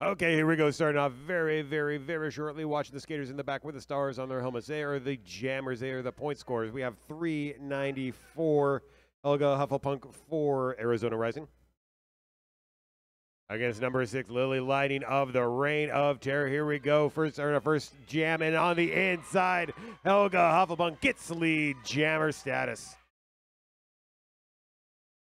Okay, here we go. Starting off very shortly. Watching the skaters in the back with the stars on their helmets. They are the jammers. They are the point scorers. We have 394. Helga Hufflepunk for Arizona Rising. Against number 6, Lily Lighting of the Reign of Terror. Here we go. First jam, and on the inside, Helga Hufflepunk gets lead jammer status.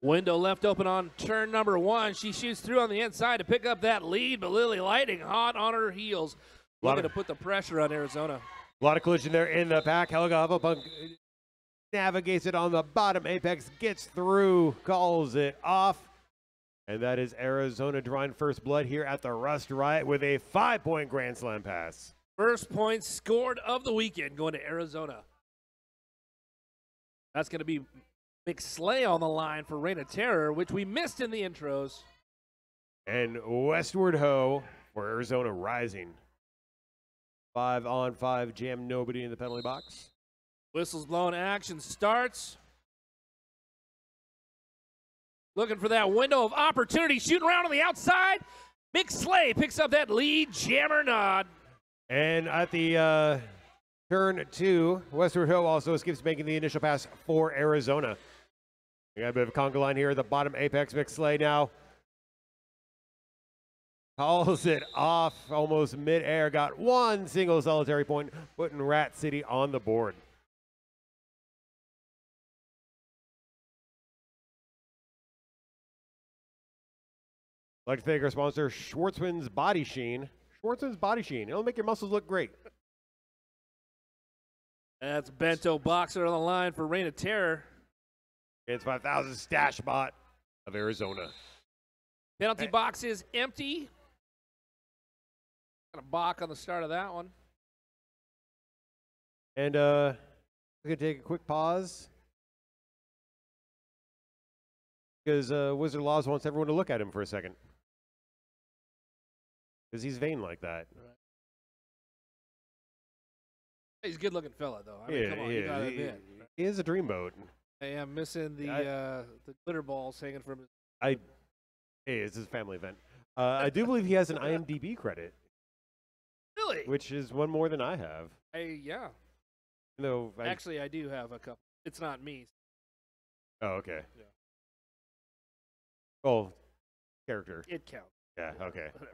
Window left open on turn number 1. She shoots through on the inside to pick up that lead, but Lily Lighting hot on her heels. Looking to put the pressure on Arizona. A lot of collision there in the pack. Helga Hufflepunk navigates it on the bottom apex, gets through, calls it off. And that is Arizona drawing first blood here at the Rust Riot with a 5-point Grand Slam pass. First point scored of the weekend going to Arizona. That's going to be McSlay on the line for Reign of Terror, which we missed in the intros. And Westward Ho for Arizona Rising. 5-on-5 jam, nobody in the penalty box. Whistles blown, action starts. Looking for that window of opportunity, shooting around on the outside. McSlay picks up that lead jammer nod. And at the turn 2, Westward Ho also skips making the initial pass for Arizona. We got a bit of a conga line here at the bottom apex. McSlay now calls it off almost mid-air. Got one single solitary point, putting Rat City on the board. I'd like to thank our sponsor, Schwartzman's Body Sheen. Schwartzman's Body Sheen. It'll make your muscles look great. That's Bento Boxer on the line for Reign of Terror. It's 5,000 stash bot of Arizona. Penalty box is empty. Got a balk on the start of that one. And we're going to take a quick pause because Wizard Laws wants everyone to look at him for a second. Because he's vain like that. Right. He's a good-looking fella, though. I mean, come on, you gotta admit. He is a dreamboat. Hey, I'm missing the glitter balls hanging from his. Hey, it's his family event. I do believe he has an IMDb credit. Really? Which is one more than I have. Yeah. No, actually, I do have a couple. It's not me. Oh, okay. Yeah. Oh, character. It counts. Yeah, okay. Whatever.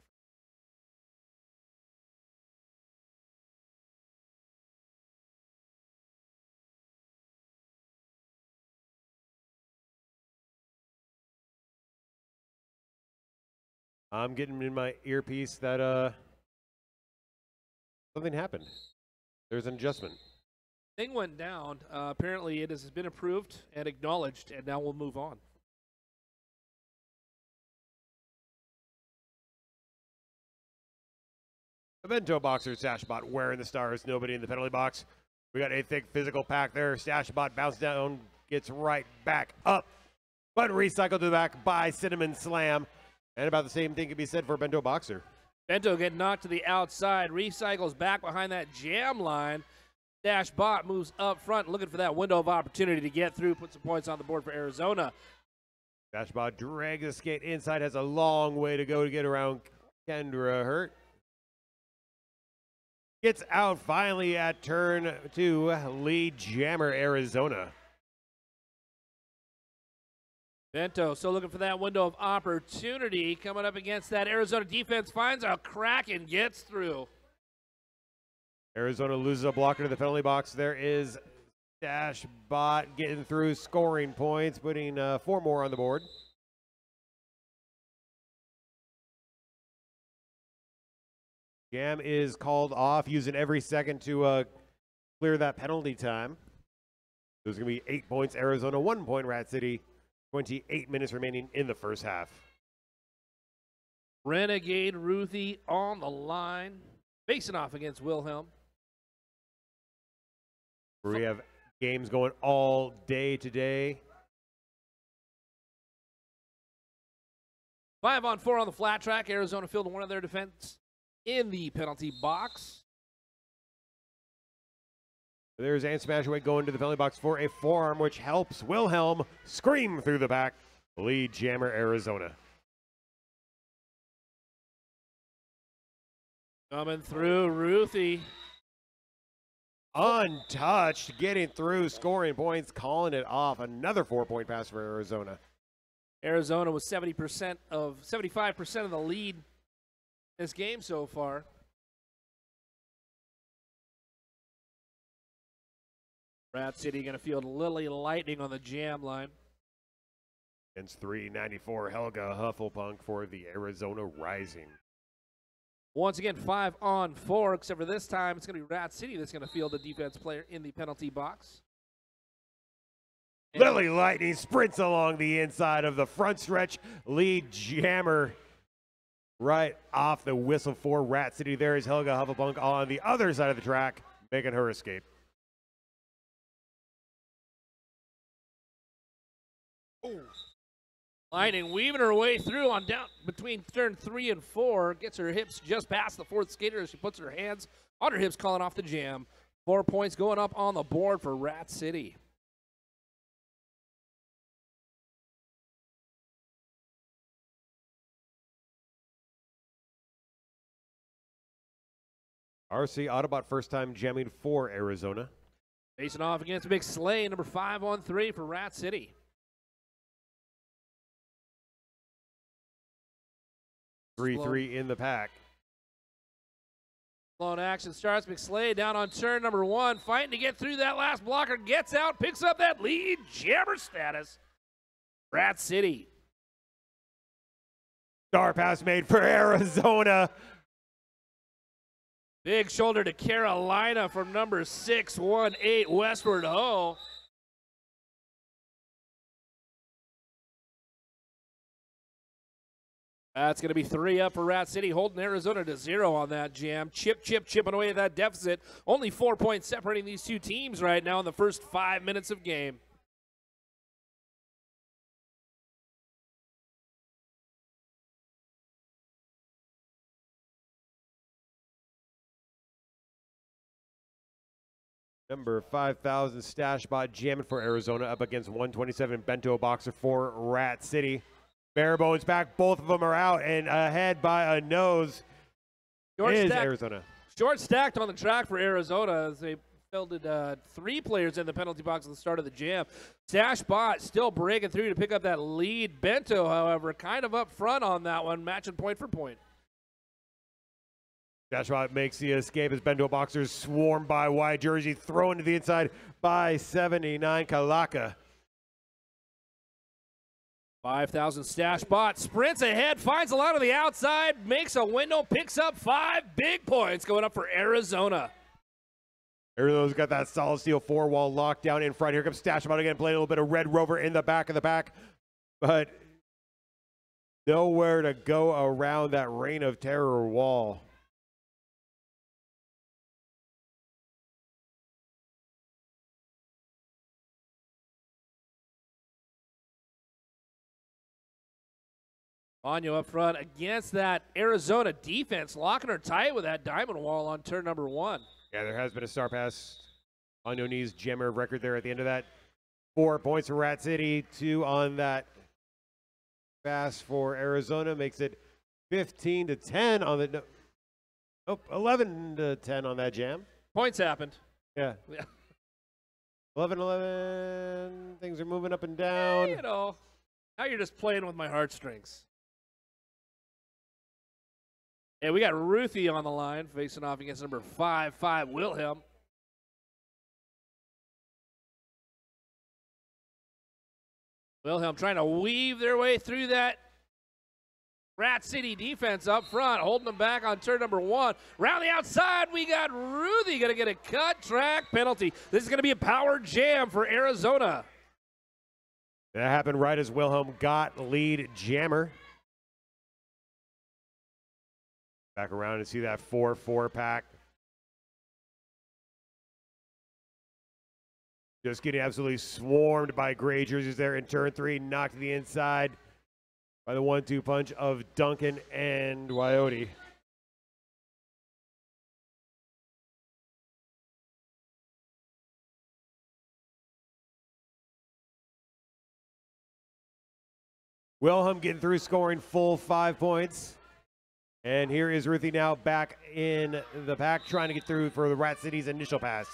I'm getting in my earpiece that something happened. There's an adjustment. Thing went down. Apparently, it has been approved and acknowledged, and now we'll move on. Bento Boxer, Stashbot wearing the stars, nobody in the penalty box. We got a thick physical pack there. Stashbot bounces down, gets right back up, but recycled to the back by Cinnamon Slam. And about the same thing can be said for Bento Boxer. Bento getting knocked to the outside, recycles back behind that jam line. Dashbot moves up front, looking for that window of opportunity to get through, put some points on the board for Arizona. Dashbot drags the skate inside, has a long way to go to get around Kendra Hurt. Gets out finally at turn 2, lead jammer Arizona. Bento still looking for that window of opportunity. Coming up against that Arizona defense, finds a crack and gets through. Arizona loses a blocker to the penalty box. There is Dashbot getting through, scoring points, putting 4 more on the board. Jam is called off, using every second to clear that penalty time. There's going to be 8 points Arizona, 1 point Rat City. 28 minutes remaining in the first half. Renegade Ruthie on the line, facing off against Wilhelm. We have games going all day today. 5-on-4 on the flat track. Arizona fielding one of their defense in the penalty box. There's Ann Smashaway going to the penalty box for a forearm, which helps Wilhelm scream through the back. Lead jammer Arizona. Coming through, Ruthie. Untouched, getting through, scoring points, calling it off. Another 4-point pass for Arizona. Arizona was 75% of the lead this game so far. Rat City going to field Lily Lightning on the jam line. Against 394, Helga Hufflepunk for the Arizona Rising. Once again, 5-on-4, except for this time it's going to be Rat City that's going to field the defense player in the penalty box. Lily Lightning sprints along the inside of the front stretch. Lead jammer right off the whistle for Rat City. There is Helga Hufflepunk on the other side of the track, making her escape. Ooh. Lightning weaving her way through on down between turn 3 and 4. Gets her hips just past the fourth skater as she puts her hands on her hips, calling off the jam. 4 points going up on the board for Rat City. RC Autobot first time jamming for Arizona. Facing off against Big Slay, number 5-on-3 for Rat City. 3-3 in the pack. Blown action starts. McSlade down on turn number 1, fighting to get through that last blocker. Gets out, picks up that lead jammer status. Rat City. Star pass made for Arizona. Big shoulder to Carolina from number 618 Westward Ho. That's going to be 3 up for Rat City, holding Arizona to 0 on that jam. Chipping away at that deficit. Only 4 points separating these two teams right now in the first 5 minutes of game. Number 5,000 Stash Bot jamming for Arizona up against 127 Bento Boxer for Rat City. Barebones back, both of them are out, and ahead by a nose Arizona. Short stacked on the track for Arizona as they fielded 3 players in the penalty box at the start of the jam. Stash Bot still breaking through to pick up that lead. Bento, however, kind of up front on that one, matching point for point. Stash Bot makes the escape as Bento Boxers swarm by wide jersey, thrown to the inside by 79 Kalaka. 5,000 Stash Bot sprints ahead, finds a lot on the outside, makes a window, picks up 5 big points going up for Arizona. Arizona's got that solid steel 4-wall lockdown in front. Here comes Stash Bot again, playing a little bit of Red Rover in the back of the pack, but nowhere to go around that Reign of Terror wall. Anyo up front against that Arizona defense, locking her tight with that diamond wall on turn number 1. Yeah, there has been a star pass. Anyo Knees jammer record there at the end of that. 4 points for Rat City, 2 on that pass for Arizona. Makes it 15-10 on the, 11-10 on that jam. Points happened. Yeah. 11-11, things are moving up and down. You know, now you're just playing with my heartstrings. And we got Ruthie on the line, facing off against number 5 Wilhelm. Wilhelm trying to weave their way through that Rat City defense up front, holding them back on turn number 1. Round the outside, we got Ruthie going to get a cut track penalty. This is going to be a power jam for Arizona. That happened right as Wilhelm got lead jammer. Back around and see that 4-4 pack. Just getting absolutely swarmed by gray jerseys there in turn 3. Knocked to the inside by the 1-2 punch of Duncan and Wyote. Wilhelm getting through, scoring full 5 points. And here is Ruthie now back in the pack, trying to get through for the Rat City's initial pass.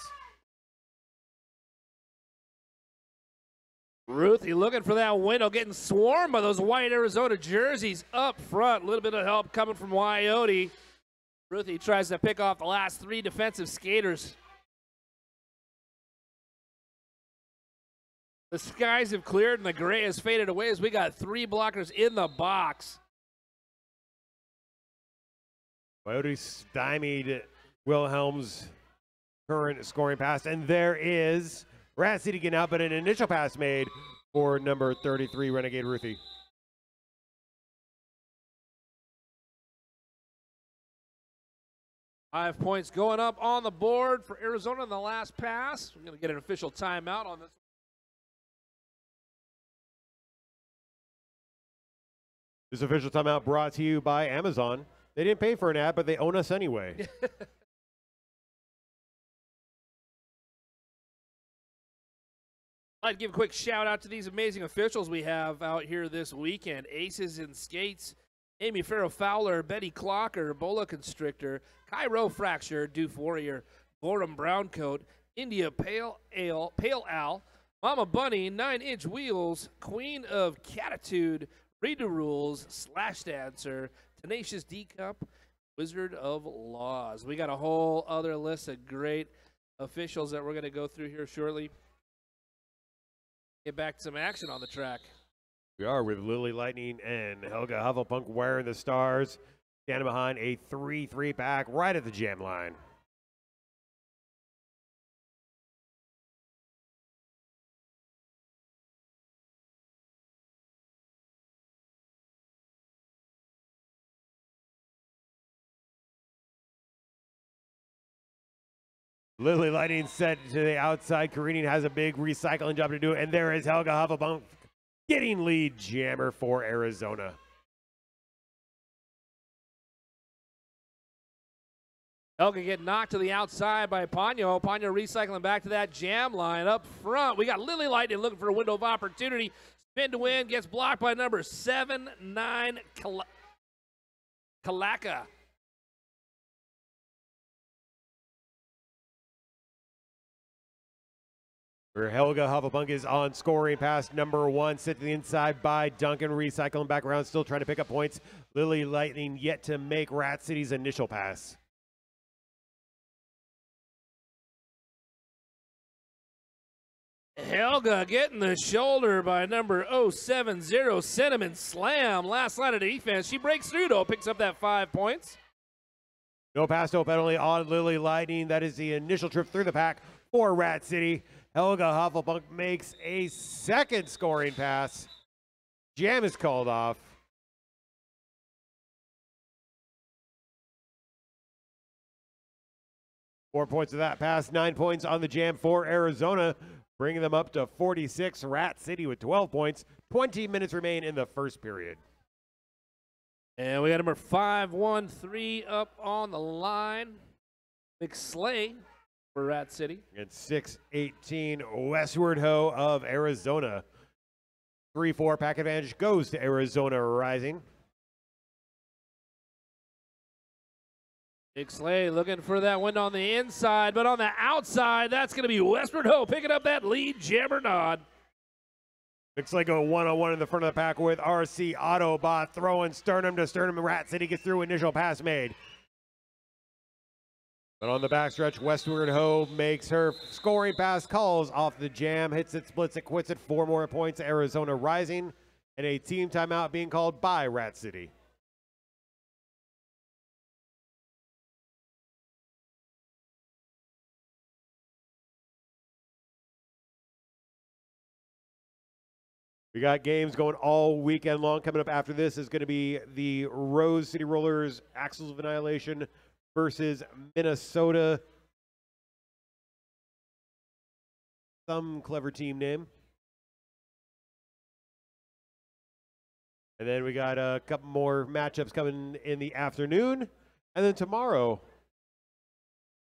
Ruthie looking for that window, getting swarmed by those white Arizona jerseys up front. A little bit of help coming from Riot. Ruthie tries to pick off the last 3 defensive skaters. The skies have cleared and the gray has faded away as we got 3 blockers in the box. Coyote stymied Wilhelm's current scoring pass, and there is Rat City getting out, but an initial pass made for number 33, Renegade Ruthie. Five points going up on the board for Arizona in the last pass. We're going to get an official timeout on this. This official timeout brought to you by Amazon. They didn't pay for an ad, but they own us anyway. I'd give a quick shout out to these amazing officials we have out here this weekend. Aces in Skates, Amy Farrow-Fowler, Betty Clocker, Bola Constrictor, Cairo Fracture, Doof Warrior, Gorham Browncoat, India Pale Al, Mama Bunny, 9-Inch Wheels, Queen of Catitude, Redo Rules, Slash Dancer, Tenacious D-Cup, Wizard of Laws. We got a whole other list of great officials that we're going to go through here shortly. Get back to some action on the track. We are with Lily Lightning and Helga Hufflepunk wearing the stars, standing behind a 3-3 pack right at the jam line. Lily Lightning set to the outside. Careening has a big recycling job to do, and there is Helga Hufflepunk getting lead jammer for Arizona. Helga get knocked to the outside by Ponyo. Ponyo recycling back to that jam line up front. We got Lily Lightning looking for a window of opportunity. Spin to win, gets blocked by number 7-9 Kalaka. Where Helga Hufflepunk is on scoring pass number 1, sit to the inside by Duncan, recycling back around, still trying to pick up points. Lily Lightning yet to make Rat City's initial pass. Helga getting the shoulder by number 070 Cinnamon Slam. Last line of defense. She breaks through though, picks up that 5 points. No pass, no penalty on Lily Lightning. That is the initial trip through the pack for Rat City. Helga Hufflepunk makes a second scoring pass. Jam is called off. Four points of that pass, 9 points on the jam for Arizona, bringing them up to 46. Rat City with 12 points. 20 minutes remain in the first period. And we got number 513 up on the line. McSlay for Rat City. And 6-18 Westward Ho of Arizona. 3-4 pack advantage goes to Arizona Rising. McSlay looking for that window on the inside, but on the outside, that's going to be Westward Ho picking up that lead jammer nod. McSlay go one-on-one in the front of the pack with RC Autobot throwing sternum to sternum. Rat City gets through, initial pass made. But on the backstretch, Westward Ho makes her scoring pass, calls off the jam, hits it, splits it, quits it. 4 more points, Arizona Rising, and a team timeout being called by Rat City. We got games going all weekend long. Coming up after this is going to be the Rose City Rollers Axles of Annihilation versus Minnesota. Some clever team name. And then we got a couple more matchups coming in the afternoon. And then tomorrow,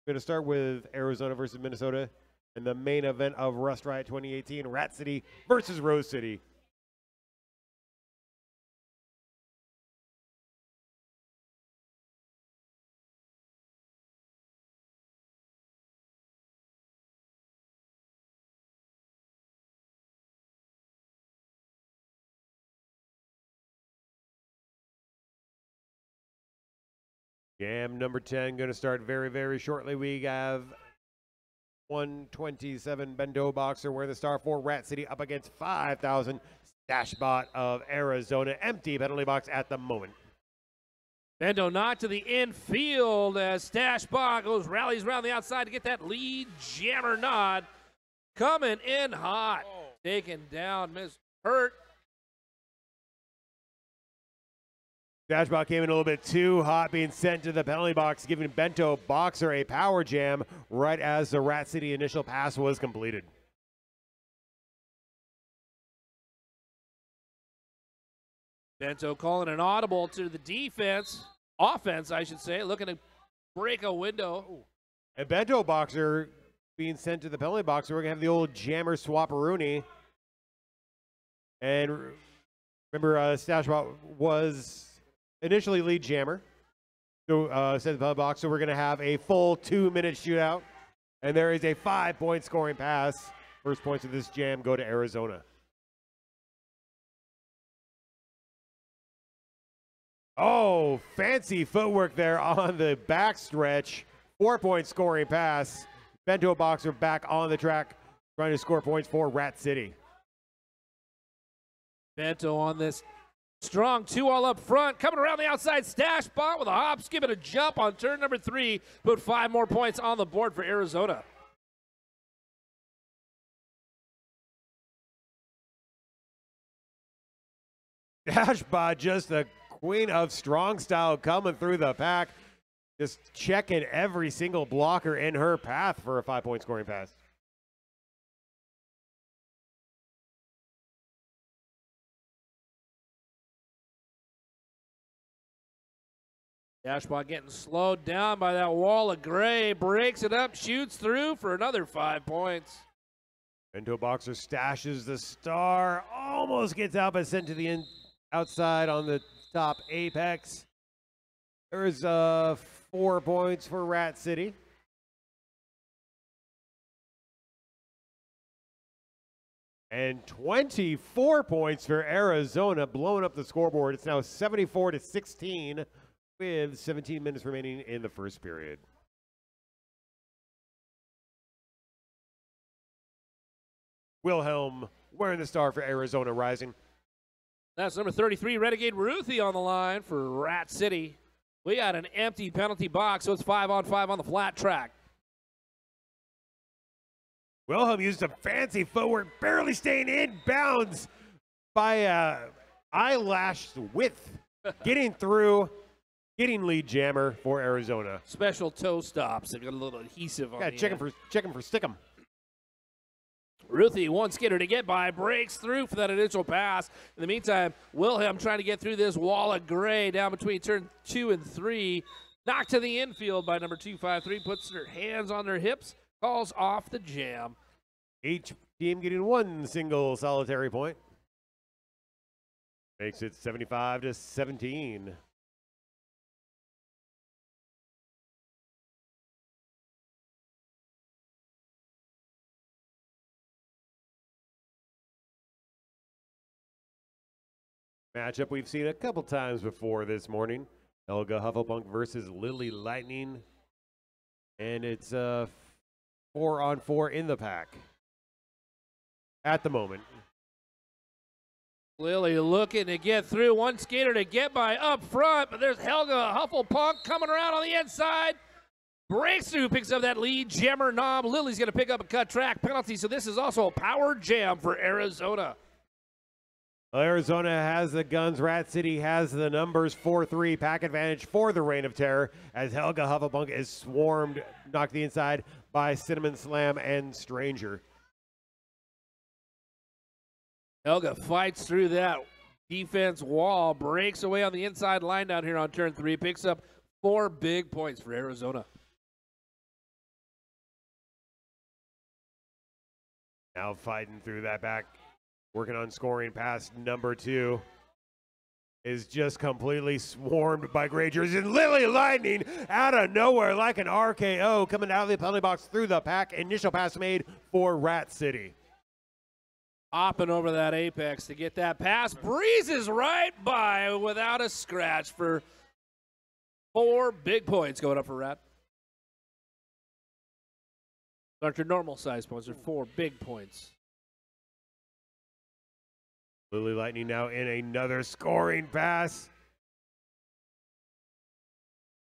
we're going to start with Arizona versus Minnesota and the main event of Rust Riot 2018, Rat City versus Rose City. Jam number 10 going to start very, very shortly. We have 127 Bento Boxer wearing the star for Rat City up against 5,000 Stashbot of Arizona. Empty penalty box at the moment. Bento knocked to the infield as Stashbot rallies around the outside to get that lead jammer nod. Coming in hot. Taken down, Miss Hurt. Stashbot came in a little bit too hot, being sent to the penalty box, giving Bento Boxer a power jam right as the Rat City initial pass was completed. Bento calling an audible to the offense, I should say, looking to break a window. And Bento Boxer being sent to the penalty box. So we're going to have the old jammer swapperoonie. And remember, Stashbot was initially lead jammer. So sent to the penalty box. So we're going to have a full 2-minute shootout. And there is a 5-point scoring pass. First points of this jam go to Arizona. Oh, fancy footwork there on the backstretch. 4-point scoring pass. Bento Boxer back on the track, trying to score points for Rat City. Bento on this strong 2-all up front. Coming around the outside, Stashbot with a hop, skip, and a jump on turn number 3. Put 5 more points on the board for Arizona. Stashbot, just the queen of strong style, coming through the pack. Just checking every single blocker in her path for a 5-point scoring pass. Stashbot getting slowed down by that wall of gray. Breaks it up, shoots through for another 5 points. Bento Boxer stashes the star. Almost gets out, but sent to the outside on the top apex. There's 4 points for Rat City. And 24 points for Arizona, blowing up the scoreboard. It's now 74-16 with 17 minutes remaining in the first period. Wilhelm wearing the star for Arizona rising. That's number 33, Renegade Ruthie on the line for Rat City. We got an empty penalty box, so it's 5-on-5 on the flat track. Wilhelm used some fancy footwork, barely staying in bounds by eyelash width. Getting through, getting lead jammer for Arizona. Special toe stops. They've got a little adhesive on Check him for stickum. Ruthie, one skater to get by, breaks through for that initial pass. In the meantime, Wilhelm trying to get through this wall of gray down between turn 2 and 3. Knocked to the infield by number 253, puts her hands on their hips, calls off the jam. Each team getting 1 single solitary point. Makes it 75-17. Matchup we've seen a couple times before this morning. Helga Hufflepunk versus Lily Lightning. And it's 4-on-4 in the pack at the moment. Lily looking to get through. One skater to get by up front, but there's Helga Hufflepunk coming around on the inside. Breaks through, picks up that lead jammer knob. Lily's going to pick up a cut track penalty, so this is also a power jam for Arizona. Arizona has the guns. Rat City has the numbers. 4-3 pack advantage for the Reign of Terror as Helga Hufflepunk is swarmed, knocked the inside by Cinnamon Slam and Stranger. Helga fights through that defense wall, breaks away on the inside line down here on turn 3, picks up 4 big points for Arizona. Now fighting through that back. Working on scoring pass number 2 is just completely swarmed by Grangers, and Lily Lightning out of nowhere like an RKO coming out of the penalty box through the pack. Initial pass made for Rat City. Hopping over that apex to get that pass, breezes right by without a scratch for 4 big points going up for Rat. Not your normal size points. They're 4 big points. Lily Lightning now in another scoring pass.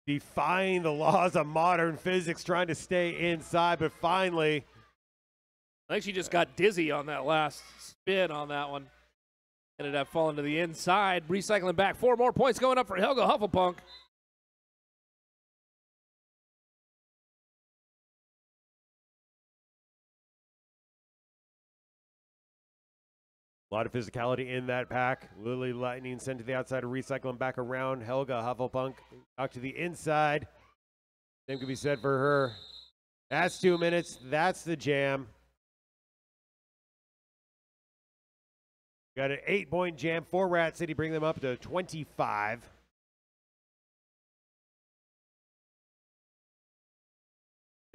Defying the laws of modern physics, trying to stay inside, but finally. I think she just got dizzy on that last spin on that one. Ended up falling to the inside. Recycling back. 4 more points going up for Helga Hufflepunk. A lot of physicality in that pack. Lily Lightning sent to the outside, recycling back around. Helga Hufflepunk out to the inside. Same could be said for her. That's 2 minutes. That's the jam. Got an 8-point jam for Rat City, bring them up to 25.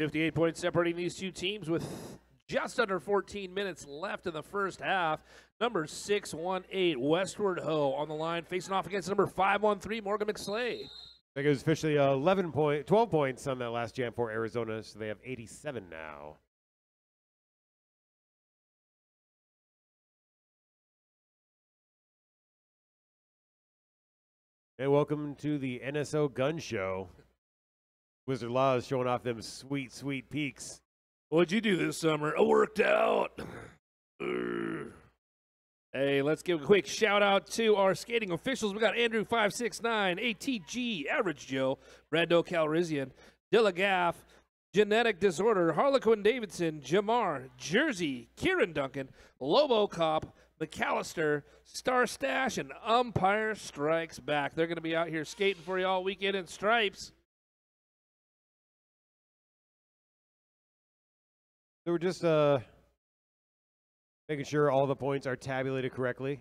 $58 points separating these two teams with just under 14 minutes left in the first half. Number 618, Westward Ho on the line, facing off against number 513, Morgan McSlay. I think it was officially 12 points on that last jam for Arizona, so they have 87 now. And welcome to the NSO Gun Show. Wizard Law is showing off them sweet, sweet peaks. What'd you do this summer? I worked out. Hey, let's give a quick shout out to our skating officials. We got Andrew 569, ATG, Average Joe, Brando Calrissian, Dillagaff, Genetic Disorder, Harlequin Davidson, Jamar, Jersey, Kieran Duncan, Lobo Cop, McAllister, Star Stash, and Umpire Strikes Back. They're going to be out here skating for you all weekend in stripes. So we're just making sure all the points are tabulated correctly,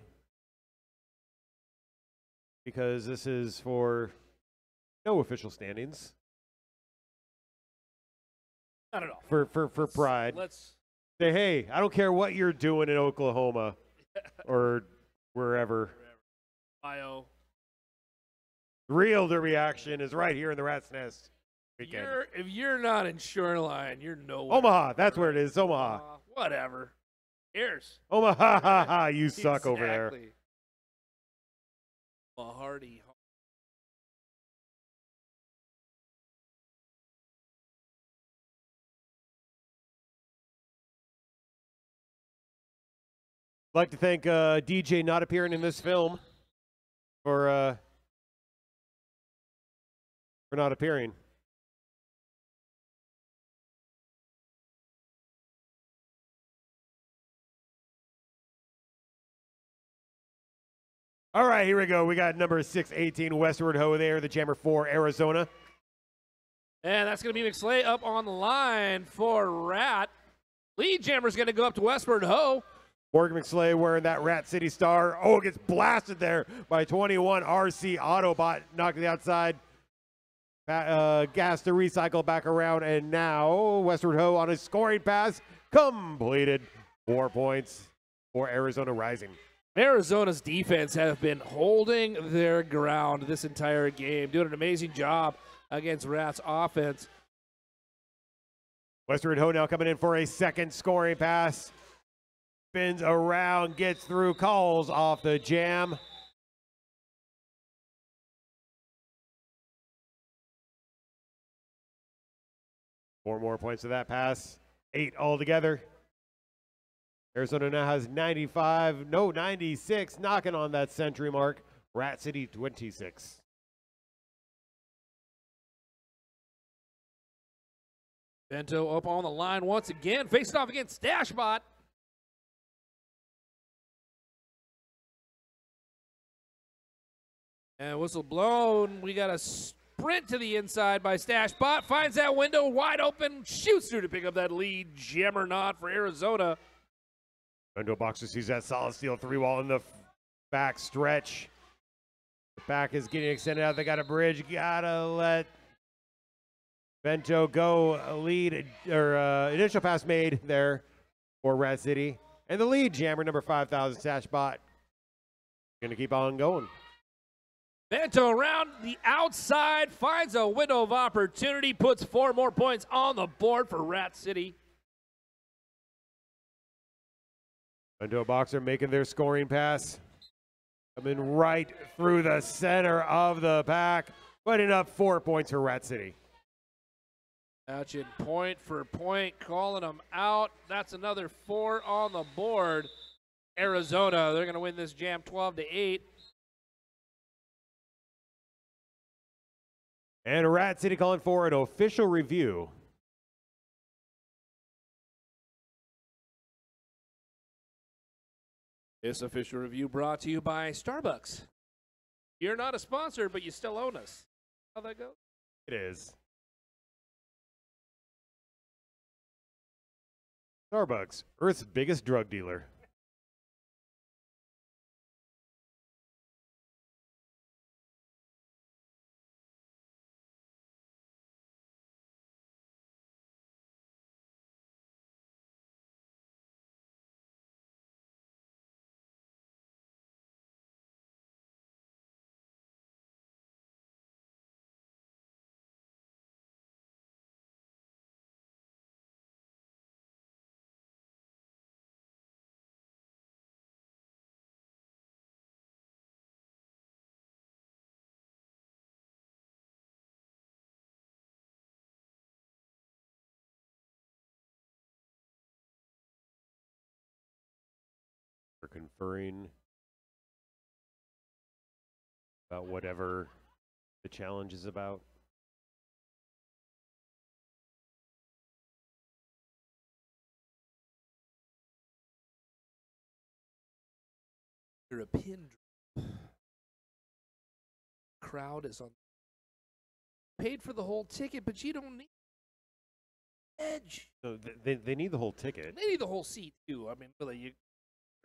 because this is for no official standings. Not at all. For pride. Let's say, hey, I don't care what you're doing in Oklahoma or wherever. Bio. Real derby action is right here in the Rat's Nest. If you're not in Shoreline, you're nowhere. Omaha, that's where it is. Omaha. Whatever. Here's Omaha, you suck over there. Hardy. I'd like to thank DJ not appearing in this film for not appearing. All right, here we go. We got number 618 Westward Ho there, the jammer for Arizona. And that's going to be McSlay up on the line for Rat. Lead jammer's going to go up to Westward Ho. Morgan McSlay wearing that Rat City star. Oh, it gets blasted there by 21 RC Autobot, knocked to the outside. Gas to recycle back around, and now Westward Ho on his scoring pass completed. 4 points for Arizona Rising. Arizona's defense have been holding their ground this entire game, doing an amazing job against Rat's offense. Westward Ho now coming in for a second scoring pass. Spins around, gets through, calls off the jam. Four more points to that pass. 8 altogether. Arizona now has 96, knocking on that century mark. Rat City 26. Bento up on the line once again, facing off against Stashbot. And whistle blown. We got a sprint to the inside by Stashbot. Finds that window wide open, shoots through to pick up that lead. Jammer nod for Arizona. Bento Boxer sees that solid steel 3-wall in the back stretch. The back is getting extended out. They got a bridge. Gotta let Bento go. A lead or initial pass made there for Rat City. And the lead jammer number 5,000 Stashbot. Gonna keep on going. Bento around the outside, finds a window of opportunity, puts 4 more points on the board for Rat City. Bento Boxer making their scoring pass. Coming right through the center of the pack, putting up 4 points for Rat City. Matching point for point, calling them out. That's another 4 on the board. Arizona, they're going to win this jam 12-8. And Rat City calling for an official review. This official review brought to you by Starbucks. You're not a sponsor, but you still own us. How that goes? It is. Starbucks, Earth's biggest drug dealer. For conferring about whatever the challenge is about. You're a pin drop. Crowd is on. Paid for the whole ticket, but you don't need edge. So they need the whole ticket. They need the whole seat too. I mean, really, you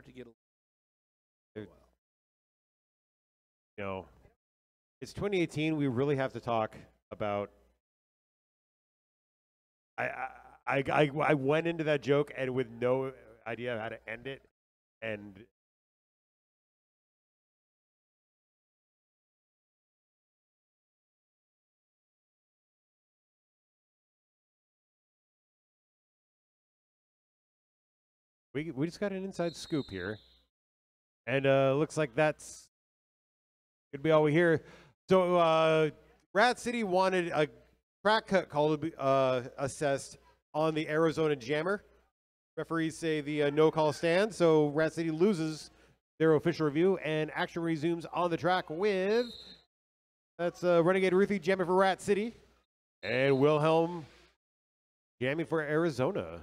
to get a. You know, it's 2018. We really have to talk about. I went into that joke and with no idea of how to end it, and we just got an inside scoop here, and looks like that's gonna be all we hear. So Rat City wanted a crack cut call to be assessed on the Arizona Jammer. Referees say the no call stands, so Rat City loses their official review, and action resumes on the track with that's Renegade Ruthie jamming for Rat City, and Wilhelm jamming for Arizona.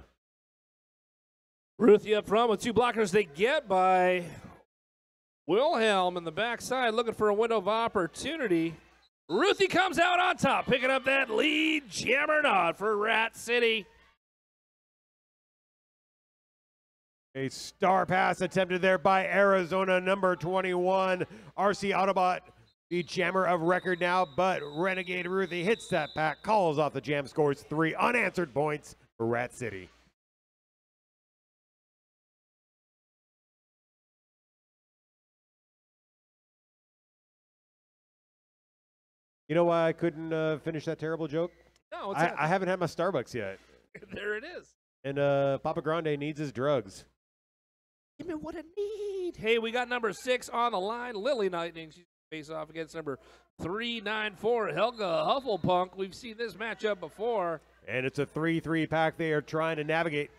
Ruthie up front with 2 blockers they get by Wilhelm in the backside, looking for a window of opportunity. Ruthie comes out on top, picking up that lead. Jammer nod for Rat City. A star pass attempted there by Arizona, number 21. RC Autobot, the jammer of record now, but Renegade Ruthie hits that pack, calls off the jam, scores 3 unanswered points for Rat City. You know why I couldn't finish that terrible joke? No, I haven't had my Starbucks yet. There it is. And Papa Grande needs his drugs. Give me what I need. Hey, we got number 6 on the line. Lily Lightning. She's face off against number 394, Helga Hufflepunk. We've seen this matchup before. And it's a 3-3 pack they are trying to navigate.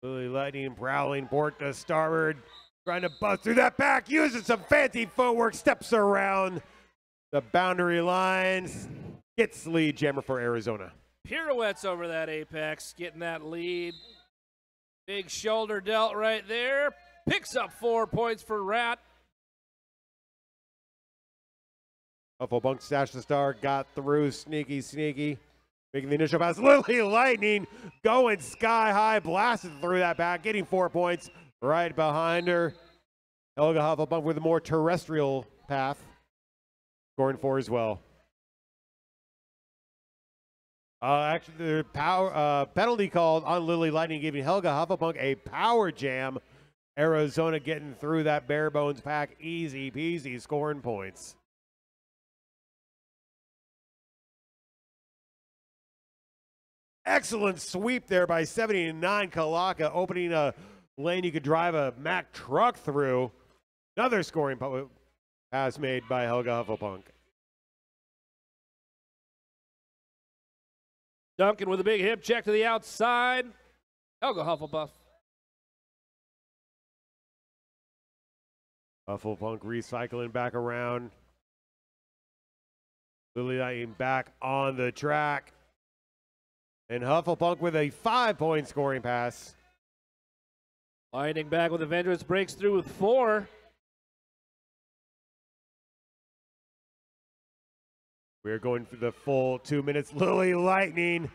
Lily Lightning prowling port to starboard. Trying to bust through that back, using some fancy footwork, steps around the boundary lines. Gets the lead jammer for Arizona. Pirouettes over that apex, getting that lead. Big shoulder delt right there. Picks up 4 points for Rat. Hufflepunk stashed the star, got through, sneaky. Making the initial pass. Lily Lightning going sky high, blasted through that back, getting 4 points. Right behind her, Helga Hufflepunk with a more terrestrial path, scoring 4 as well. Actually, the penalty called on Lily Lightning, giving Helga Hufflepunk a power jam. Arizona getting through that bare bones pack, easy peasy, scoring points. Excellent sweep there by 79 Kalaka, opening a lane you could drive a Mack truck through. Another scoring pass made by Helga Hufflepunk. Duncan with a big hip check to the outside. Helga Hufflepuff. Hufflepunk recycling back around. Lily Lightning back on the track. And Hufflepunk with a 5-point scoring pass. Lightning back with a vengeance, breaks through with 4. We're going for the full 2 minutes. Lily Lightning,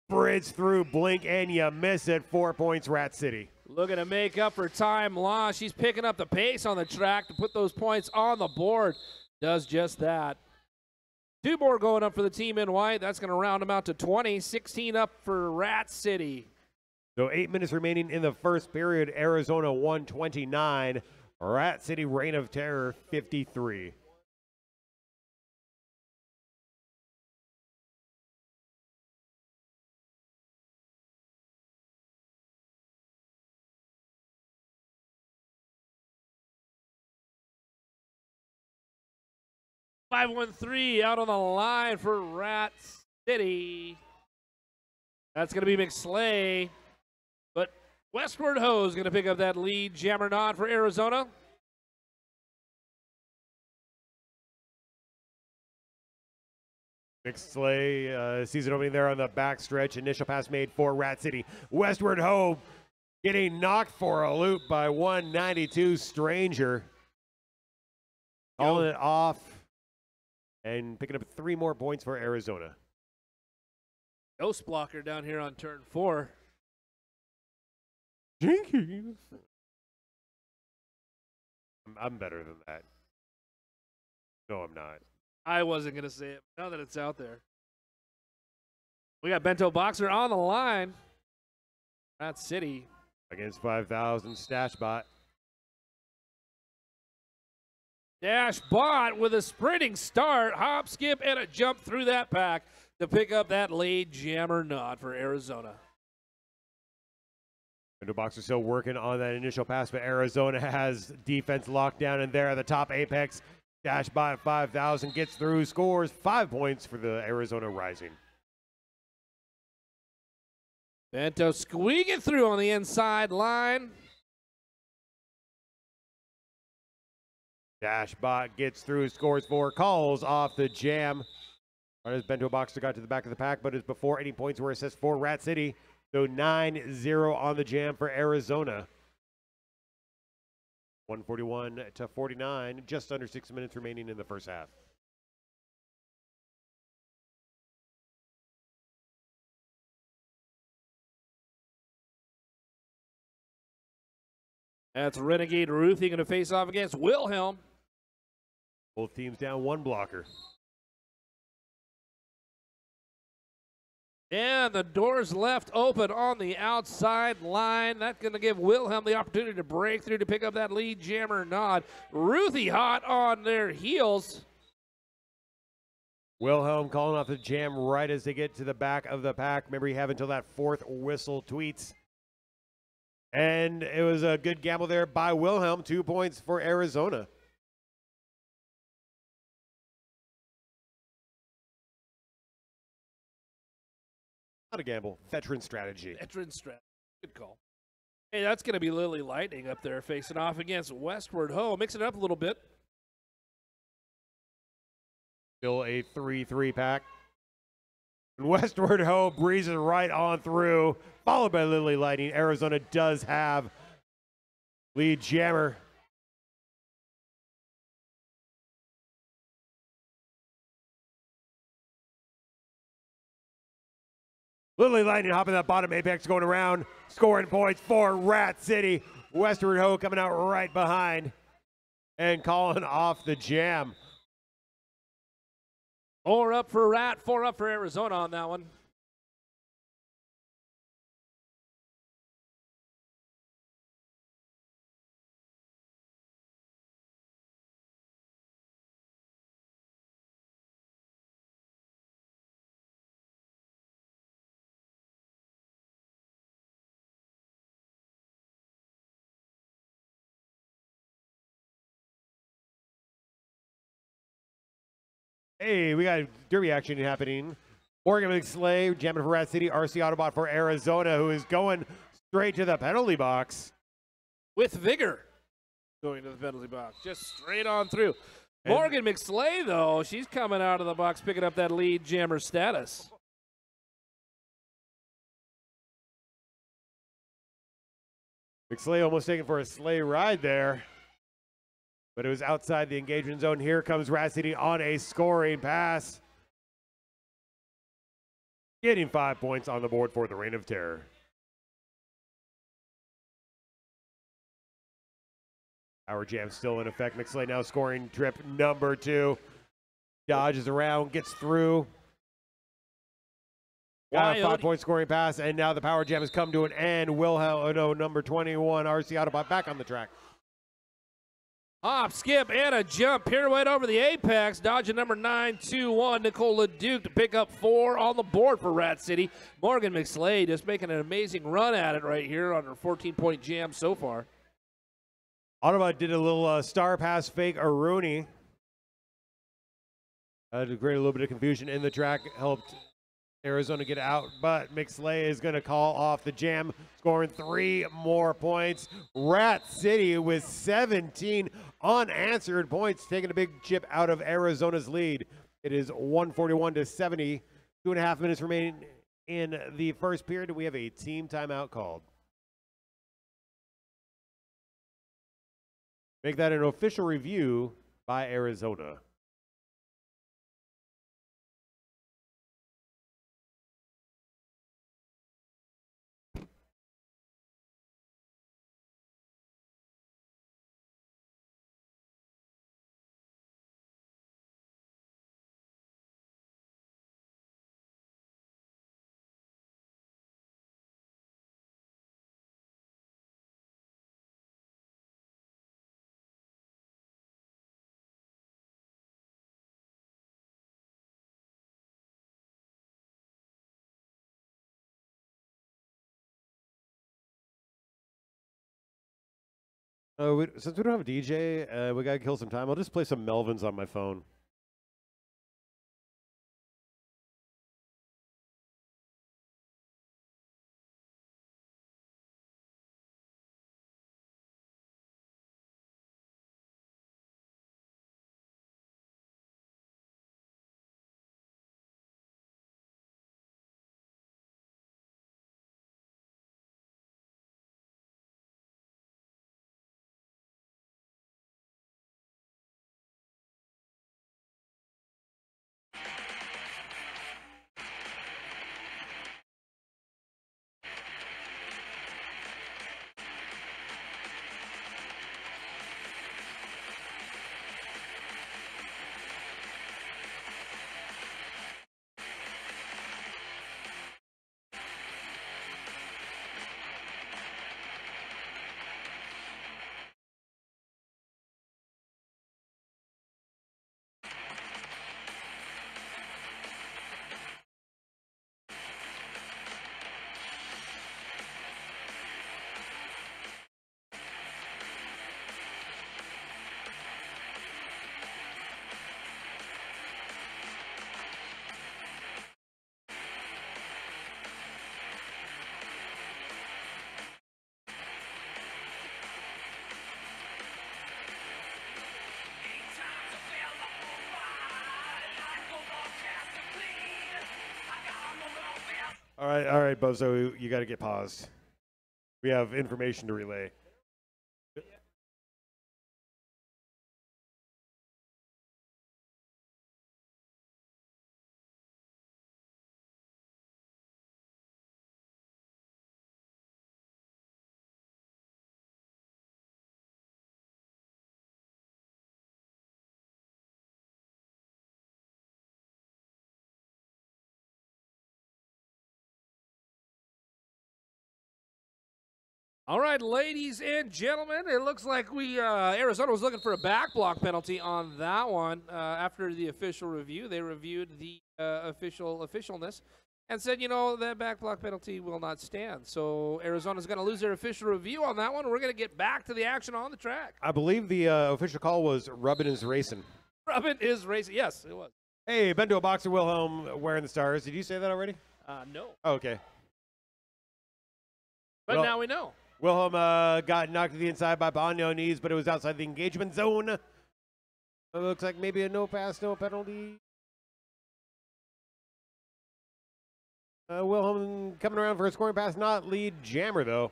bridge through, blink, and you miss it. 4 points, Rat City. Looking to make up for time lost. She's picking up the pace on the track to put those points on the board. Does just that. 2 more going up for the team in white. That's going to round them out to 20. 16 up for Rat City. So 8 minutes remaining in the first period. Arizona 129. Rat City Reign of Terror 53. .513 out on the line for Rat City. That's going to be McSlay. But Westward Ho is going to pick up that lead. Jammer nod for Arizona. McSlay, season opening there on the backstretch. Initial pass made for Rat City. Westward Ho getting knocked for a loop by 192 Stranger. Calling it off. And picking up 3 more points for Arizona. Ghost blocker down here on turn 4. Jinkies. I'm better than that. No, I'm not. I wasn't going to say it, but now that it's out there. We got Bento Boxer on the line. Rat City. Against 5,000 Stashbot. Dash Bot with a sprinting start, hop, skip, and a jump through that pack to pick up that lead. Jammer nod for Arizona. Bento Boxer still working on that initial pass, but Arizona has defense locked down in there at the top apex. Dash Bot 5,000 gets through, scores 5 points for the Arizona Rising. Bento squeaking through on the inside line. Dashbot gets through, scores 4, calls off the jam. Right as Bento Boxer got to the back of the pack, but is before any points were assessed for Rat City. So 9-0 on the jam for Arizona. 141 to 49, just under 6 minutes remaining in the first half. That's Renegade Ruthie going to face off against Wilhelm. Both teams down 1 blocker. And the door's left open on the outside line. That's going to give Wilhelm the opportunity to break through to pick up that lead. Jammer nod. Ruthie hot on their heels. Wilhelm calling off the jam right as they get to the back of the pack. Remember, you have until that 4th whistle tweets. And it was a good gamble there by Wilhelm. 2 points for Arizona. Not a gamble. Veteran strategy. Veteran strategy. Good call. Hey, that's going to be Lily Lightning up there facing off against Westward Ho. Mixing it up a little bit. Still a 3-3 pack. And Westward Ho breezes right on through, followed by Lily Lightning. Arizona does have lead jammer. Lily Lightning hopping that bottom apex, going around, scoring points for Rat City. Westward Ho coming out right behind and calling off the jam. 4 up for Rat, 4 up for Arizona on that one. Hey, we got derby action happening. Morgan McSlay jamming for Rat City. RC Autobot for Arizona, who is going straight to the penalty box. With vigor. Going to the penalty box. Just straight on through. And Morgan McSlay, though, she's coming out of the box, picking up that lead jammer status. McSlay almost taken for a sleigh ride there, but it was outside the engagement zone. Here comes Rat City on a scoring pass, getting 5 points on the board for the Reign of Terror. Power jam still in effect. McSlay now scoring trip number 2. Dodges around, gets through. Got a 5-point scoring pass, and now the power jam has come to an end. Number 21, RC Autobot back on the track. Hop, skip, and a jump. Pirouette over the apex. Dodging number 921, Nicole LeDuc to pick up 4 on the board for Rat City. Morgan McSlay just making an amazing run at it right here on her 14-point jam so far. Autobot did a little star pass fake a Rooney. To create a little bit of confusion in the track, helped Arizona get out, but McSlay is going to call off the jam, scoring 3 more points. Rat City with 17 unanswered points, taking a big chip out of Arizona's lead. It is 141-70. 2.5 minutes remaining in the first period. We have a team timeout called. Make that an official review by Arizona. Since we don't have a DJ, we gotta kill some time. I'll just play some Melvins on my phone. All right, Bozo, you got to get paused. We have information to relay. All right, ladies and gentlemen, it looks like Arizona was looking for a back block penalty on that one. After the official review, they reviewed the officialness and said, you know, that back block penalty will not stand. So Arizona's going to lose their official review on that one. We're going to get back to the action on the track. I believe the official call was Rubbin is racing. Rubbin is racing. Yes, it was. Hey, Bento Boxer Wilhelm wearing the stars. Did you say that already? No. Oh, okay. But Well, now we know. Wilhelm got knocked to the inside by Banyo knees, but it was outside the engagement zone. It looks like maybe a no pass, no penalty. Wilhelm coming around for a scoring pass, not lead jammer though.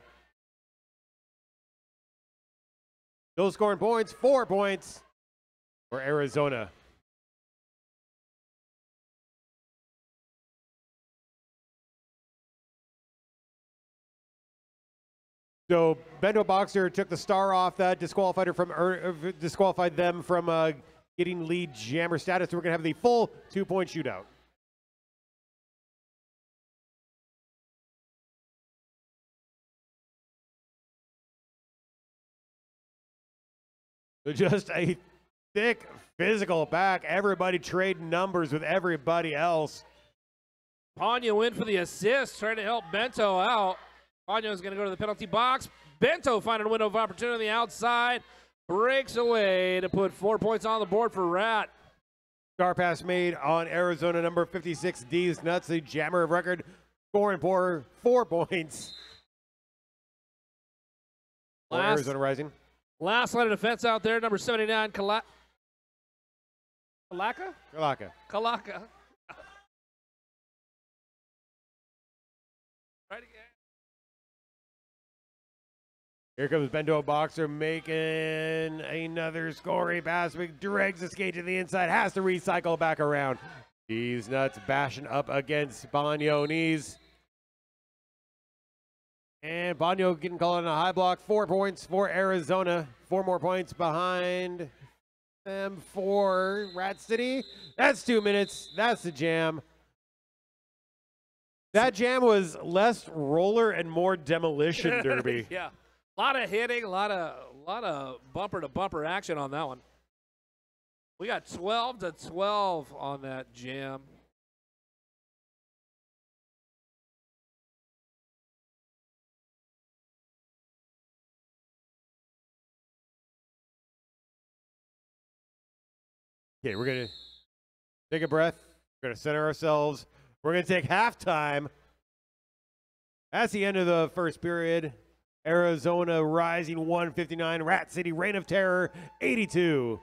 Still scoring points, 4 points for Arizona. So Bento Boxer took the star off that, disqualified them from getting lead jammer status. So we're gonna have the full 2-point shootout. So just a thick physical back. Everybody trading numbers with everybody else. Ponyo in for the assist, trying to help Bento out. Ponyo's going to go to the penalty box. Bento finding a window of opportunity on the outside. Breaks away to put 4 points on the board for Rat. Star pass made on Arizona number 56, D's Nuts, the jammer of record, scoring for 4 points. For Arizona Rising. Last line of defense out there, number 79, Kalaka? Kalaka. Right again. Here comes Bento Boxer making another scoring pass. Drags the skate to the inside, has to recycle back around. These Nuts bashing up against Banyo knees. And Banyo getting called on a high block. 4 points for Arizona. 4 more points behind them for Rat City. That's 2 minutes. That's the jam. That jam was less roller and more demolition derby. Yeah. A lot of hitting, a lot of bumper to bumper action on that one. We got 12-12 on that jam. Okay, we're going to take a breath. We're going to center ourselves. We're going to take halftime. That's the end of the first period. Arizona Rising 159, Rat City Reign of Terror 82.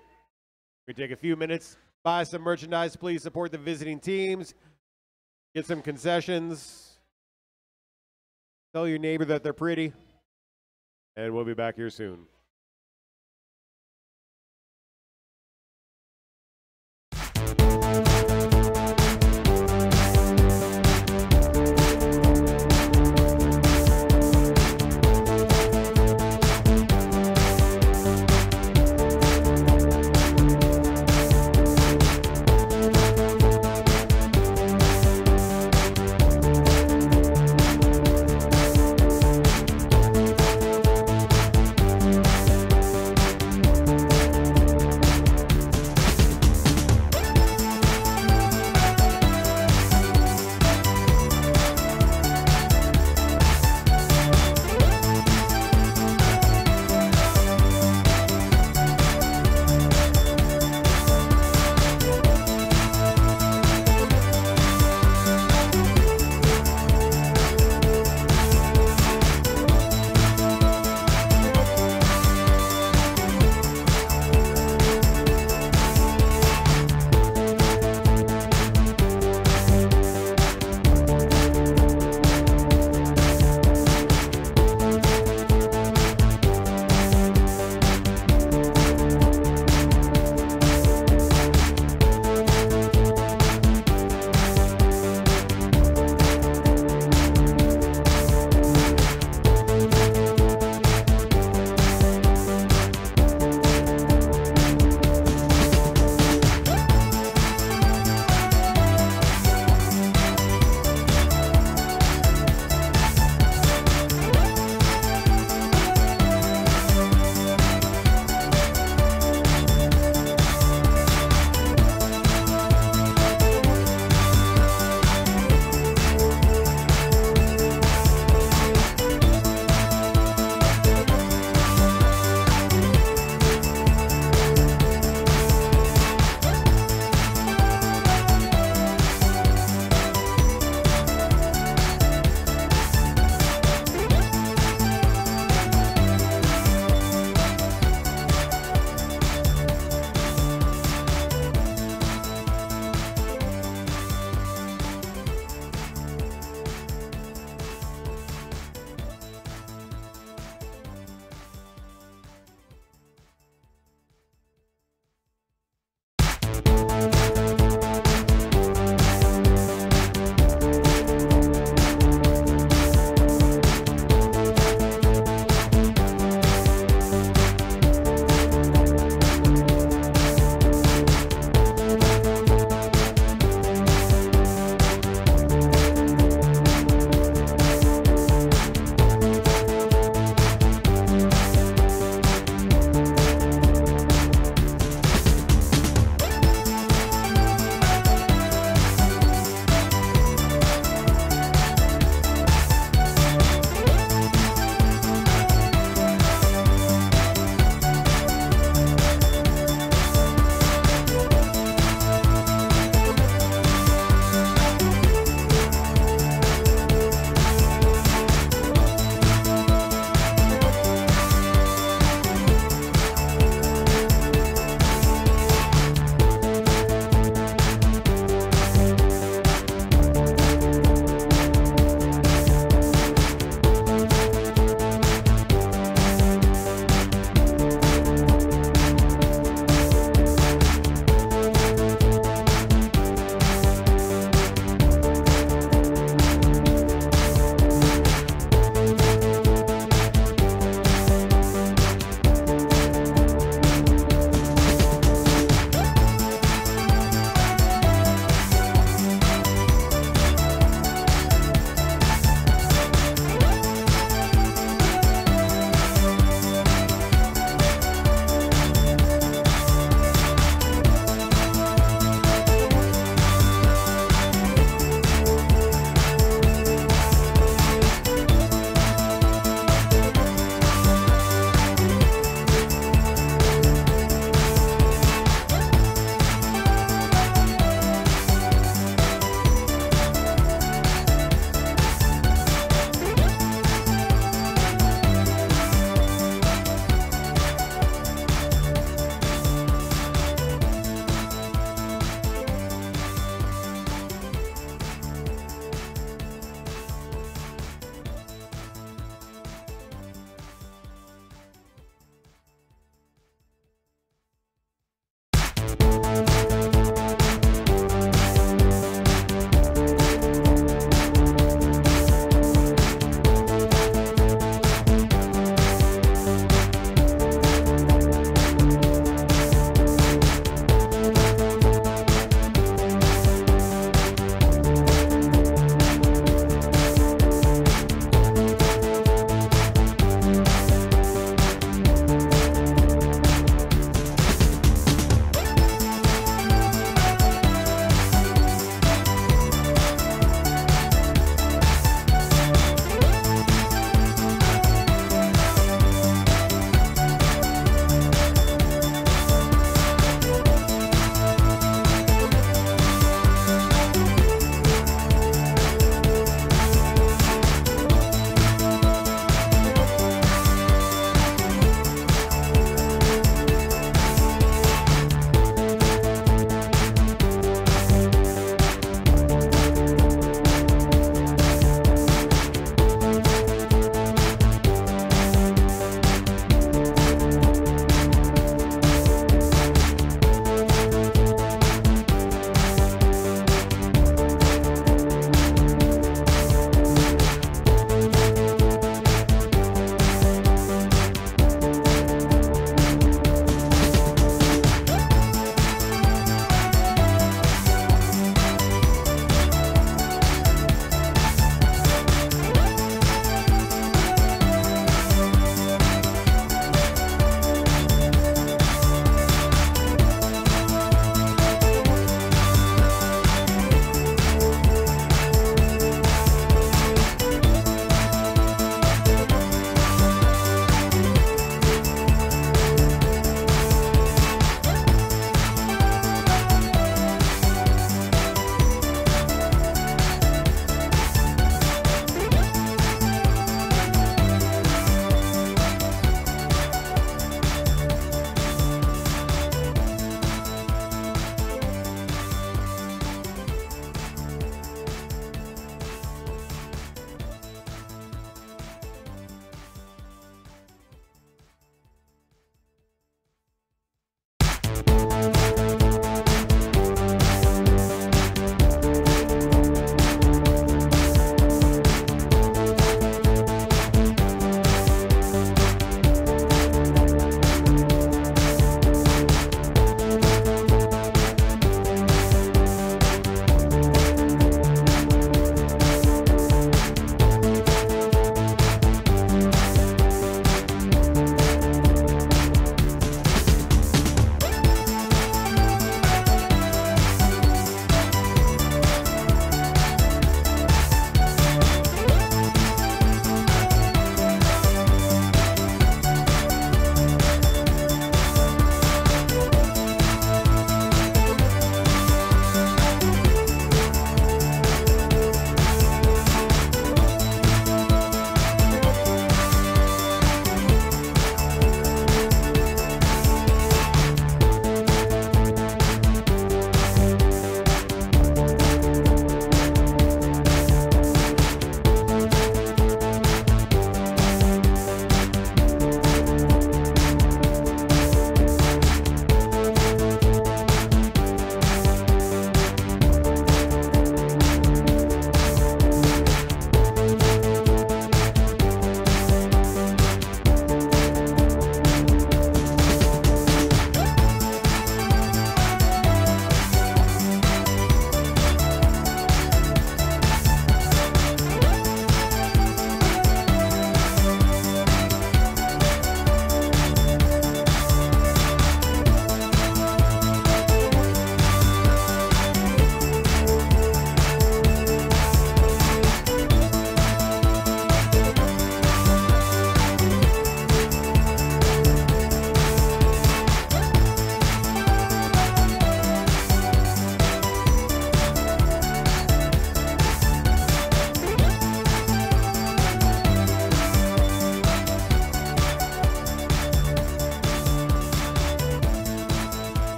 We're going to take a few minutes, buy some merchandise. Please support the visiting teams. Get some concessions. Tell your neighbor that they're pretty. And we'll be back here soon.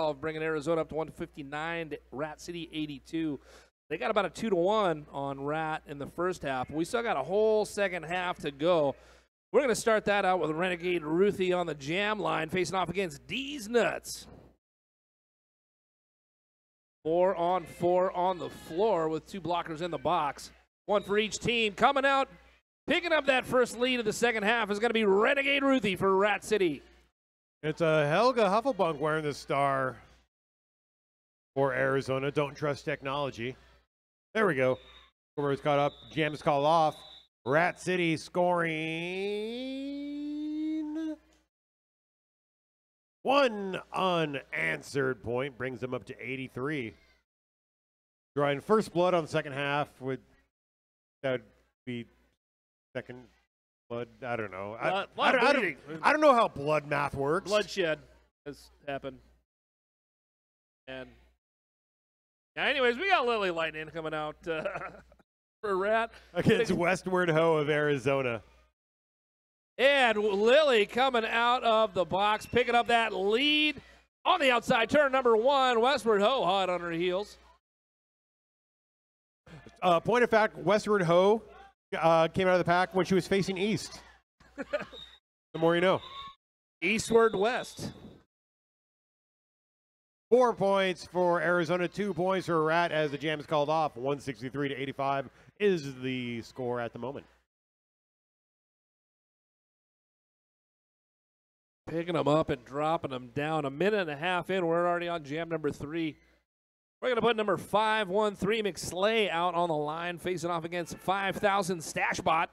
12, bringing Arizona up to 159 to Rat City 82. They got about a 2-1 on Rat in the first half. We still got a whole second half to go. We're going to start that out with Renegade Ruthie on the jam line, facing off against D's Nuts. 4-on-4 on the floor with 2 blockers in the box. 1 for each team. Coming out, picking up that first lead of the second half is going to be Renegade Ruthie for Rat City. It's a Helga Hufflepunk wearing the star for Arizona. Don't trust technology. There we go. Score is caught up. Jam is called off. Rat City scoring 1 unanswered point. Brings them up to 83. Drawing first blood on the second half. That would be second blood. I don't know. I don't know how blood math works. Bloodshed has happened. And anyways, we got Lily Lightning coming out for Rat. Against Westward Ho of Arizona. And Lily coming out of the box, picking up that lead on the outside turn, number 1. Westward Ho hot on her heels. Point of fact, Westward Ho came out of the pack when she was facing east. The more you know. Eastward west. 4 points for Arizona, 2 points for Rat as the jam is called off. 163 to 85 is the score at the moment. Picking them up and dropping them down. A minute and a half in, we're already on jam number 3. We're going to put number 513 McSlay out on the line, facing off against 5,000 Stashbot.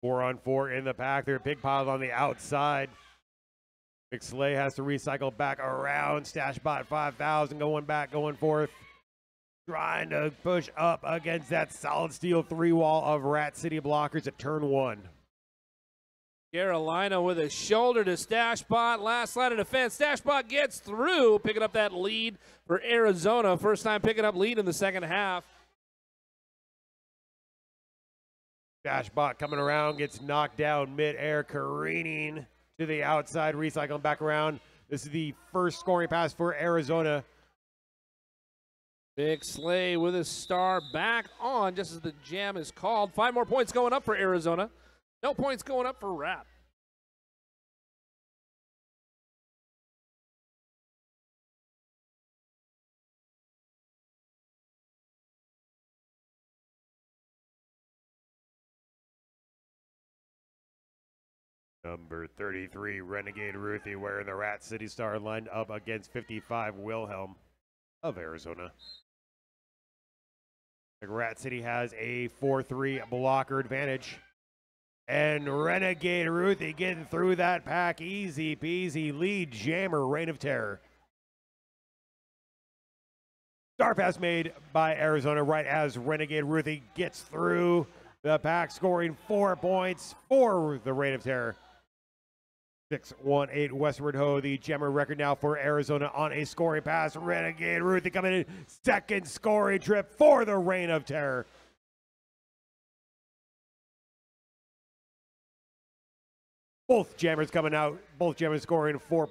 Four on 4 in the pack. They're big piles on the outside. McSlay has to recycle back around. Stashbot 5,000 going back, going forth. Trying to push up against that solid steel 3-wall of Rat City blockers at turn 1. Carolina with a shoulder to Stashbot. Last line of defense. Stashbot gets through, picking up that lead for Arizona. First time picking up lead in the second half. Stashbot coming around, gets knocked down mid-air, careening to the outside, recycling back around. This is the first scoring pass for Arizona. McSlay with a star back on just as the jam is called. 5 more points going up for Arizona. No points going up for Rat. Number 33, Renegade Ruthie, wearing the Rat City star, lined up against 55, Wilhelm of Arizona. The Rat City has a 4-3 blocker advantage. And Renegade Ruthie getting through that pack, easy peasy, lead jammer, Reign of Terror. Star pass made by Arizona right as Renegade Ruthie gets through the pack, scoring 4 points for the Reign of Terror. 6-1-8 Westward Ho, the jammer record now for Arizona on a scoring pass. Renegade Ruthie coming in, second scoring trip for the Reign of Terror. Both jammers coming out, both jammers scoring 4.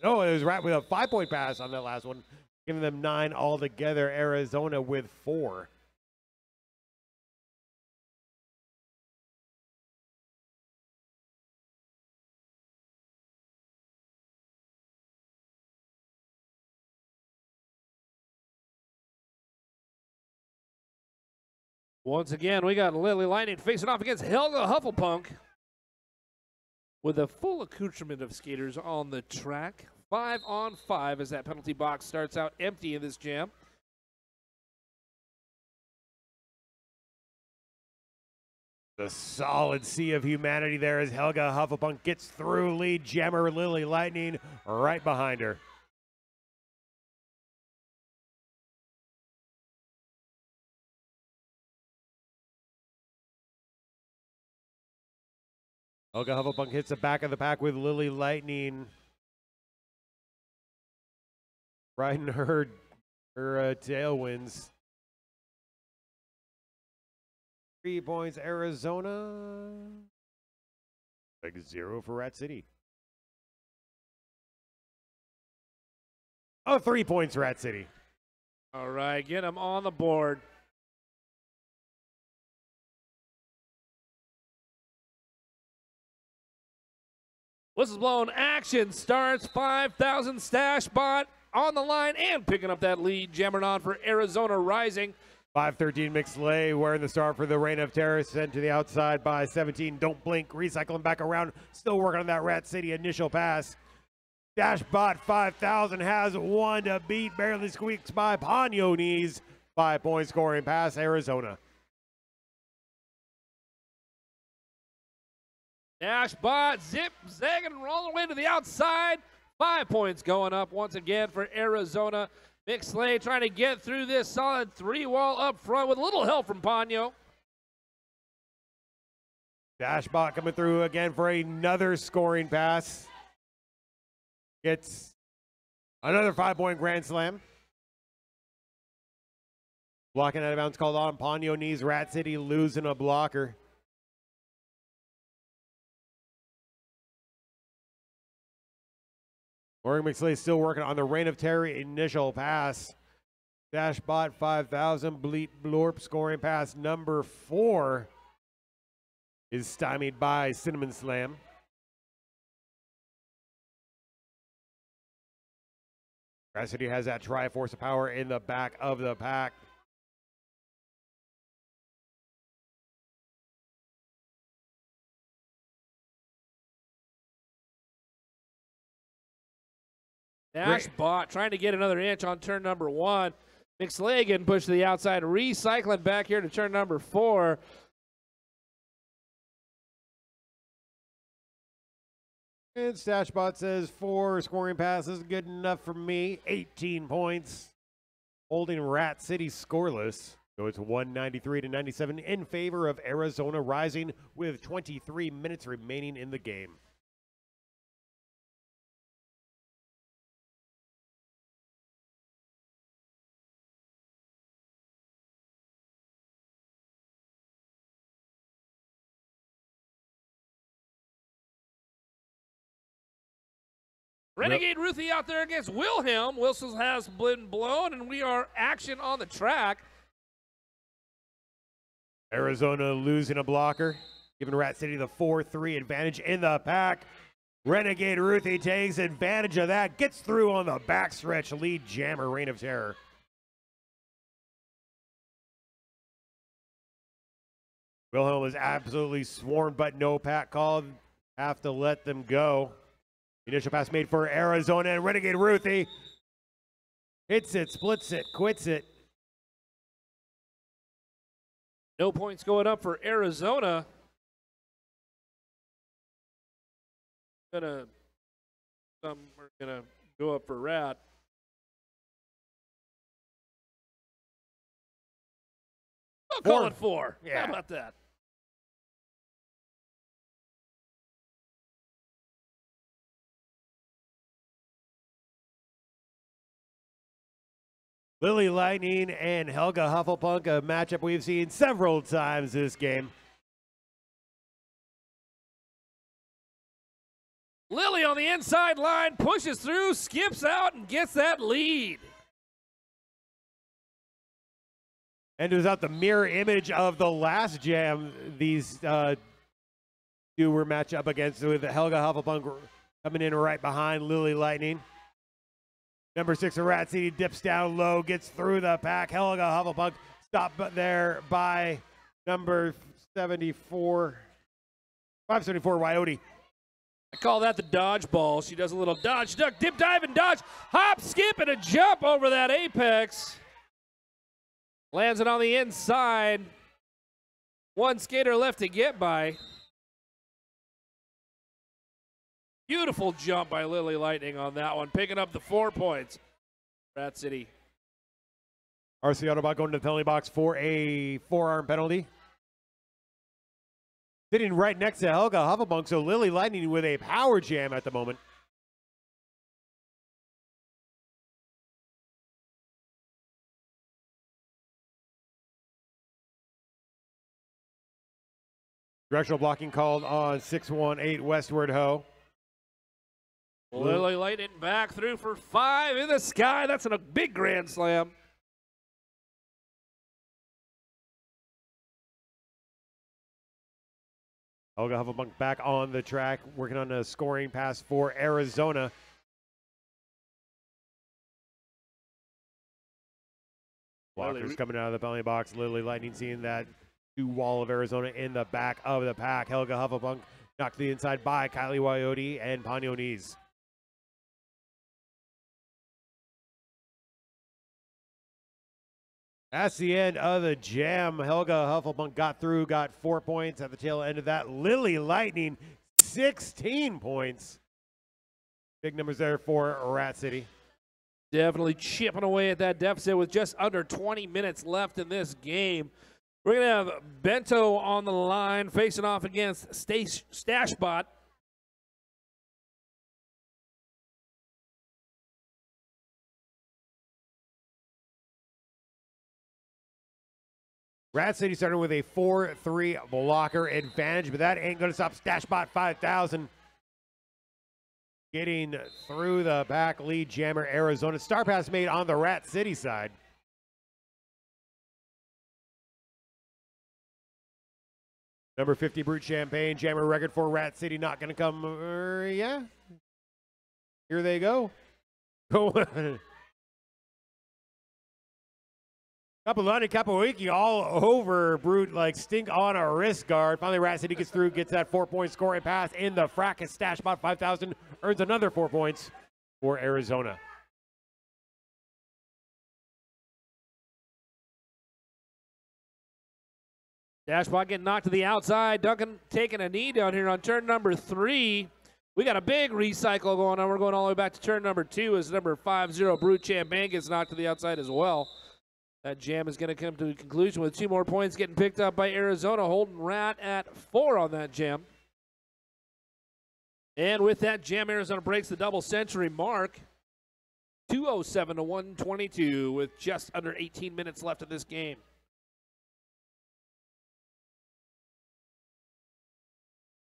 No, it was Rat with a 5-point pass on that last one, giving them 9 altogether. Arizona with 4. Once again, we got Lily Lightning facing off against Helga Hufflepunk with a full accoutrement of skaters on the track. 5 on 5 as that penalty box starts out empty in this jam. The solid sea of humanity there as Helga Hufflepunk gets through, lead jammer Lily Lightning right behind her. Helga Hufflepunk hits the back of the pack with Lily Lightning riding her tailwinds. 3 points, Arizona. Like 0 for Rat City. Oh, 3 points, Rat City. All right, get him on the board. Whistles blown, action starts. 5,000 stash bot on the line and picking up that lead. Jammering on for Arizona Rising. 5-13 mixed lay wearing the star for the Reign of Terror, sent to the outside by 17. Don't blink, recycling back around, still working on that Rat City initial pass. Dashbot 5000 has one to beat, barely squeaks by Ponyo Knees. 5-point scoring pass, Arizona. Dashbot zip, zagging, rolling away to the outside. 5 points going up once again for Arizona. Mixley trying to get through this solid 3-wall up front with a little help from Ponyo. Dashbot coming through again for another scoring pass. Gets another 5-point grand slam. Blocking out of bounds called on. Ponyo Knees, Rat City losing a blocker. Morgan McSlay still working on the Reign of Terror initial pass. Dashbot 5000, Bleep Blorp scoring pass number 4 is stymied by Cinnamon Slam. Rat City has that Triforce of Power in the back of the pack. Dashbot trying to get another inch on turn number 1. McSlagan pushed to the outside, recycling back here to turn number 4. And Stashbot says 4 scoring passes, good enough for me. 18 points, holding Rat City scoreless. So it's 193-97 in favor of Arizona Rising with 23 minutes remaining in the game. Renegade Ruthie out there against Wilhelm. Wilson has been blown, and we are action on the track. Arizona losing a blocker, giving Rat City the 4-3 advantage in the pack. Renegade Ruthie takes advantage of that, gets through on the backstretch, lead jammer, Reign of Terror. Wilhelm is absolutely swarmed, but no pack called. Have to let them go. Initial pass made for Arizona, and Renegade Ruthie hits it, splits it, quits it. No points going up for Arizona. Some are gonna go up for Rat. I'll call it 4. Yeah. How about that? Lily Lightning and Helga Hufflepunk, a matchup we've seen several times this game. Lily on the inside line, pushes through, skips out, and gets that lead. And it was out the mirror image of the last jam these two were matched up against, with Helga Hufflepunk coming in right behind Lily Lightning. Number 6 of Rat City dips down low, gets through the pack. Helga Hufflepunk stopped there by number 574 Ryote. I call that the dodgeball. She does a little dodge, duck, dip, dive, and dodge. Hop, skip, and a jump over that apex. Lands it on the inside. One skater left to get by. Beautiful jump by Lily Lightning on that one, picking up the 4 points. Rat City. RC Autobot going to the penalty box for a forearm penalty. Sitting right next to Helga Hufflepunk, so Lily Lightning with a power jam at the moment. Directional blocking called on 618 Westward Ho. Lily Lightning back through for 5 in the sky. That's a big grand slam. Helga Hufflepunk back on the track, working on a scoring pass for Arizona. Walker's coming out of the penalty box. Lily Lightning seeing that wall of Arizona in the back of the pack. Helga Hufflepunk knocked to the inside by Kylie Wyote and Pagnones. That's the end of the jam. Helga Hufflepunk got through, got 4 points at the tail end of that. Lily Lightning, 16 points. Big numbers there for Rat City. Definitely chipping away at that deficit with just under 20 minutes left in this game. We're going to have Bento on the line facing off against Stashbot. Rat City started with a 4-3 blocker advantage, but that ain't going to stop Stashbot 5000. Getting through the back, lead jammer Arizona. Star pass made on the Rat City side. Number 50 Brute Champagne, jammer record for Rat City, not going to come. Yeah. Here they go. Capolani, Capoeiki all over Brute like stink on a wrist guard. Finally, Rat City gets through, gets that 4-point scoring pass in the fracas. Stashbot 5000 earns another 4 points for Arizona. Stashbot getting knocked to the outside. Duncan taking a knee down here on turn number 3. We got a big recycle going on. We're going all the way back to turn number 2 as number 50 Brute Champagne gets knocked to the outside as well. That jam is going to come to a conclusion with 2 more points getting picked up by Arizona, holding Rat at 4 on that jam. And with that jam, Arizona breaks the double century mark. 207 to 122 with just under 18 minutes left in this game.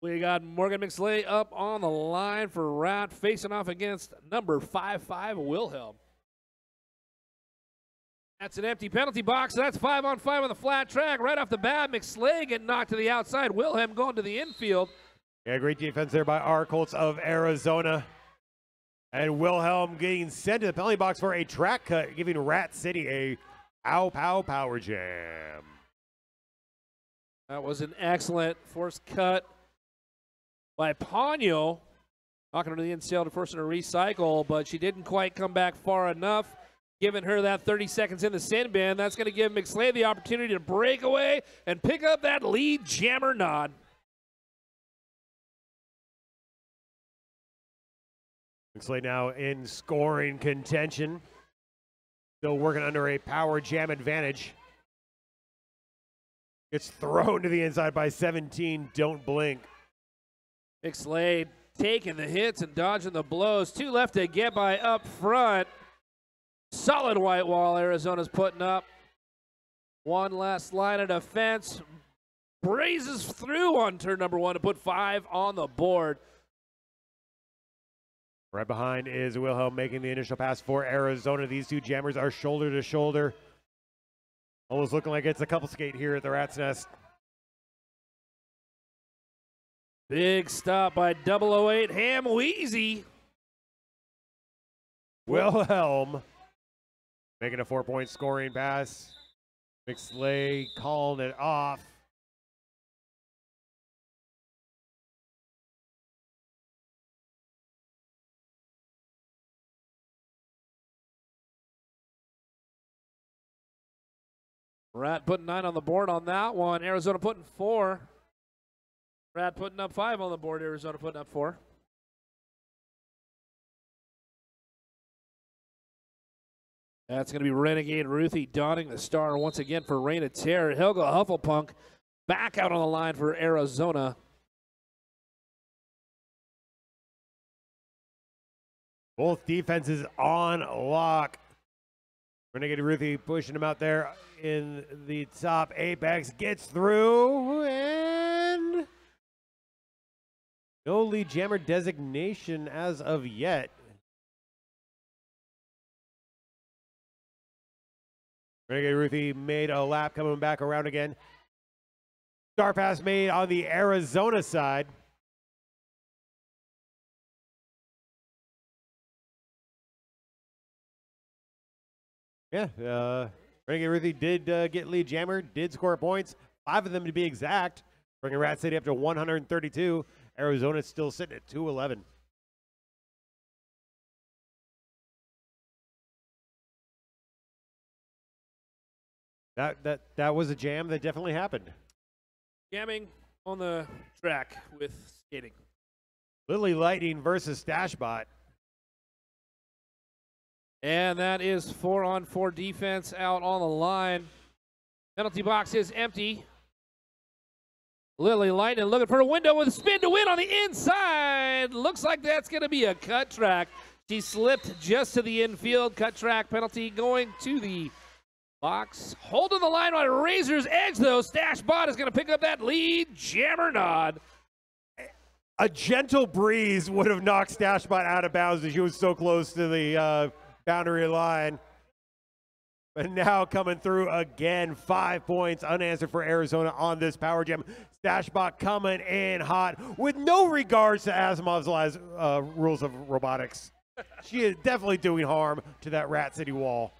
We got Morgan McSlay up on the line for Rat, facing off against number 55 Wilhelm. That's an empty penalty box. That's 5-on-5 on the flat track. Right off the bat, McSlay getting knocked to the outside. Wilhelm going to the infield. Yeah, great defense there by our Colts of Arizona. And Wilhelm getting sent to the penalty box for a track cut, giving Rat City a pow power jam. That was an excellent forced cut by Ponyo. Knocking her to the infield to force her to recycle, but she didn't quite come back far enough. Giving her that 30 seconds in the sin bin. That's going to give McSlay the opportunity to break away and pick up that lead jammer nod. McSlay now in scoring contention. Still working under a power jam advantage. Gets thrown to the inside by 17. Don't blink. McSlay taking the hits and dodging the blows. 2 left to get by up front. Solid white wall Arizona's putting up. 1 last line of defense. Brazes through on turn number 1 to put 5 on the board. Right behind is Wilhelm making the initial pass for Arizona. These 2 jammers are shoulder to shoulder. Almost looking like it's a couple skate here at the Rat's Nest. Big stop by 008 Ham Wheezy. Wilhelm making a 4-point scoring pass. McSlay calling it off. Rat putting 9 on the board on that one. Arizona putting 4. Rat putting up 5 on the board. Arizona putting up 4. That's going to be Renegade Ruthie donning the star once again for Reign of Terror. Helga Hufflepunk back out on the line for Arizona. Both defenses on lock. Renegade Ruthie pushing him out there in the top apex. Gets through and No lead jammer designation as of yet. Renegade Ruthie made a lap coming back around again. Star pass made on the Arizona side. Yeah, Renegade Ruthie did get lead jammer, did score points, 5 of them to be exact, bringing Rat City up to 132. Arizona's still sitting at 211. That was a jam that definitely happened. Jamming on the track with skating. Lily Lightning versus Stashbot. And that is 4-on-4 defense out on the line. Penalty box is empty. Lily Lightning looking for a window with a spin to win on the inside. Looks like that's going to be a cut track. She slipped just to the infield. Cut track penalty going to the box. Holding the line on Razor's Edge, though. Stashbot is going to pick up that lead jammer nod. A gentle breeze would have knocked Stashbot out of bounds as she was so close to the boundary line. But now coming through again, 5 points unanswered for Arizona on this power jam. Stashbot coming in hot with no regards to Asimov's rules of robotics. She is definitely doing harm to that Rat City wall.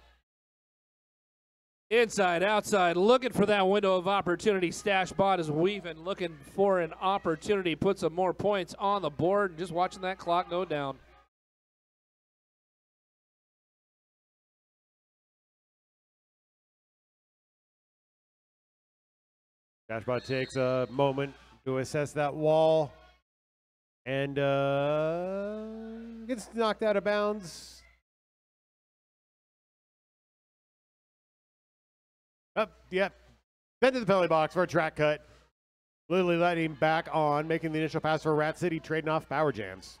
Inside, outside, looking for that window of opportunity. Stashbot is weaving, looking for an opportunity, put some more points on the board, and just watching that clock go down. Stashbot takes a moment to assess that wall and gets knocked out of bounds. Yep. Sent to the penalty box for a track cut. Lily Lightning back on, making the initial pass for Rat City, trading off power jams.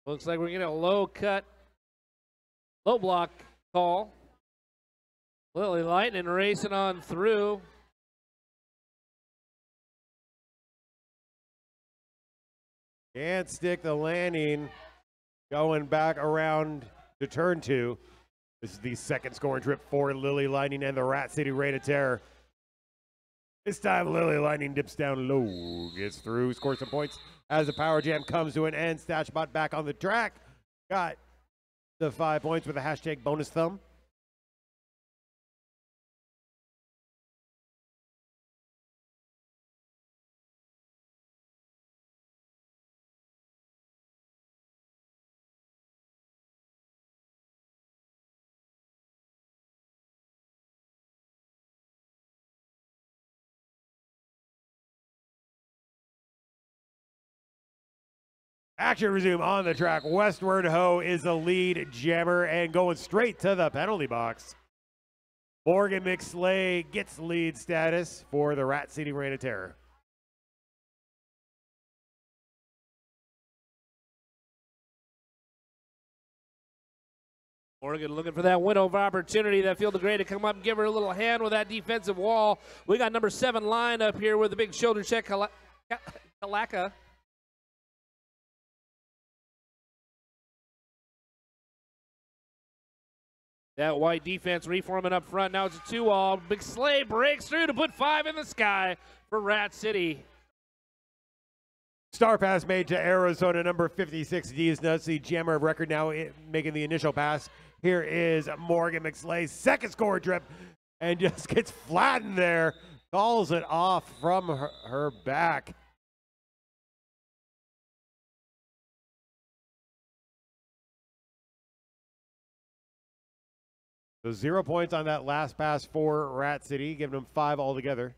Looks like we're getting a low block call. Lily Lightning racing on through. Can't stick the landing. Going back around to turn 2. This is the second scoring trip for Lily Lightning and the Rat City Raid of Terror. This time Lily Lightning dips down low, gets through, scores some points as the power jam comes to an end. Stashbot back on the track. Got the 5 points with a hashtag bonus thumb. Action resume on the track. Westward Ho is the lead jammer and going straight to the penalty box. Morgan McSlay gets lead status for the Rat City Reign of Terror. Morgan looking for that window of opportunity. That field of gray to come up and give her a little hand with that defensive wall. We got number 7 lined up here with a big shoulder check. Kalaka. That white defense reforming up front. Now it's a 2-all. Big Slay breaks through to put 5 in the sky for Rat City. Star pass made to Arizona, number 56, D's Nuts, the jammer of record now making the initial pass. Here is Morgan McSlay's second score trip and just gets flattened there. Calls it off from her back. So 0 points on that last pass for Rat City, giving them 5 altogether.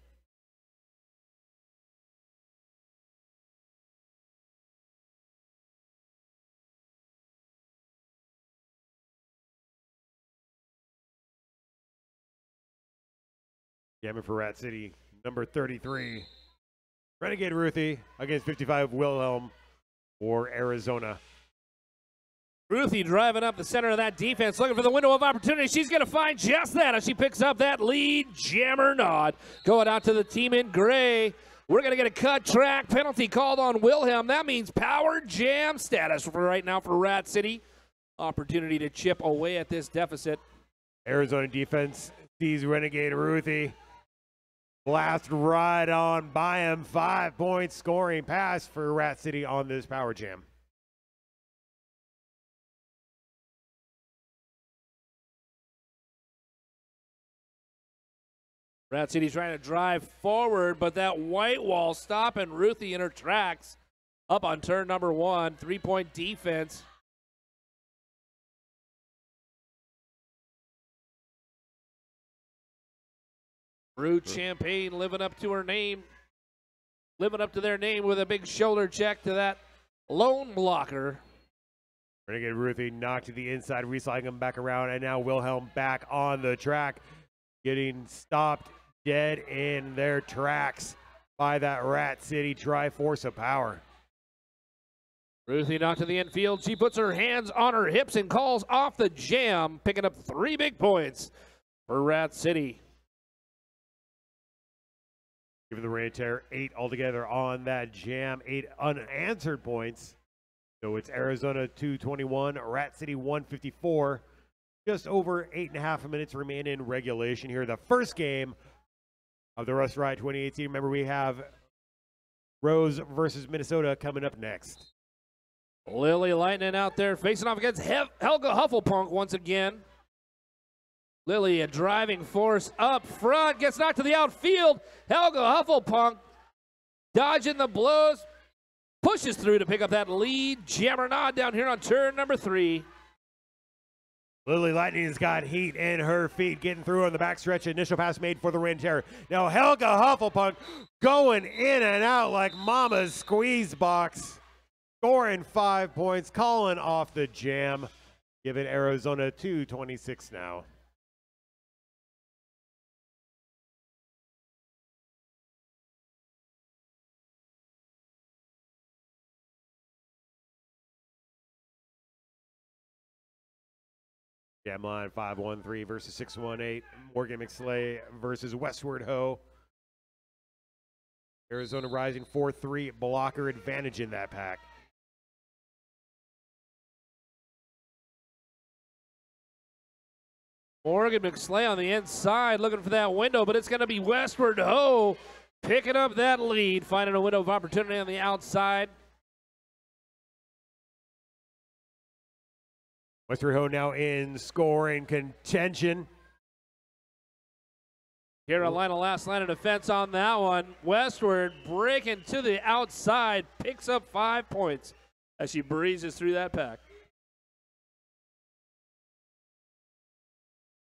Jamming for Rat City, number 33. Renegade Ruthie against 55 Wilhelm for Arizona. Ruthie driving up the center of that defense, looking for the window of opportunity. She's going to find just that as she picks up that lead. Jammer nod. Going out to the team in gray. We're going to get a cut track penalty called on Wilhelm. That means power jam status for right now for Rat City. Opportunity to chip away at this deficit. Arizona defense sees Renegade Ruthie. Blast right on by him. 5-point scoring pass for Rat City on this power jam. Rat City's trying to drive forward, but that white wall stopping Ruthie in her tracks. Up on turn number 1, 3-point defense. Brewed Champagne living up to her name. Living up to their name with a big shoulder check to that lone blocker. Renegade Ruthie knocked to the inside, recycling him back around, and now Wilhelm back on the track, getting stopped dead in their tracks by that Rat City Triforce of power. Ruthie knocked to the infield. She puts her hands on her hips and calls off the jam, picking up 3 big points for Rat City. Giving the Rain Terror 8 altogether on that jam, 8 unanswered points. So it's Arizona 221, Rat City 154. Just over 8.5 minutes remain in regulation here. The first game of the Rust Riot 2018. Remember, we have Rose versus Minnesota coming up next. Lily Lightning out there facing off against Helga Hufflepunk once again. Lily, a driving force up front, gets knocked to the outfield. Helga Hufflepunk dodging the blows, pushes through to pick up that lead. Jammer nod down here on turn number 3. Lily Lightning's got heat in her feet, getting through on the backstretch. Initial pass made for the Rain Terror. Now Helga Hufflepunk going in and out like mama's squeeze box. Scoring 5 points, calling off the jam. Giving Arizona 226 now. Jam line 5-1-3 versus 6-1-8. Morgan McSlay versus Westward Ho. Arizona rising 4-3, blocker advantage in that pack. Morgan McSlay on the inside looking for that window, but it's going to be Westward Ho picking up that lead, finding a window of opportunity on the outside. Westward Ho now in scoring contention. Carolina last line of defense on that one. Westward breaking to the outside, picks up 5 points as she breezes through that pack.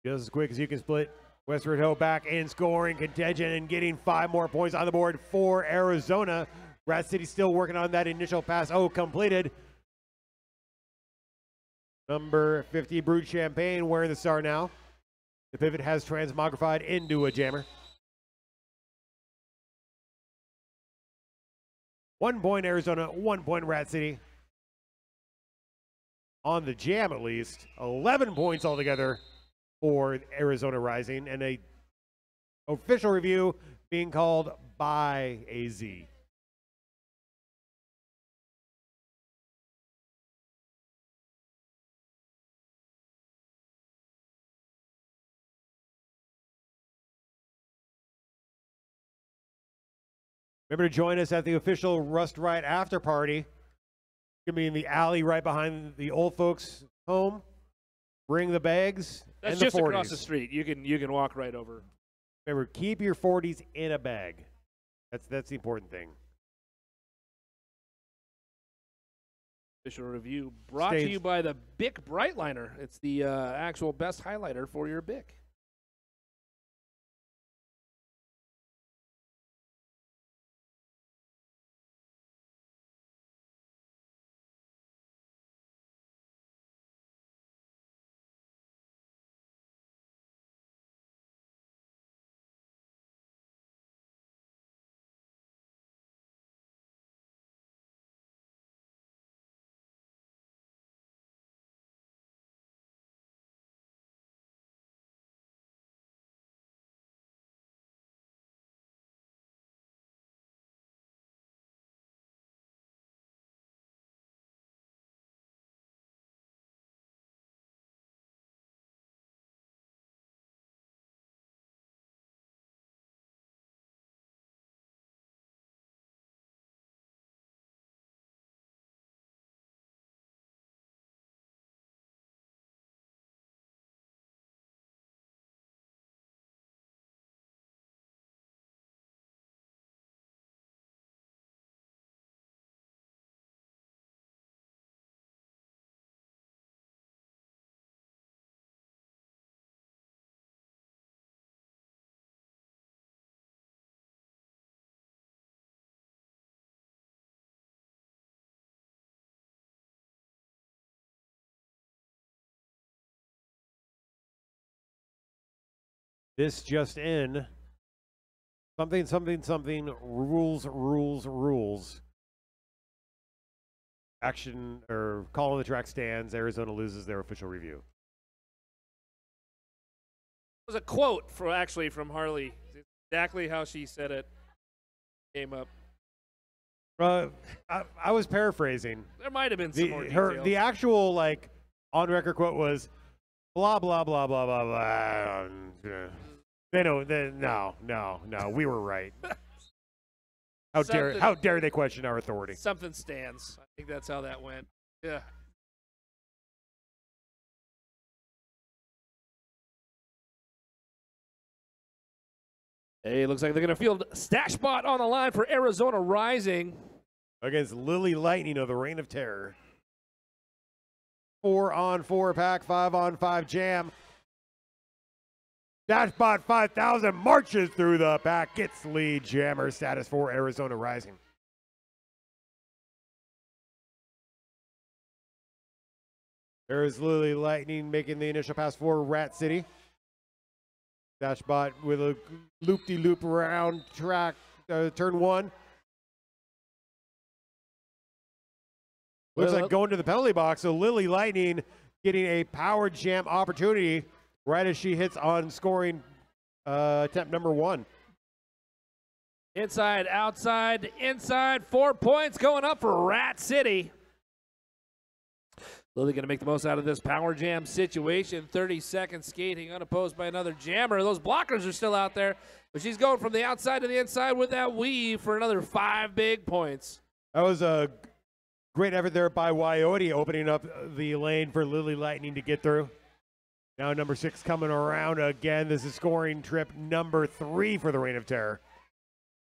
Just as quick as you can split. Westward Ho back in scoring contention and getting 5 more points on the board for Arizona. Rat City still working on that initial pass. Oh, completed. Number 50, Brewed Champagne, wearing the star now. The pivot has transmogrified into a jammer. 1 point Arizona, 1 point Rat City. On the jam, at least. 11 points altogether for Arizona Rising. And a official review being called by AZ. Remember to join us at the official Rust Riot after party. It's going to be in the alley right behind the old folks' home. Bring the bags. That's and the just 40s. Across the street. You can walk right over. Remember, keep your 40s in a bag. That's the important thing. Official review brought to you by the Bic Brightliner. It's the actual best highlighter for your Bic. This just in. Something, something, something. Rules, rules, rules. Action or call on the track stands. Arizona loses their official review. It was a quote from Harley. Exactly how she said it came up. I was paraphrasing. There might have been some more details. The actual like on record quote was blah blah blah blah blah blah. No, we were right. How dare they question our authority? Something stands. I think that's how that went. Yeah. Hey, looks like they're going to field Stash Bot on the line for Arizona Rising. Against Lily Lightning of the Reign of Terror. 4-on-4 pack, 5-on-5 jam. Dashbot 5000 marches through the pack, gets lead jammer status for Arizona Rising. There's Lily Lightning making the initial pass for Rat City. Dashbot with a loop-de-loop around track, turn one. Looks like going to the penalty box, so Lily Lightning getting a power jam opportunity right as she hits on scoring attempt number one. Inside, outside, inside, 4 points going up for Rat City. Lily going to make the most out of this power jam situation. 30-second skating, unopposed by another jammer. Those blockers are still out there, but she's going from the outside to the inside with that weave for another 5 big points. That was a great effort there by Wyote, opening up the lane for Lily Lightning to get through. Now number 6 coming around again. This is scoring trip number 3 for the Reign of Terror.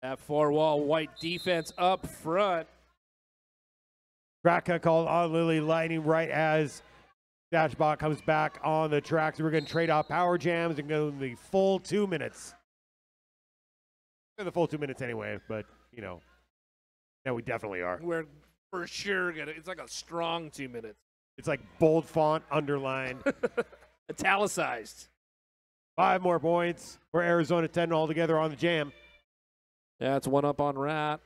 That four-wall white defense up front. Track cut called on Lily Lightning right as Dashbot comes back on the track. So we're going to trade off power jams and go the full 2 minutes. The full 2 minutes anyway, but, you know, now we definitely are. We're for sure going to, it's like a strong 2 minutes. It's like bold font, underlined. Italicized. 5 more points for Arizona, 10 altogether on the jam. Yeah, it's 1 up on Rat.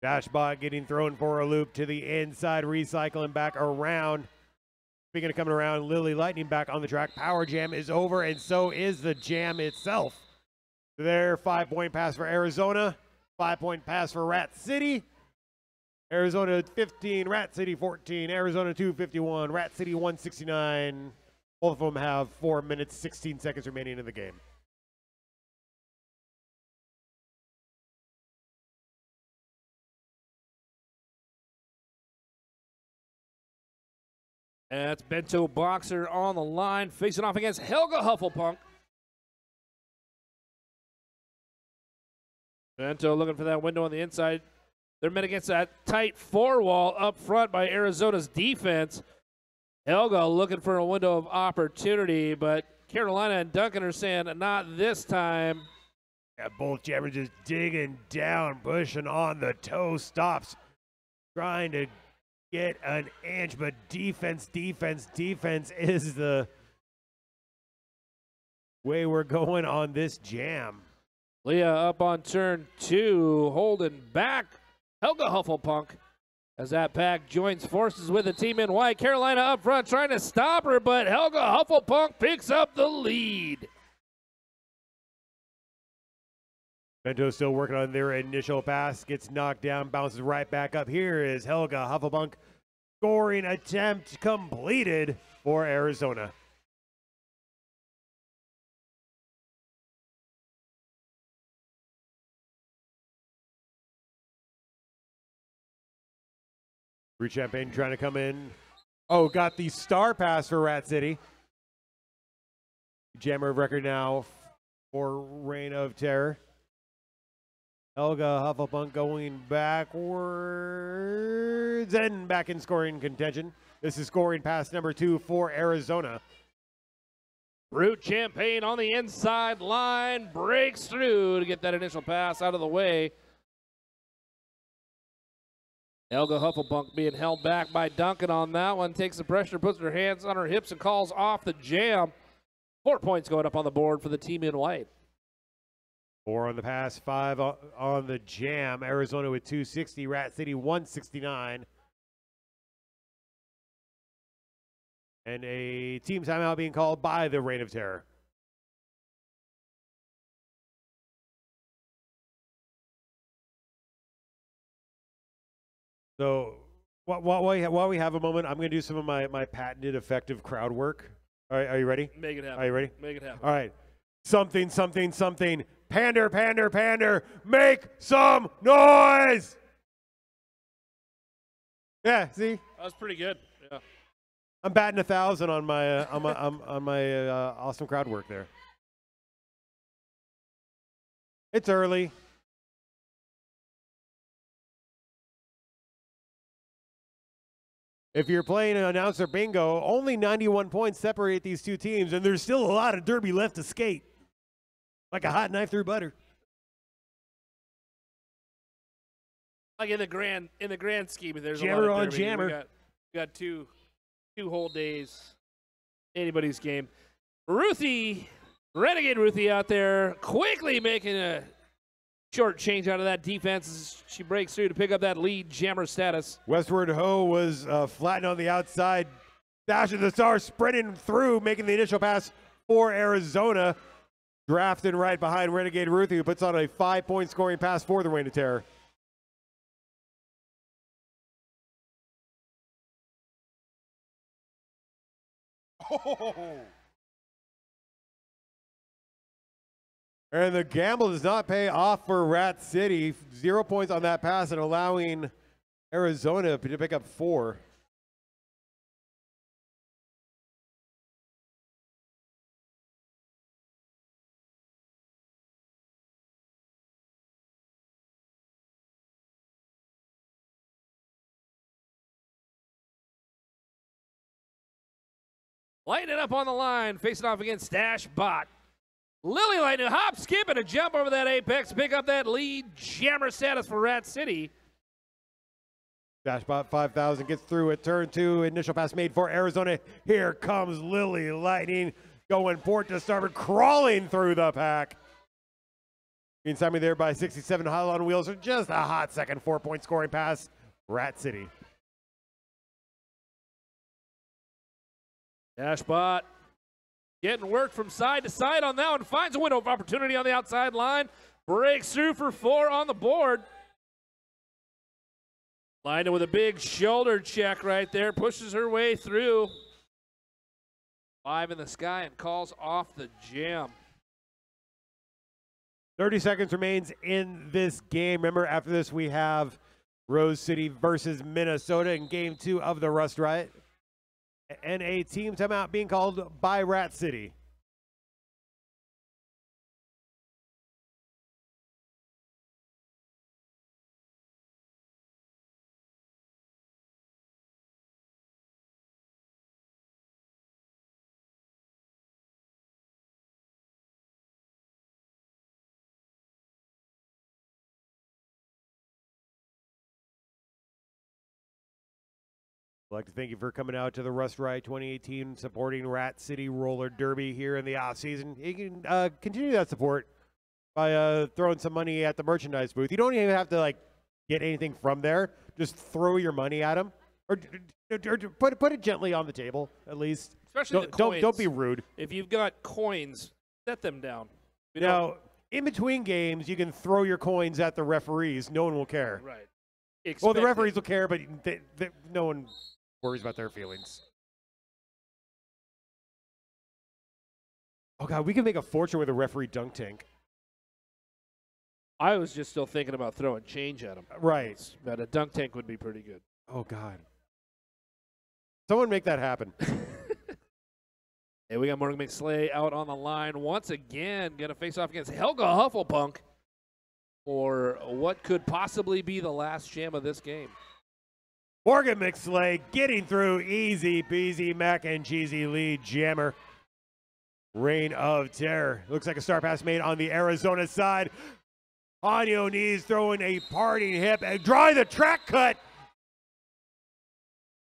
Dashbot getting thrown for a loop to the inside, recycling back around. Speaking of coming around, Lily Lightning back on the track. Power jam is over, and so is the jam itself. Their 5-point pass for Arizona, 5-point pass for Rat City. Arizona 15, Rat City 14, Arizona 251, Rat City 169. Both of them have 4 minutes, 16 seconds remaining in the game. That's Bento Boxer on the line, facing off against Helga Hufflepunk. Bento looking for that window on the inside. They're met against that tight 4-wall up front by Arizona's defense. Helga looking for a window of opportunity, but Carolina and Duncan are saying not this time. Yeah, both jammers just digging down, pushing on the toe stops, trying to get an inch, but defense is the way we're going on this jam. Leah up on turn 2, holding back Helga Hufflepunk as that pack joins forces with the team in white. Carolina up front trying to stop her, but Helga Hufflepunk picks up the lead. Bento still working on their initial pass, gets knocked down, bounces right back up. Here is Helga Hufflepunk. Scoring attempt completed for Arizona. Reed Champagne trying to come in. Oh, got the star pass for Rat City. Jammer of record now for Reign of Terror. Helga Hufflepunk going backwards and back in scoring contention. This is scoring pass number 2 for Arizona. Root Champagne on the inside line, breaks through to get that initial pass out of the way. Helga Hufflepunk being held back by Duncan on that one. Takes the pressure, puts her hands on her hips, and calls off the jam. 4 points going up on the board for the team in white. 4 on the pass, 5 on the jam. Arizona with 260, Rat City 169. And a team timeout being called by the Reign of Terror. So while we have a moment, I'm going to do some of my patented effective crowd work. All right, are you ready? Make it happen. Are you ready? Make it happen. All right. Something, something, something. Pander, pander, pander. Make some noise. Yeah, see? That was pretty good. Yeah. I'm batting 1,000 on my awesome crowd work there. It's early. If you're playing an announcer bingo, only 91 points separate these two teams, and there's still a lot of derby left to skate. Like a hot knife through butter. Like in the grand scheme, there's Jammer a lot on of derby. jammer. We got two whole days. Anybody's game. Ruthie, Renegade Ruthie out there quickly making a short change out of that defense as she breaks through to pick up that lead jammer status. Westward Ho was flattened on the outside. Dash of the Star sprinting through, making the initial pass for Arizona. Drafting right behind Renegade Ruthie, who puts on a 5-point scoring pass for the Reign of Terror. Oh. And the gamble does not pay off for Rat City. 0 points on that pass and allowing Arizona to pick up 4. Lighting it up on the line, facing off against Stash Bot. Lily Lightning hop, skip, and a jump over that apex, pick up that lead jammer status for Rat City. Dashbot 5000 gets through at turn 2. Initial pass made for Arizona. Here comes Lily Lightning going port to starboard, crawling through the pack. Being signed there by 67 Hollow on Wheels for just a hot second 4-point scoring pass. Rat City. Dashbot getting work from side to side on that one. Finds a window of opportunity on the outside line. Breaks through for 4 on the board. Lined with a big shoulder check right there. Pushes her way through. 5 in the sky and calls off the jam. 30 seconds remains in this game. Remember, after this, we have Rose City versus Minnesota in game 2 of the Rust Riot. And a team timeout being called by Rat City. I'd like to thank you for coming out to the Rust Riot 2018, supporting Rat City Roller Derby here in the off-season. You can continue that support by throwing some money at the merchandise booth. You don't even have to get anything from there. Just throw your money at them, or put it gently on the table at least. Especially the coins. Don't be rude. If you've got coins, set them down. Now, in between games, you can throw your coins at the referees. No one will care. Right. Well, the referees will care, but no one worries about their feelings. Oh, God, we can make a fortune with a referee dunk tank. I was just still thinking about throwing change at him. Right. But a dunk tank would be pretty good. Oh, God. Someone make that happen. Hey, we got Morgan McSlay out on the line once again. Going to face off against Helga Hufflepunk for what could possibly be the last jam of this game. Morgan McSlay getting through easy peasy mac and cheesy lead jammer. Reign of Terror. Looks like a star pass made on the Arizona side. Ponyo knees throwing a parting hip and drawing the track cut.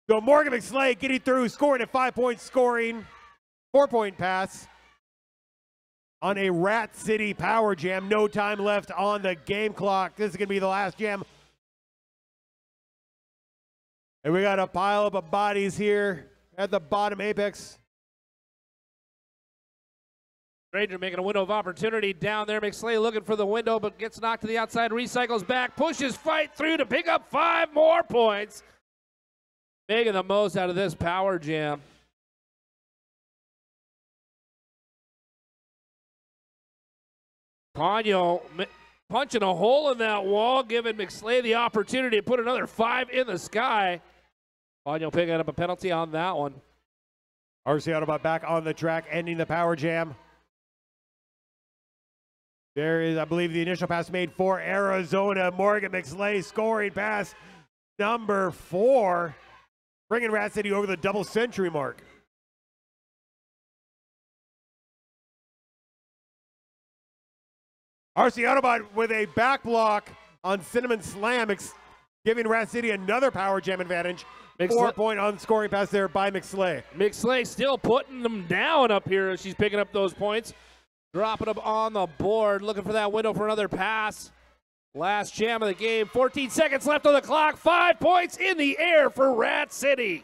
So Morgan McSlay getting through, scoring a 5-point scoring, 4-point pass on a Rat City power jam. No time left on the game clock. This is going to be the last jam. And we got a pile up of bodies here at the bottom apex. Ranger making a window of opportunity down there. McSlay looking for the window, but gets knocked to the outside, recycles back, pushes fight through to pick up 5 more points. Making the most out of this power jam. Ponyo punching a hole in that wall, giving McSlay the opportunity to put another 5 in the sky. Ponyo picking up a penalty on that one. RC Autobot back on the track, ending the power jam. There is, I believe, the initial pass made for Arizona. Morgan McSlay scoring pass number 4, bringing Rat City over the double century mark. RC Autobot with a back block on Cinnamon Slam, giving Rat City another power jam advantage. 4-point on scoring pass there by McSlay. McSlay still putting them down up here as she's picking up those points. Dropping them on the board, looking for that window for another pass. Last jam of the game, 14 seconds left on the clock. 5 points in the air for Rat City.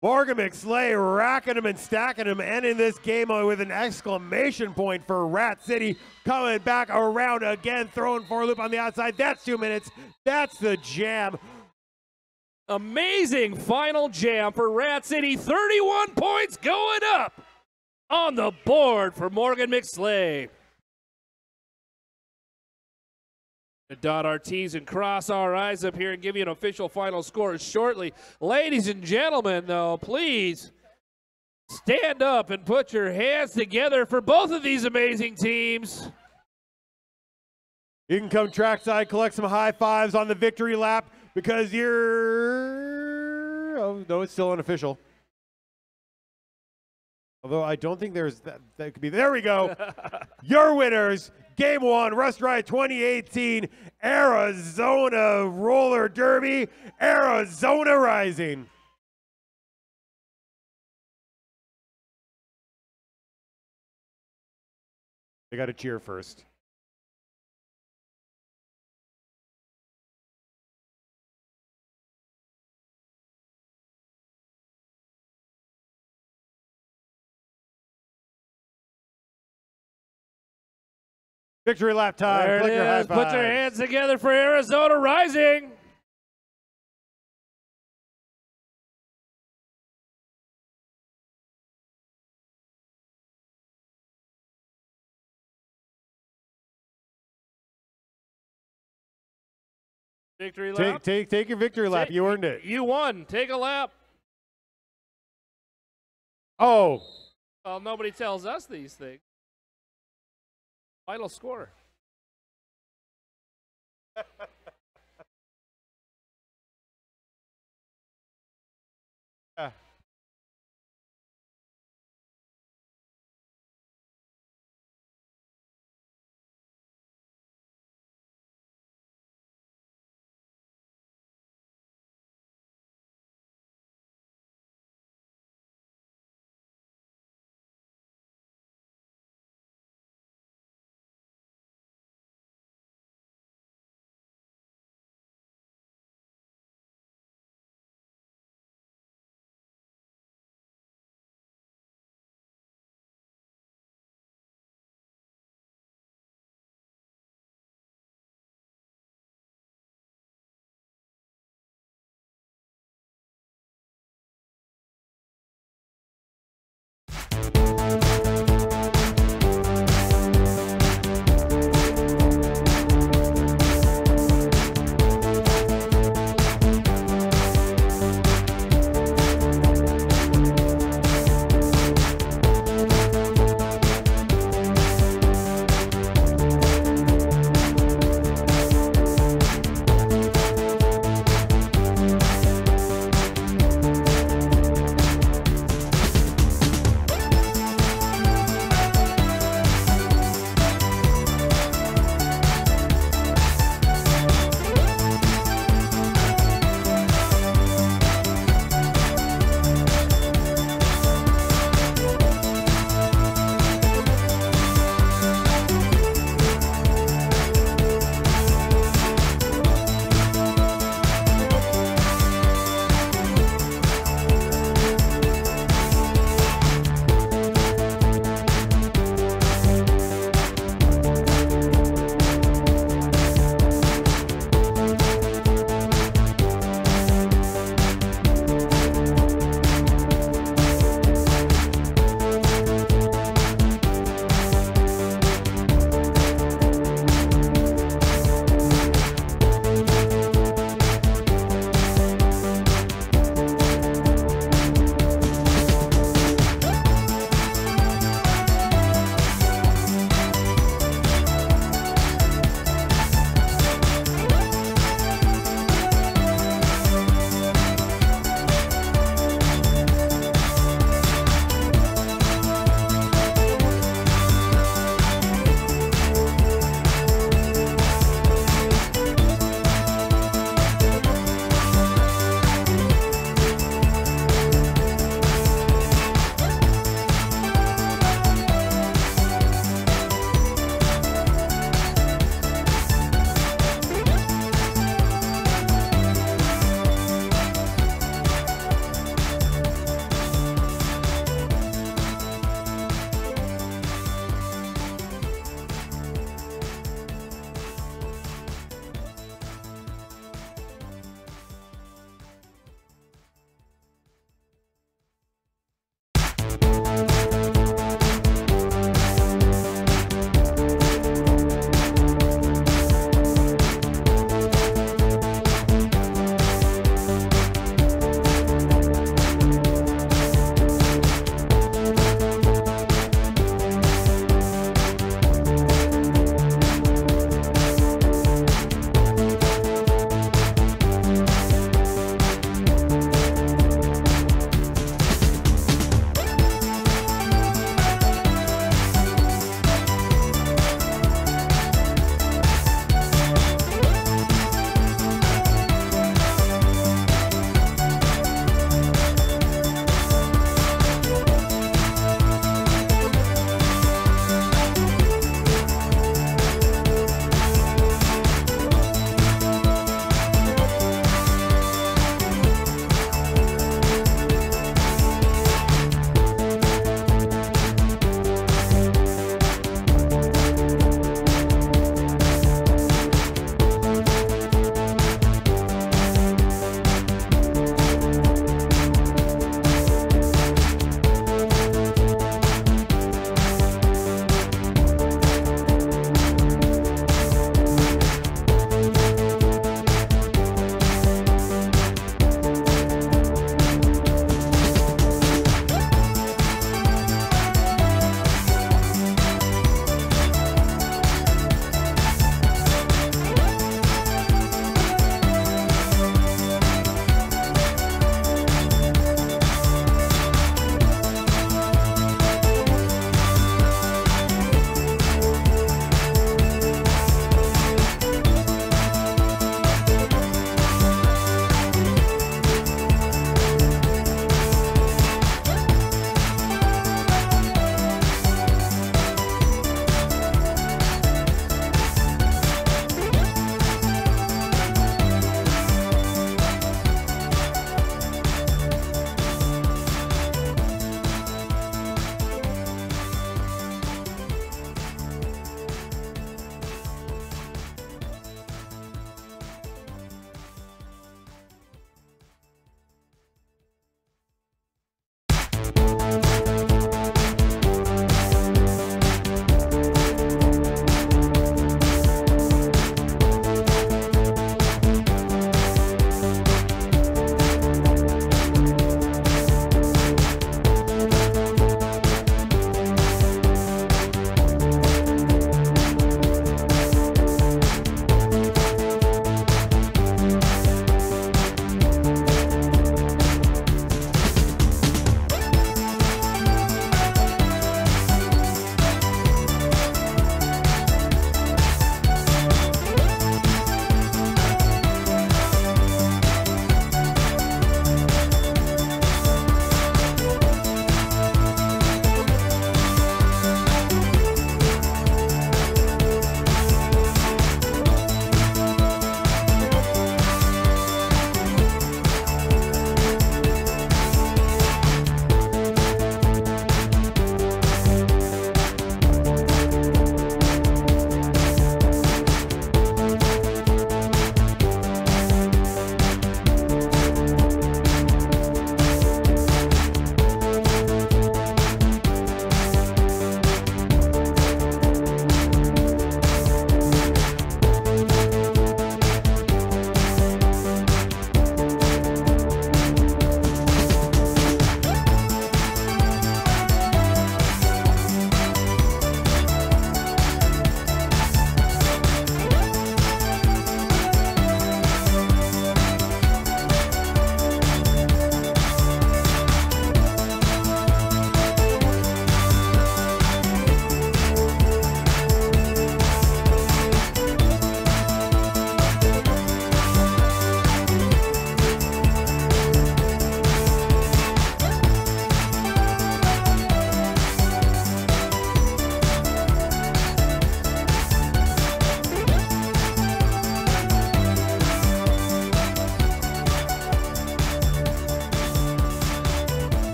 Morgan McSlay racking them and stacking them, ending this game with an exclamation point for Rat City. Coming back around again, throwing for a loop on the outside. That's 2 minutes. That's the jam. Amazing final jam for Rat City. 31 points going up on the board for Morgan McSlay. Dot our T's and cross our I's up here and give you an official final score shortly. Ladies and gentlemen, though, please stand up and put your hands together for both of these amazing teams. You can come trackside, collect some high fives on the victory lap because you're... Oh, no, it's still unofficial. Although I don't think there's that could be. There we go. Your winners, Game 1, Rust Riot 2018, Arizona Roller Derby, Arizona Rising. They got to cheer first. Victory lap time. There Click it your high is. Put your fives. hands together for Arizona Rising. Victory lap. Take your victory lap. You earned it. You won. Take a lap. Oh. Well, nobody tells us these things. Final score.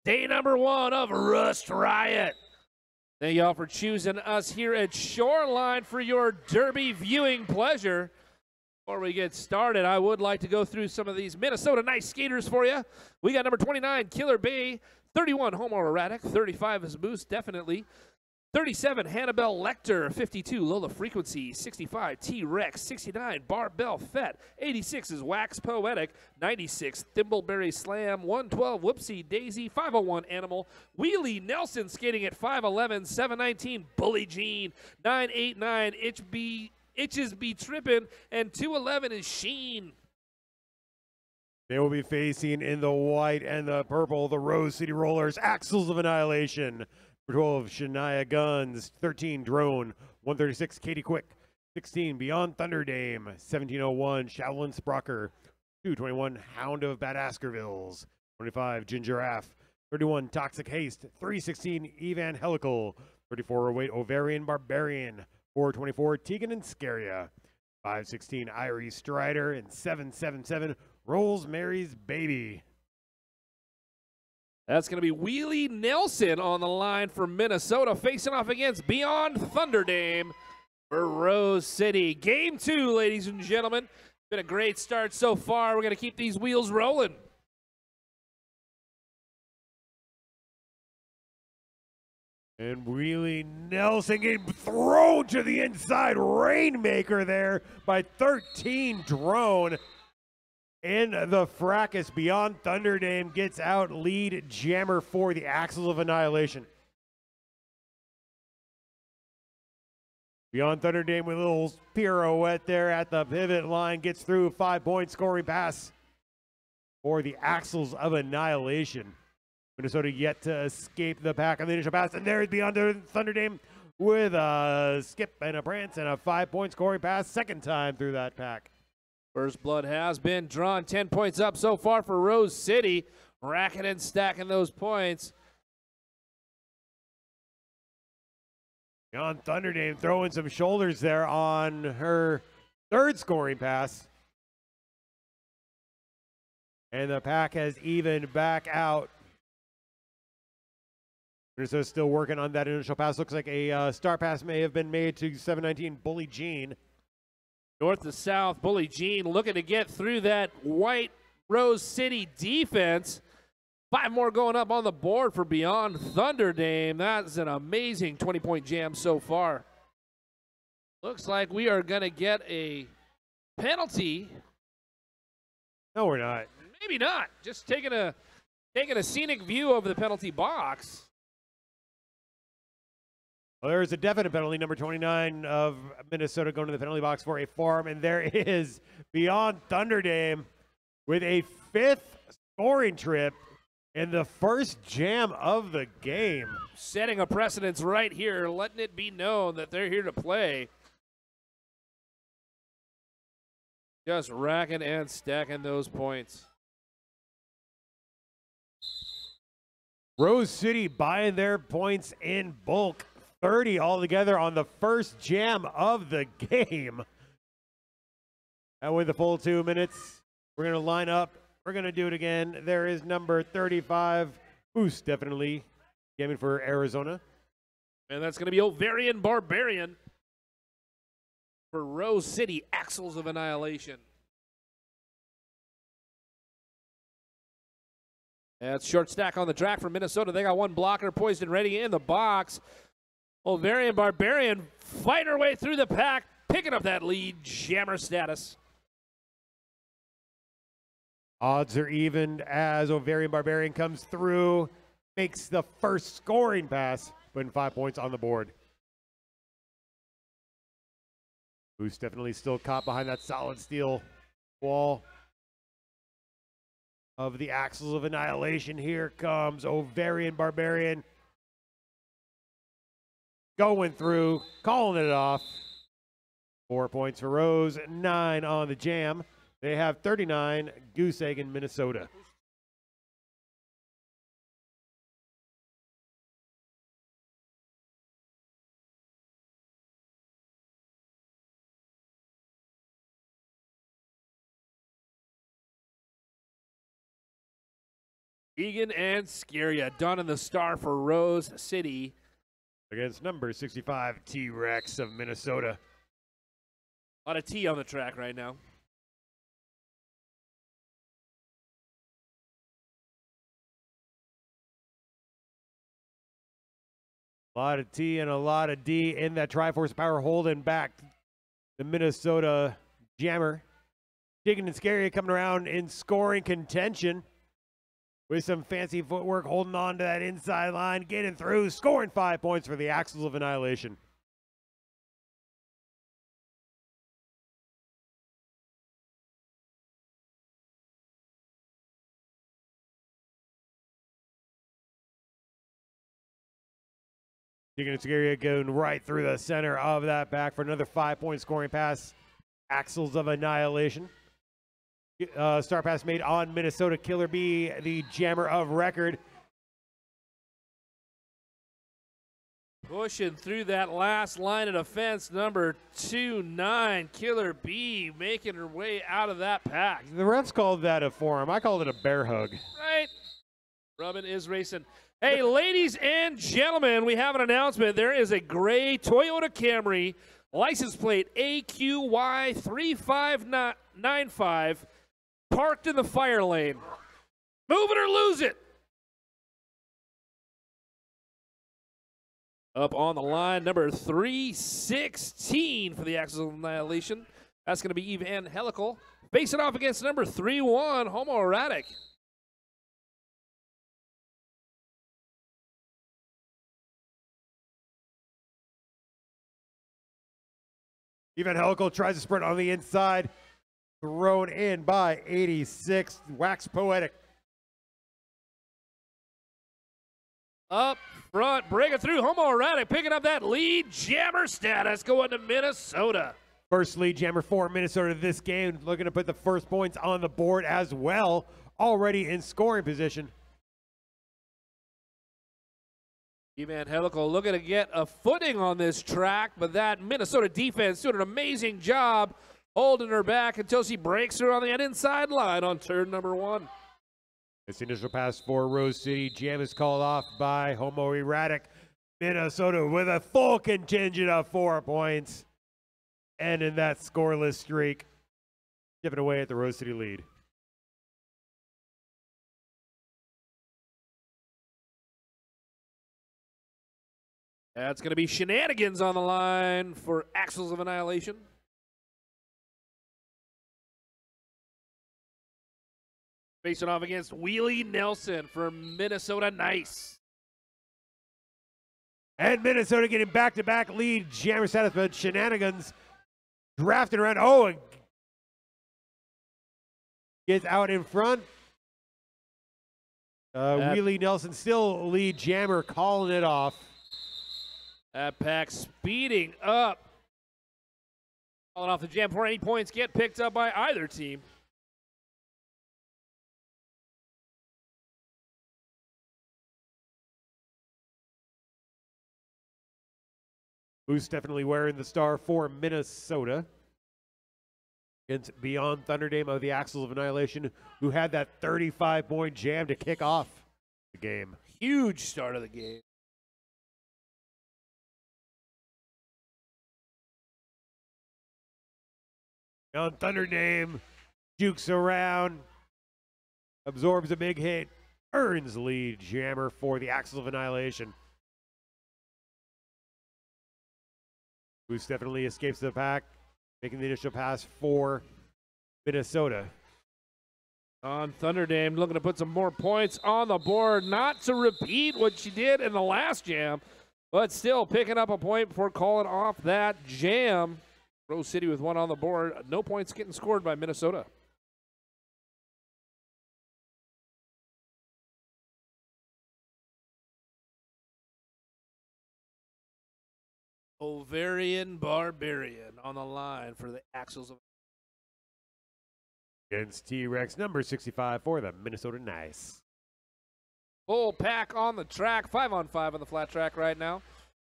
Day number 1 of Rust Riot. Thank y'all for choosing us here at Shoreline for your derby viewing pleasure. Before we get started, I would like to go through some of these Minnesota nice skaters for you. We got number 29, Killer Bay, 31, Homo Erratic, 35 is Moose, definitely. 37, Hannibal Lecter, 52, Lola Frequency, 65, T-Rex, 69, Barbell Fett, 86 is Wax Poetic, 96, Thimbleberry Slam, 112, Whoopsie Daisy, 501, Animal, Wheelie Nelson skating at 5'11", 719, Bully Jean, 989, Itches Be Trippin', and 211 is Sheen. They will be facing in the white and the purple, the Rose City Rollers, Axles of Annihilation. 12, Shania Guns. 13, Drone. 136, Katie Quick. 16, Beyond Thunderdame. 1701, Shaolin Sprocker. 221, Hound of Badaskervilles. 25, Gingiraffe. 31, Toxic Haste. 316, Evangelical. 3408, Ovarian Barbarian. 424, Tegan and Scaria. 516, Irie Strider. And 777, Rosemary's Baby. That's going to be Wheelie Nelson on the line for Minnesota, facing off against Beyond Thunderdame for Rose City. Game 2, ladies and gentlemen. Been a great start so far. We're going to keep these wheels rolling. And Wheelie Nelson getting thrown to the inside. Rainmaker there by 13, Drone. In the fracas, Beyond Thunderdame gets out lead jammer for the Axles of Annihilation. Beyond Thunderdame with a little pirouette there at the pivot line, gets through, 5-point scoring pass for the Axles of Annihilation. Minnesota yet to escape the pack on the initial pass, and there's Beyond Thunderdame with a skip and a prance and a 5-point scoring pass, second time through that pack. First blood has been drawn. 10 points up so far for Rose City. Racking and stacking those points. Beyond Thunderdame throwing some shoulders there on her third scoring pass. And the pack has evened back out. Minnesota's still working on that initial pass. Looks like a star pass may have been made to 719 Bully Jean. North to south, Bully Jean looking to get through that white Rose City defense. 5 more going up on the board for Beyond Thunderdame. That's an amazing 20-point jam so far. Looks like we are going to get a penalty. No, we're not. Maybe not. Just taking a scenic view of the penalty box. Well, there is a definite penalty, number 29 of Minnesota going to the penalty box for a farm, and there is Beyond Thunderdame with a 5th scoring trip in the first jam of the game. Setting a precedence right here, letting it be known that they're here to play. Just racking and stacking those points. Rose City buying their points in bulk. 30 altogether on the first jam of the game. And with the full 2 minutes, we're going to line up. We're going to do it again. There is number 35, Boost, definitely, gaming for Arizona. And that's going to be Ovarian Barbarian for Rose City, Axles of Annihilation. That's short stack on the track for Minnesota. They got 1 blocker poised and ready in the box. Ovarian Barbarian fighting her way through the pack, picking up that lead jammer status. Odds are evened as Ovarian Barbarian comes through, makes the first scoring pass, putting 5 points on the board. Who's definitely still caught behind that solid steel wall of the Axles of Annihilation. Here comes Ovarian Barbarian. Going through, calling it off. 4 points for Rose, 9 on the jam. They have 39, Goose Egg in Minnesota. Egan and Scaria done in the star for Rose City. Against number 65, T-Rex of Minnesota. A lot of T on the track right now. A lot of T and a lot of D in that Triforce power, holding back the Minnesota Jammer. Digging and Scaria coming around in scoring contention with some fancy footwork, holding on to that inside line, getting through, scoring 5 points for the Axles of Annihilation. Digging and Scaria going right through the center of that back for another 5-point scoring pass. Axles of Annihilation. Star pass made on Minnesota. Killer B, the jammer of record. Pushing through that last line of defense, number 29, Killer B, making her way out of that pack. The refs called that a forearm. I called it a bear hug. Right. Rubbin is racing. Hey, ladies and gentlemen, we have an announcement. There is a gray Toyota Camry, license plate AQY3595, parked in the fire lane. Move it or lose it. Up on the line, number 316 for the Axles of Annihilation. That's going to be Evangelical. Facing off against number 31, Homoerotic. Evangelical tries to sprint on the inside. Thrown in by 86. Wax Poetic. Up front, breaking through, Homoerotic picking up that lead jammer status, going to Minnesota. First lead jammer for Minnesota this game. Looking to put the first points on the board as well. Already in scoring position. Evangelical looking to get a footing on this track, but that Minnesota defense doing an amazing job holding her back until she breaks her on the inside line on turn number 1. This initial pass for Rose City. Jam is called off by Homoerotic. Minnesota with a full contingent of 4 points. And in that scoreless streak, chipping away at the Rose City lead. That's going to be Shenanigans on the line for Axles of Annihilation. Facing off against Wheelie Nelson for Minnesota Nice. And Minnesota getting back-to-back lead jammer status, but Shenanigans drafting around. Oh, and gets out in front. Wheelie Nelson still lead jammer, calling it off. That pack speeding up. Calling off the jam before any points get picked up by either team. Who's definitely wearing the star for Minnesota. Against Beyond Thunderdame of the Axles of Annihilation, who had that 35-point jam to kick off the game. Huge start of the game. Beyond Thunderdame jukes around, absorbs a big hit, earns lead jammer for the Axles of Annihilation. Boost definitely escapes the pack, making the initial pass for Minnesota. On Thunderdame, looking to put some more points on the board, not to repeat what she did in the last jam, but still picking up a point before calling off that jam. Rose City with 1 on the board. No points getting scored by Minnesota. Ovarian Barbarian on the line for the Axles of Against T-Rex, number 65 for the Minnesota Nice. Full pack on the track, 5-on-5 on the flat track right now.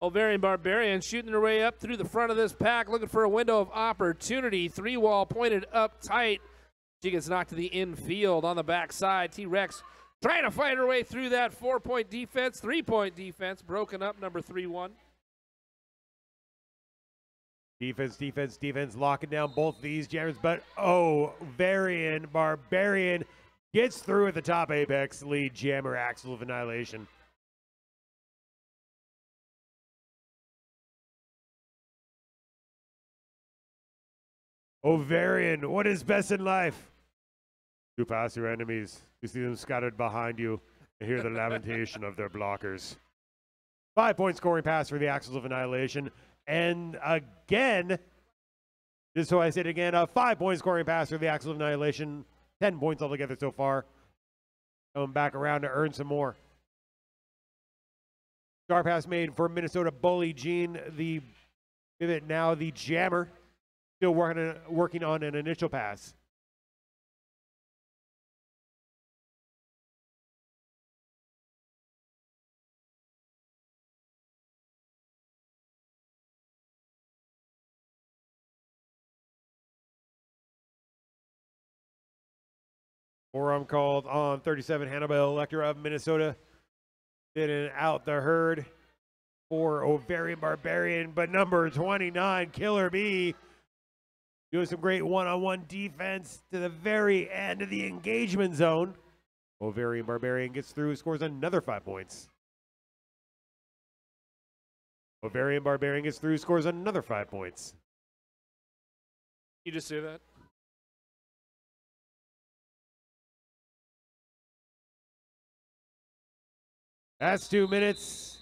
Ovarian Barbarian shooting her way up through the front of this pack, looking for a window of opportunity. 3-wall pointed up tight. She gets knocked to the infield on the backside. T-Rex Trying to fight her way through that 4-point defense, 3-point defense, broken up, number 3-1. Defense, defense, defense, locking down both of these jammers, but oh, Barbarian gets through at the top apex, lead jammer, Axle of Annihilation. Ovarian, what is best in life? To pass your enemies, to see them scattered behind you, and hear the lamentation of their blockers. 5-point scoring pass for the Axles of Annihilation. And again, just so I said again, a 5-point scoring pass for the Axles of Annihilation. 10 points altogether so far. Coming back around to earn some more. Star pass made for Minnesota Bully Jean, the pivot now, the jammer. Still working on an initial pass. Forearm called on 37, Hannibal Electra of Minnesota. Fitting out the herd for Ovarian Barbarian, but number 29, Killer Bee, doing some great one-on-one defense to the very end of the engagement zone. Ovarian Barbarian gets through, scores another 5 points. Ovarian Barbarian gets through, scores another 5 points. You just say that? That's 2 minutes.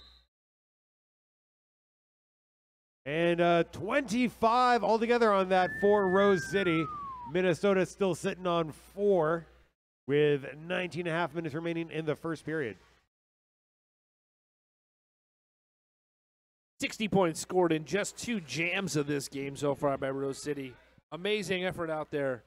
And 25 altogether on that for Rose City. Minnesota still sitting on 4 with 19.5 minutes remaining in the first period. 60 points scored in just 2 jams of this game so far by Rose City. Amazing effort out there.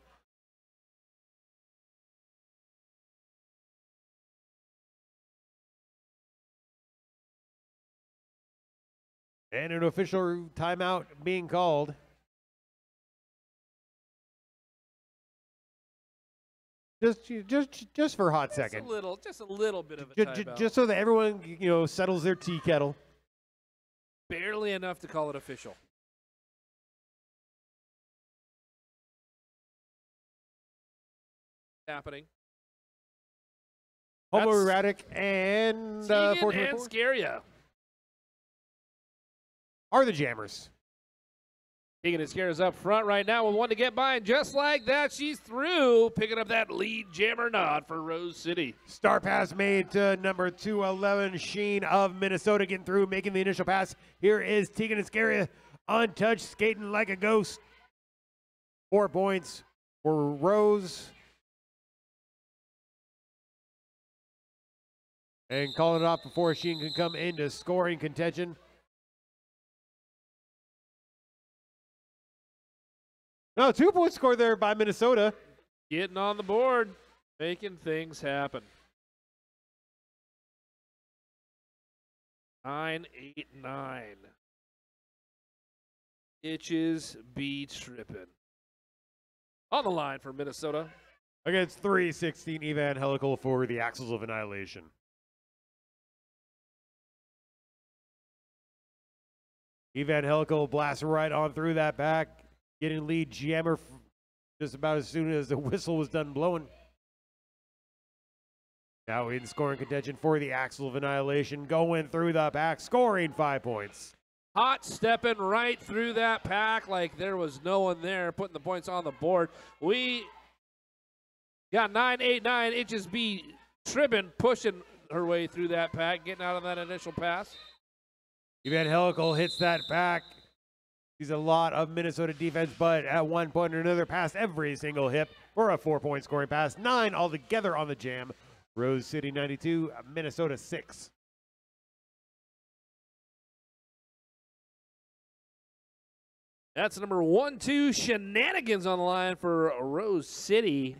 And an official timeout being called. Just for a hot second. Just a little bit of a timeout. Just so that everyone, settles their tea kettle. Barely enough to call it official. Happening. Homoerotic and Tegan and Scaria are the jammers. Tegan and Scaria's up front right now with one to get by, and just like that, she's through, picking up that lead jammer nod for Rose City. Star pass made to number 211, Sheen of Minnesota, getting through, making the initial pass. Here is Tegan and Scaria, untouched, skating like a ghost. 4 points for Rose. And calling it off before Sheen can come into scoring contention. No, 2 points scored there by Minnesota. Getting on the board, making things happen. 9-8-9. Itches be tripping. On the line for Minnesota. Against 3-16 Evangelical for the Axles of Annihilation. Evangelical blasts right on through that back. Getting lead jammer just about as soon as the whistle was done blowing. Now in scoring contention for the Axle of Annihilation, going through the pack, scoring 5 points. Hot stepping right through that pack like there was no one there, putting the points on the board. We got 9-8-9, Itches be tripping, pushing her way through that pack, getting out of that initial pass. Evangelical hits that pack. Sees a lot of Minnesota defense, but at one point or another, past every single hip for a 4-point scoring pass. 9 altogether on the jam. Rose City 92, Minnesota 6. That's number 1-2 Shenanigans on the line for Rose City.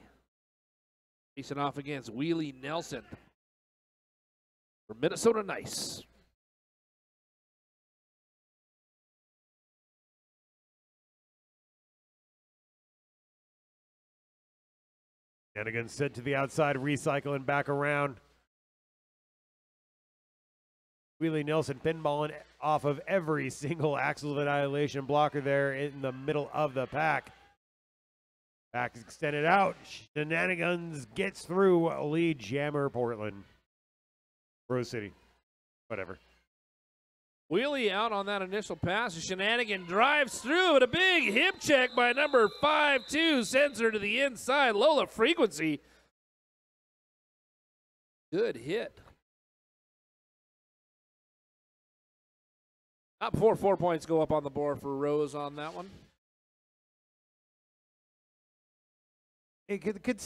Facing off against Wheelie Nelson for Minnesota Nice. And again, sent to the outside, recycling back around. Wheelie Nelson pinballing off of every single Axle of Annihilation blocker there in the middle of the pack. Back extended out. Shenanigans gets through lead jammer Portland. Rose City. Whatever. Wheelie out on that initial pass. Shenanigan drives through and a big hip check by number 5-2. Sends her to the inside. Lola Frequency. Good hit. Not before 4 points go up on the board for Rose on that one. Hey, could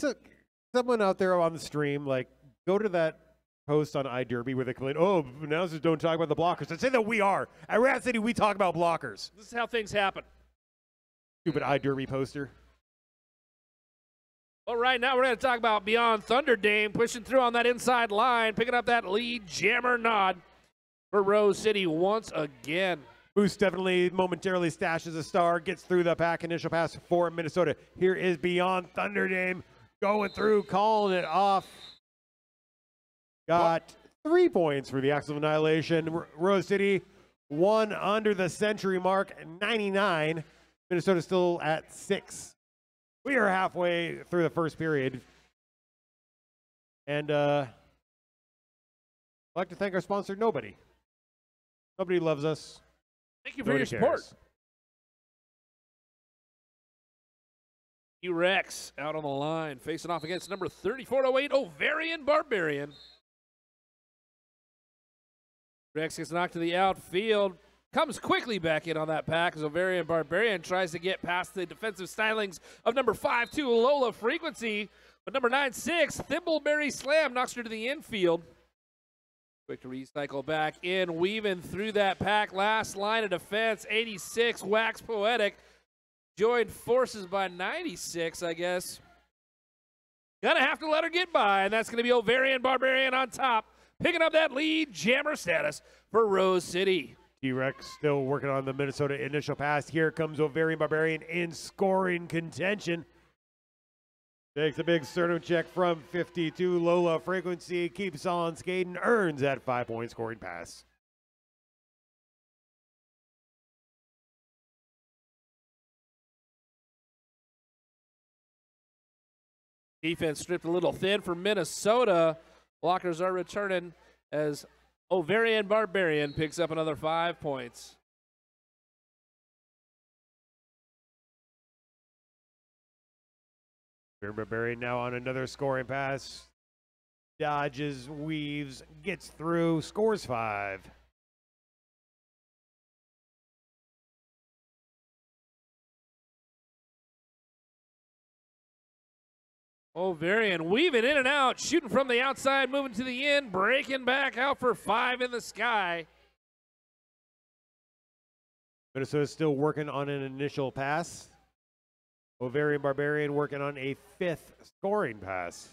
someone out there on the stream, like, go to that post on iDerby where they complain, oh, announcers don't talk about the blockers, and say that we are. At Rat City, we talk about blockers. This is how things happen. Stupid iDerby poster. Well, right now we're going to talk about Beyond Thunder Dame pushing through on that inside line, picking up that lead jammer nod for Rose City once again. Boost definitely momentarily stashes a star, gets through the pack, initial pass for Minnesota. Here is Beyond Thunder Dame going through, calling it off. Got 3 points for the Axle of Annihilation. Rose City, 1 under the century mark, 99. Minnesota still at 6. We are halfway through the first period. And I'd like to thank our sponsor, Nobody. Nobody loves us. Thank you for your support. Rex out on the line, facing off against number 3408, Ovarian Barbarian. Rex gets knocked to the outfield, comes quickly back in on that pack as Ovarian Barbarian tries to get past the defensive stylings of number 5-2, Lola Frequency, but number 9-6, Thimbleberry Slam knocks her to the infield. Quick to recycle back in, weaving through that pack. Last line of defense, 86, Wax Poetic. Joined forces by 96, I guess. Gonna have to let her get by, and that's gonna be Ovarian Barbarian on top, picking up that lead jammer status for Rose City. T-Rex still working on the Minnesota initial pass. Here comes Ovarian Barbarian in scoring contention. Takes a big sternum check from 52. Lola Frequency keeps on skating, earns that 5-point scoring pass. Defense stripped a little thin for Minnesota. Blockers are returning as Ovarian Barbarian picks up another 5 points. Barbarian now on another scoring pass. Dodges, weaves, gets through, scores 5. Ovarian weaving in and out, shooting from the outside, moving to the end, breaking back out for 5 in the sky. Minnesota's still working on an initial pass. Ovarian Barbarian working on a 5th scoring pass.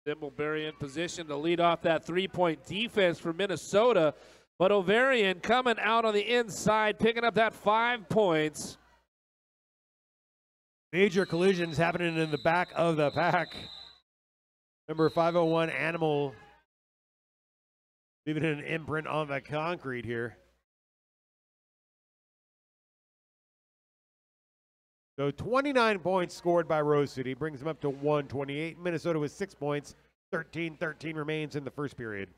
Thimbleberry in position to lead off that 3-point defense for Minnesota, but Ovarian coming out on the inside, picking up that 5 points. Major collisions happening in the back of the pack. Number 501 Animal leaving an imprint on the concrete here. So 29 points scored by Rose City, brings them up to 128. Minnesota with 6 points, 13-13 remains in the first period.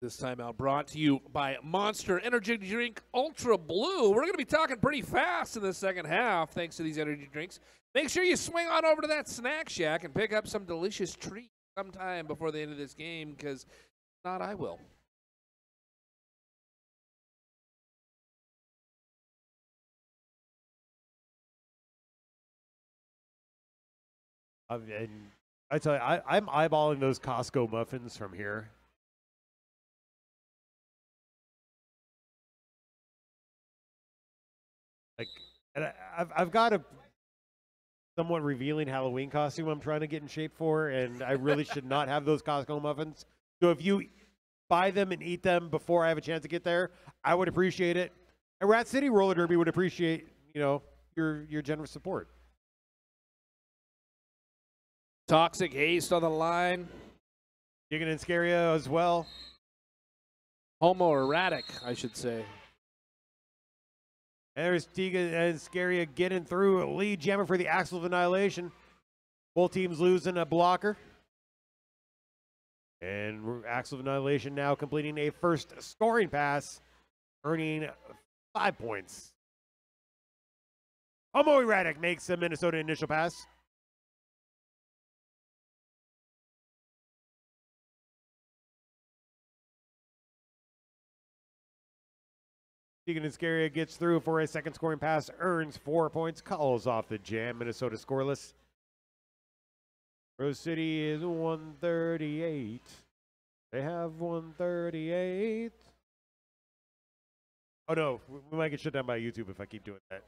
This timeout brought to you by Monster Energy Drink Ultra Blue. We're going to be talking pretty fast in the second half thanks to these energy drinks. Make sure you swing on over to that snack shack and pick up some delicious treats sometime before the end of this game, because if not, I will. And I tell you, I'm eyeballing those Costco muffins from here. Like, and I've got a somewhat revealing Halloween costume I'm trying to get in shape for, and I really should not have those Costco muffins. So if you buy them and eat them before I have a chance to get there, I would appreciate it. And Rat City Roller Derby would appreciate, your generous support. Toxic Haste on the line. Gigan and Scaria as well. Homoerotic, I should say. And there's Tegan and Scaria getting through. Lead jammer for the Axle of Annihilation. Both teams losing a blocker. And Axle of Annihilation now completing a first scoring pass, earning 5 points. Homoerotic makes a Minnesota initial pass. Tegan and Scaria gets through for a second scoring pass, earns 4 points, calls off the jam. Minnesota scoreless. Rose City is 138. They have 138. Oh no, we might get shut down by YouTube if I keep doing that.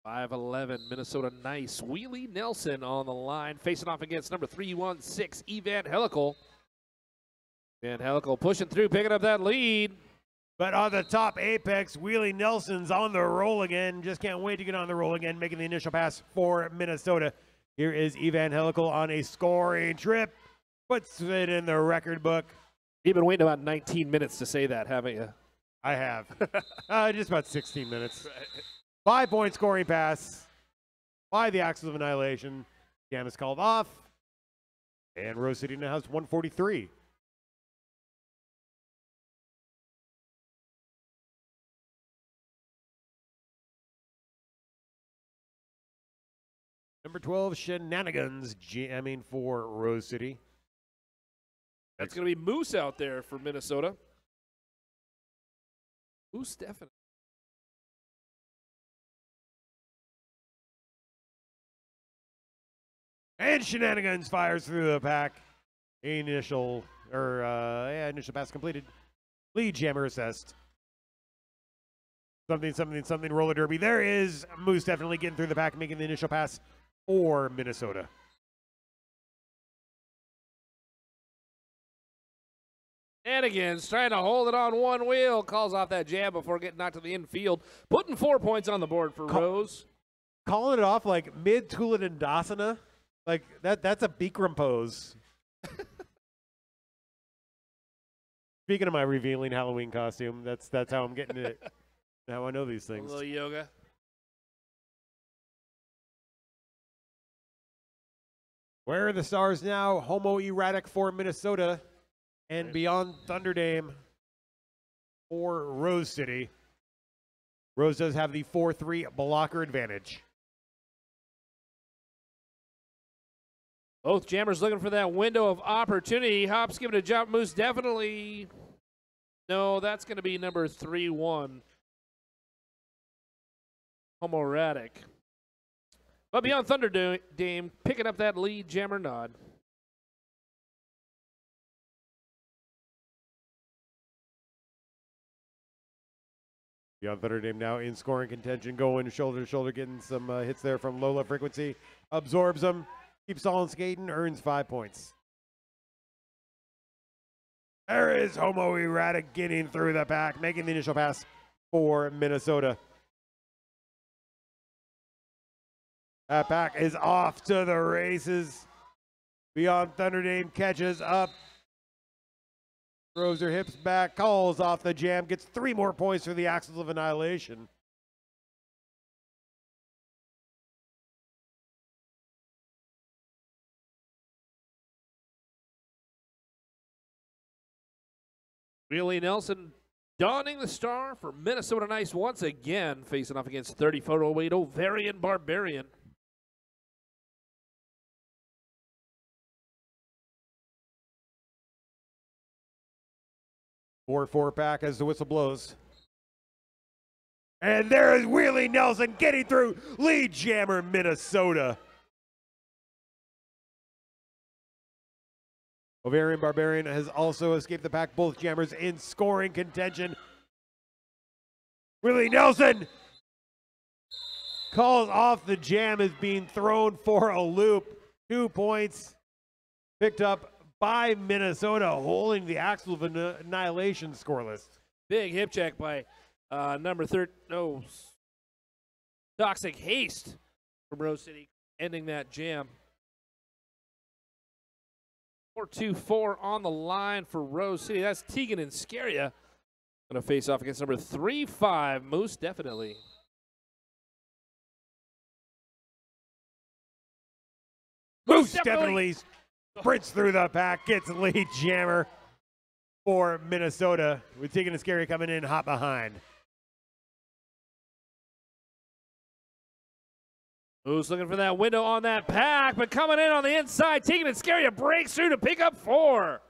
.511 Minnesota nice. Wheelie Nelson on the line, facing off against number 316, Evan Helical. Van Helical pushing through, picking up that lead. But on the top apex, Wheelie Nelson's on the roll again. Just can't wait to get on the roll again, making the initial pass for Minnesota. Here is Evan Helical on a scoring trip. Puts it in the record book. You've been waiting about 19 minutes to say that, haven't you? I have. Just about 16 minutes. Right. 5 point scoring pass by the Axis of Annihilation. Jam is called off. And Rose City now has 143. Number 12, Shenanigans, jamming for Rose City. That's going to be Moose out there for Minnesota. Moose definitely. And Shenanigans fires through the pack. Initial pass completed. Lead jammer assessed. Something roller derby. There is Moose definitely getting through the pack, making the initial pass for Minnesota. Shenanigans trying to hold it on one wheel. Calls off that jab before getting knocked to the infield. Putting 4 points on the board for Rose. Calling it off like mid-Tulan and Dasana. Like, that's a Bikram pose. Speaking of my revealing Halloween costume, that's how I'm getting it. How I know these things. A little yoga. Where are the stars now? Homoerotic for Minnesota. And Beyond Thunderdame for Rose City. Rose does have the 4-3 blocker advantage. Both jammers looking for that window of opportunity. Hops giving a jump. Moose definitely. No, that's going to be number 3-1. Homoerotic. But Beyond Thunderdame picking up that lead jammer nod. Beyond Thunderdame now in scoring contention, going shoulder to shoulder, getting some hits there from Lola Frequency. Absorbs them. Keeps on skating, earns 5 points. There is Homoerotic getting through the pack, making the initial pass for Minnesota. That pack is off to the races. Beyond Thunderdame catches up. Throws her hips back, calls off the jam, gets 3 more points for the Axles of Annihilation. Wheelie Nelson donning the star for Minnesota Nice once again, facing off against 30-foot Ovarian Barbarian. Four pack as the whistle blows. And there is Wheelie Nelson getting through. Lead jammer Minnesota. Ovarian Barbarian has also escaped the pack. Both jammers in scoring contention. Wheelie Nelson calls off the jam as being thrown for a loop. 2 points picked up by Minnesota, holding the Axle of Annihilation scoreless. Big hip check by number 13. No, Toxic Haste from Rose City, ending that jam. 4-2-4 on the line for Rose City. That's Tegan and Scaria. Going to face off against number 3-5, most definitely. Moose definitely sprints through the pack, gets lead jammer for Minnesota, with Tegan and Scary coming in hot behind. Moose looking for that window on that pack, but coming in on the inside, Tegan and Scary breaks through to pick up 4.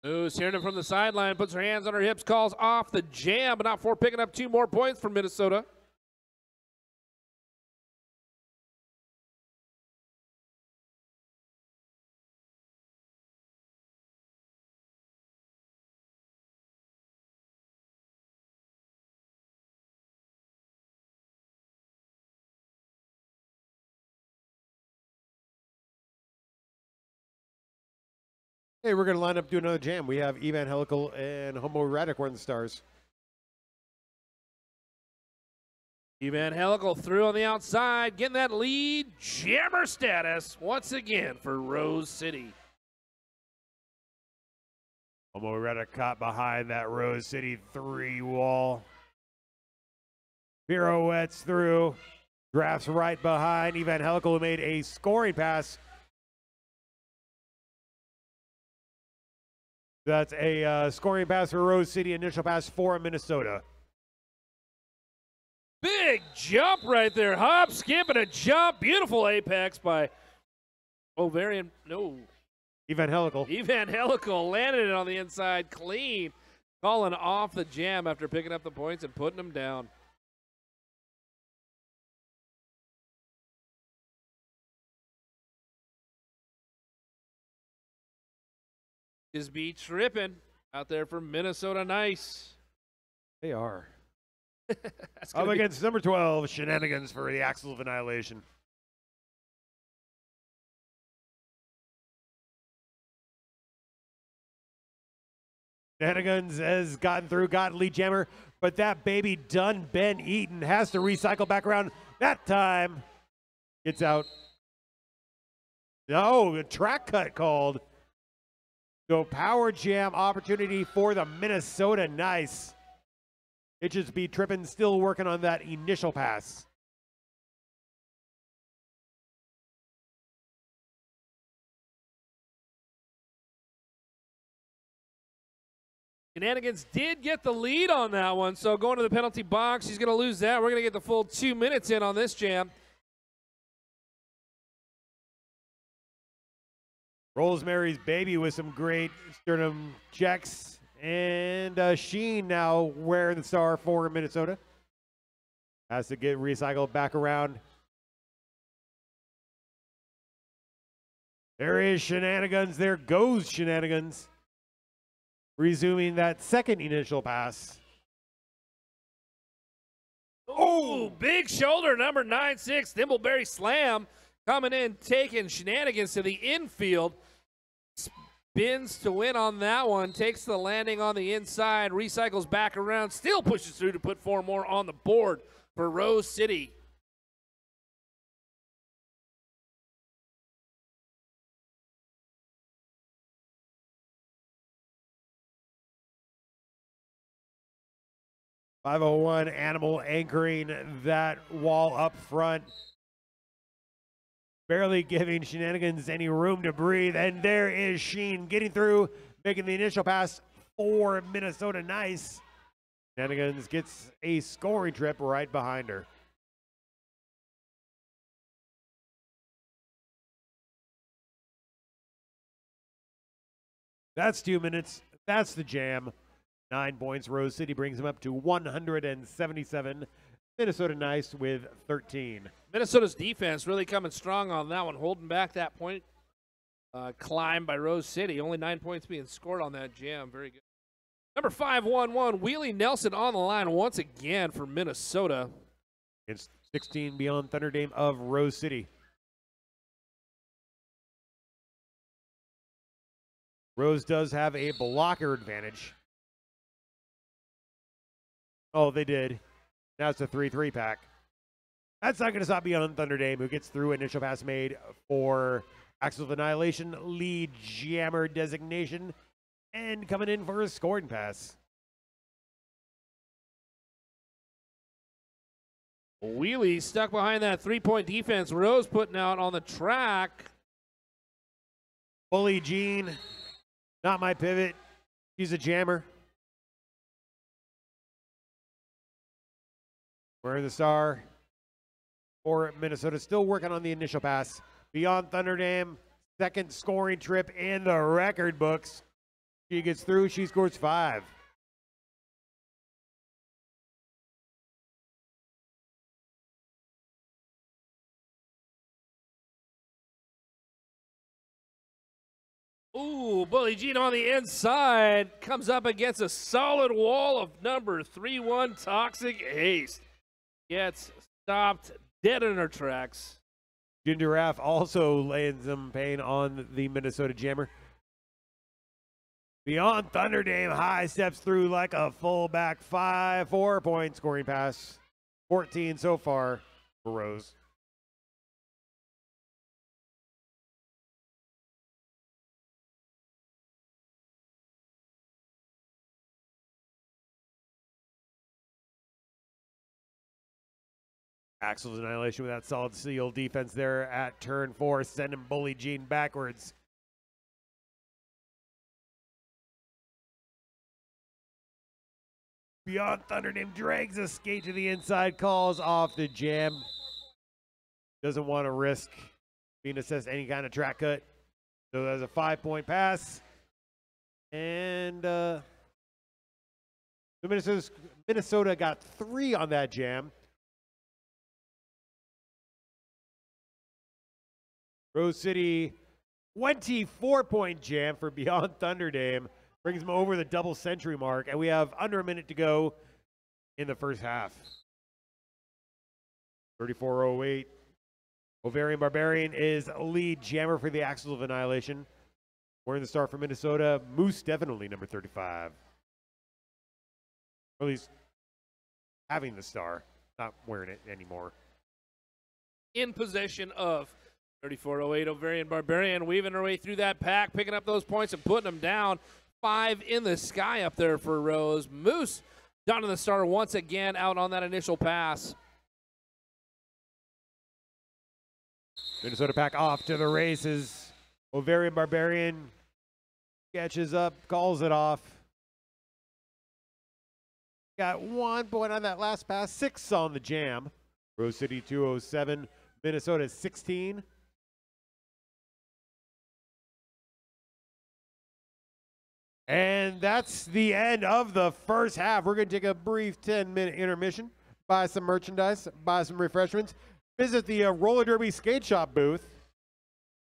Moose hearing it from the sideline, puts her hands on her hips, calls off the jam, but not for picking up 2 more points for Minnesota. Hey, we're going to line up do another jam. We have Evangelical and Homoerotic were in the stars. Evangelical through on the outside, getting that lead jammer status once again for Rose City. Homoerotic caught behind that Rose City 3 wall. Pirouettes through, drafts right behind. Evangelical made a scoring pass. That's a scoring pass for Rose City, initial pass for Minnesota. Big jump right there. Hop, skip, and a jump. Beautiful apex by Ovarian. No. Evangelical. Evangelical landed it on the inside clean. Calling off the jam after picking up the points and putting them down. Is be tripping out there for Minnesota Nice. They are. Up against number 12, Shenanigans for the Axle of Annihilation. Shenanigans has gotten through, got lead jammer, but that baby done been eaten, has to recycle back around. That time gets out. No, a track cut called. So power jam opportunity for the Minnesota Nice. It just be tripping, still working on that initial pass. Shenanigans did get the lead on that one, so going to the penalty box, he's going to lose that. We're going to get the full 2 minutes in on this jam. Rosemary's Baby with some great sternum checks. And Sheen now wearing the star for Minnesota. Has to get recycled back around. There is Shenanigans. There goes Shenanigans. Resuming that second initial pass. Oh, big shoulder, number 9-6, Thimbleberry Slam. Coming in, taking Shenanigans to the infield. Spins to win on that one. Takes the landing on the inside. Recycles back around. Still pushes through to put 4 more on the board for Rose City. .501 Animal anchoring that wall up front. Barely giving Shenanigans any room to breathe. And there is Sheen getting through, making the initial pass for Minnesota Nice. Shenanigans gets a scoring trip right behind her. That's 2 minutes. That's the jam. 9 points. Rose City brings them up to 177. Minnesota Nice with 13. Minnesota's defense really coming strong on that one, holding back that point climb by Rose City. Only 9 points being scored on that jam. Very good. Number 511, Wheelie Nelson on the line once again for Minnesota. Against 16 Beyond Thunder Dame of Rose City. Rose does have a blocker advantage. Oh, they did. Now it's a 3-3 pack. That's not going to stop Beyond Thunder Dame, who gets through initial pass made for Axles of Annihilation, lead jammer designation, and coming in for a scoring pass. Wheelie stuck behind that three-point defense. Rose putting out on the track. Bully Jean, not my pivot. She's a jammer. Wearing the star for Minnesota. Still working on the initial pass. Beyond Thunder Dame, second scoring trip in the record books. She gets through. She scores 5. Ooh, Bully Jean on the inside. Comes up against a solid wall of number 3-1 Toxic Haste. Gets stopped dead in her tracks. Ginger Raff also laying some pain on the Minnesota Jammer. Beyond Thunder Dame high steps through like a fullback 4-point scoring pass. 14 so far for Rose. Axel's Annihilation with that solid seal defense there at turn 4, sending Bully Jean backwards. Beyond Thunder Dame drags a skate to the inside, calls off the jam. Doesn't want to risk being assessed any kind of track cut. So that's a 5-point pass. And Minnesota got 3 on that jam. Rose City, 24-point jam for Beyond Thunder Dame. Brings them over the double century mark, and we have under a minute to go in the first half. 34:08. Ovarian Barbarian is lead jammer for the Axles of Annihilation. Wearing the star for Minnesota, Moose definitely number 35. Or at least having the star, not wearing it anymore. In possession of 34:08 Ovarian Barbarian, weaving her way through that pack, picking up those points and putting them down. 5 in the sky up there for Rose. Moose down to the star once again out on that initial pass. Minnesota pack off to the races. Ovarian Barbarian catches up, calls it off. Got 1 point on that last pass, 6 on the jam. Rose City 207, Minnesota 16. And that's the end of the first half. We're going to take a brief 10-minute intermission, buy some merchandise, buy some refreshments, visit the roller derby skate shop booth.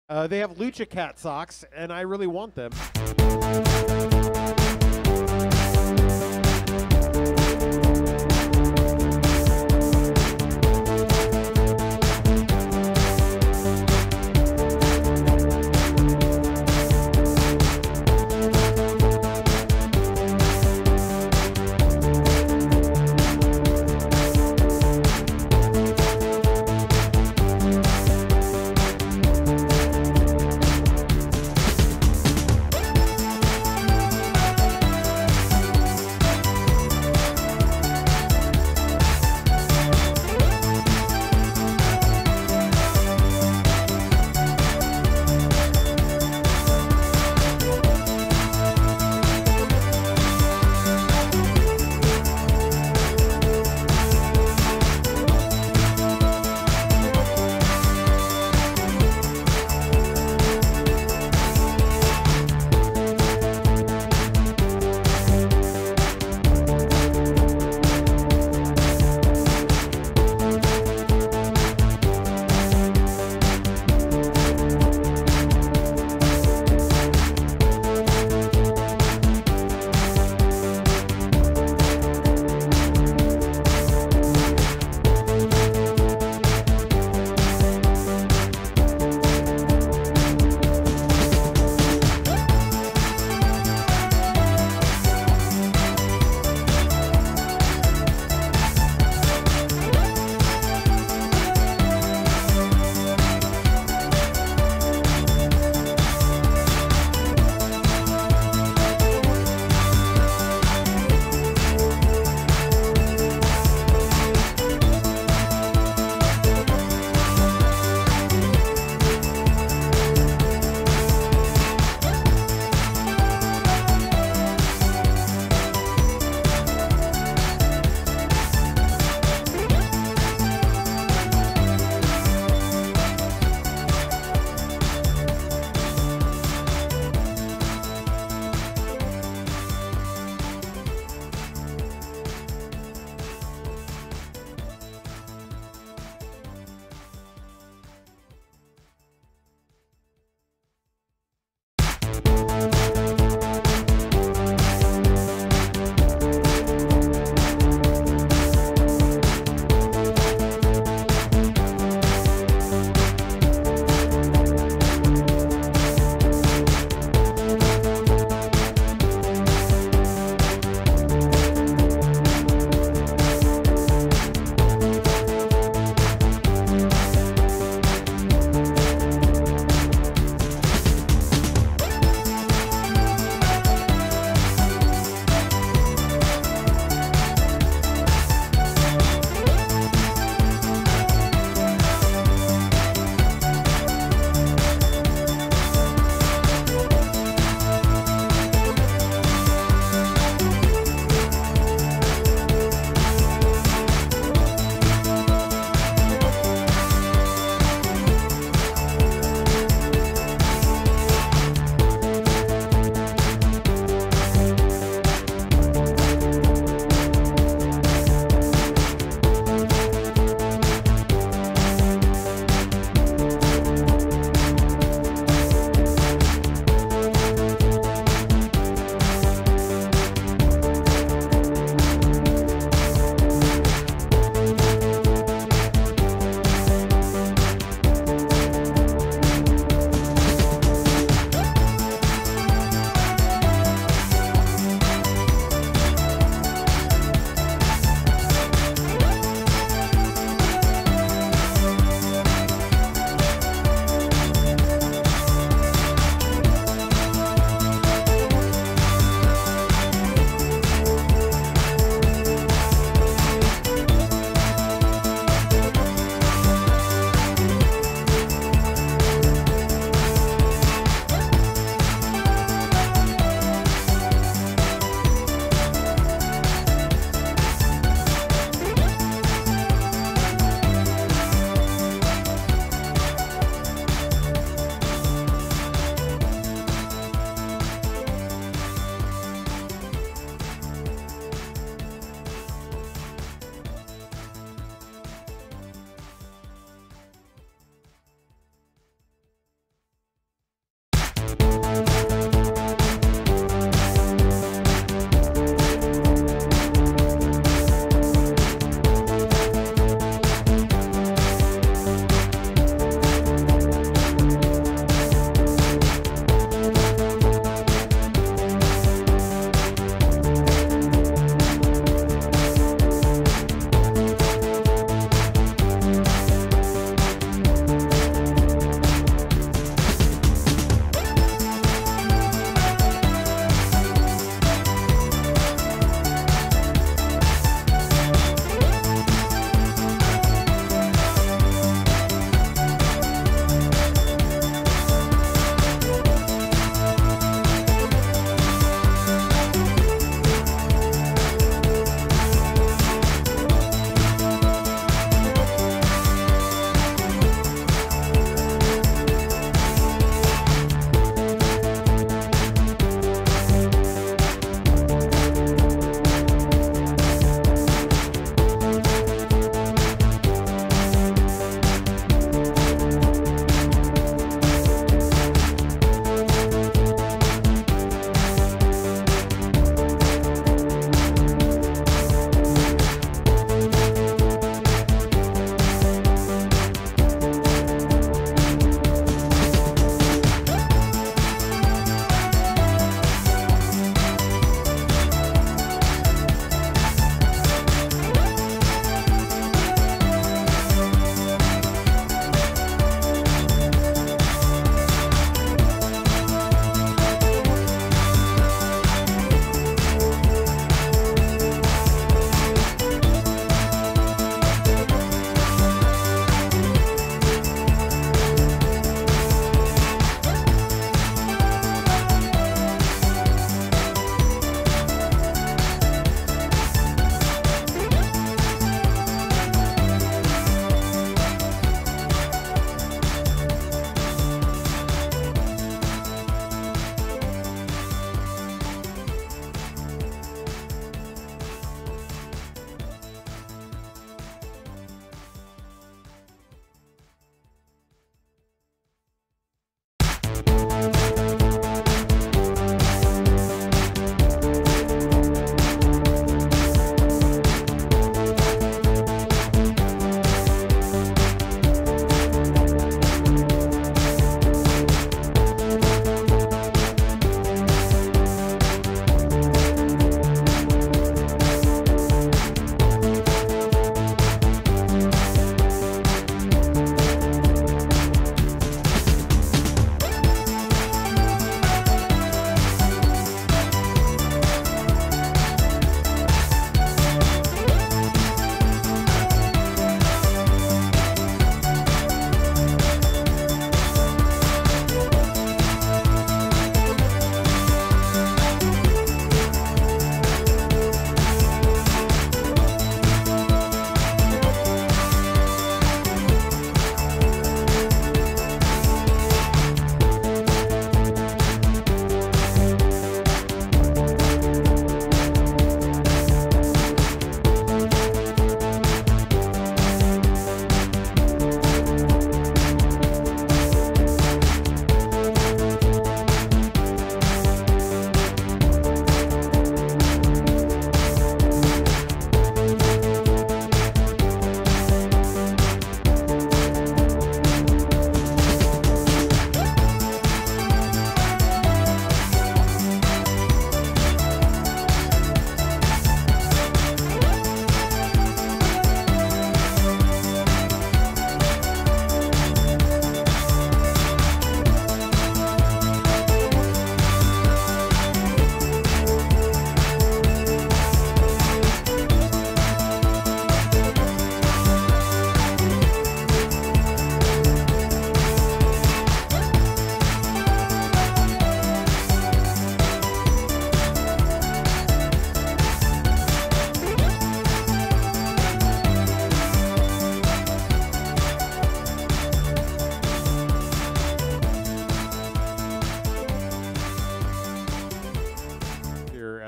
They have Lucha Cat socks, and I really want them.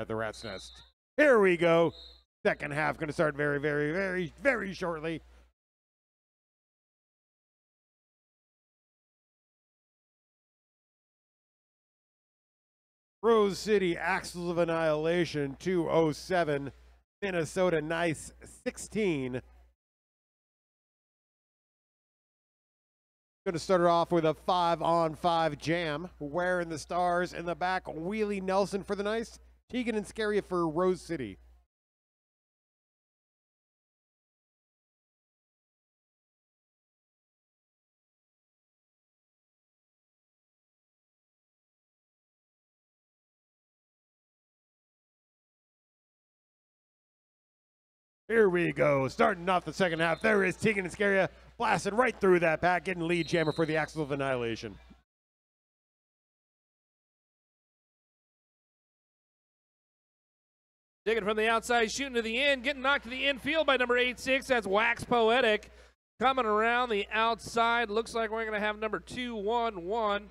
at the Rat's Nest. Here we go. Second half going to start very, very, very, very shortly. Rose City, Axles of Annihilation, 207. Minnesota, Nice, 16. Going to start it off with a 5-on-5 jam. Wearing the stars in the back. Wheelie Nelson for the Nice. Tegan and Scaria for Rose City. Here we go. Starting off the second half. There is Tegan and Scaria blasting right through that pack, getting lead jammer for the Axles of Annihilation. Digging from the outside, shooting to the end, getting knocked to the infield by number 86. That's Wax Poetic. Coming around the outside. Looks like we're going to have number 211.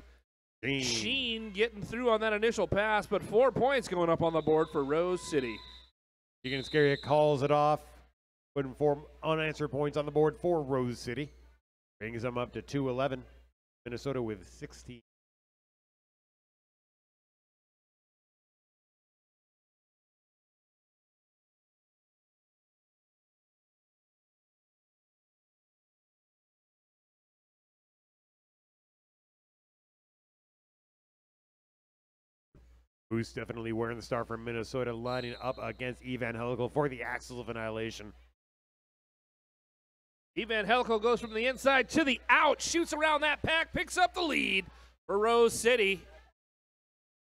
Sheen getting through on that initial pass, but 4 points going up on the board for Rose City. Tegan and Scaria calls it off, putting 4 unanswered points on the board for Rose City. Brings them up to 211. Minnesota with 16. Who's definitely wearing the star from Minnesota, lining up against Evangelical for the Axles of Annihilation. Evangelical goes from the inside to the out, shoots around that pack, picks up the lead for Rose City.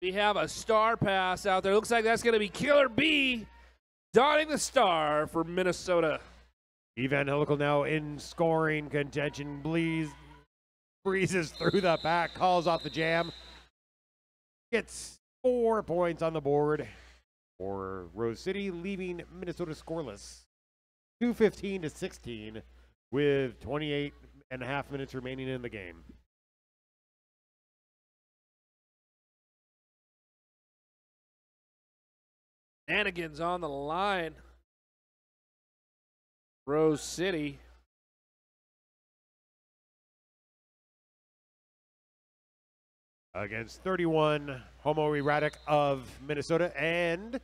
We have a star pass out there. Looks like that's going to be Killer B donning the star for Minnesota. Evangelical now in scoring contention. Breezes through the pack, calls off the jam. Gets 4 points on the board for Rose City, leaving Minnesota scoreless. 2:15 to 16 with 28.5 minutes remaining in the game. Shenanigans on the line. Rose City. Against 31, Homo Erratic of Minnesota, and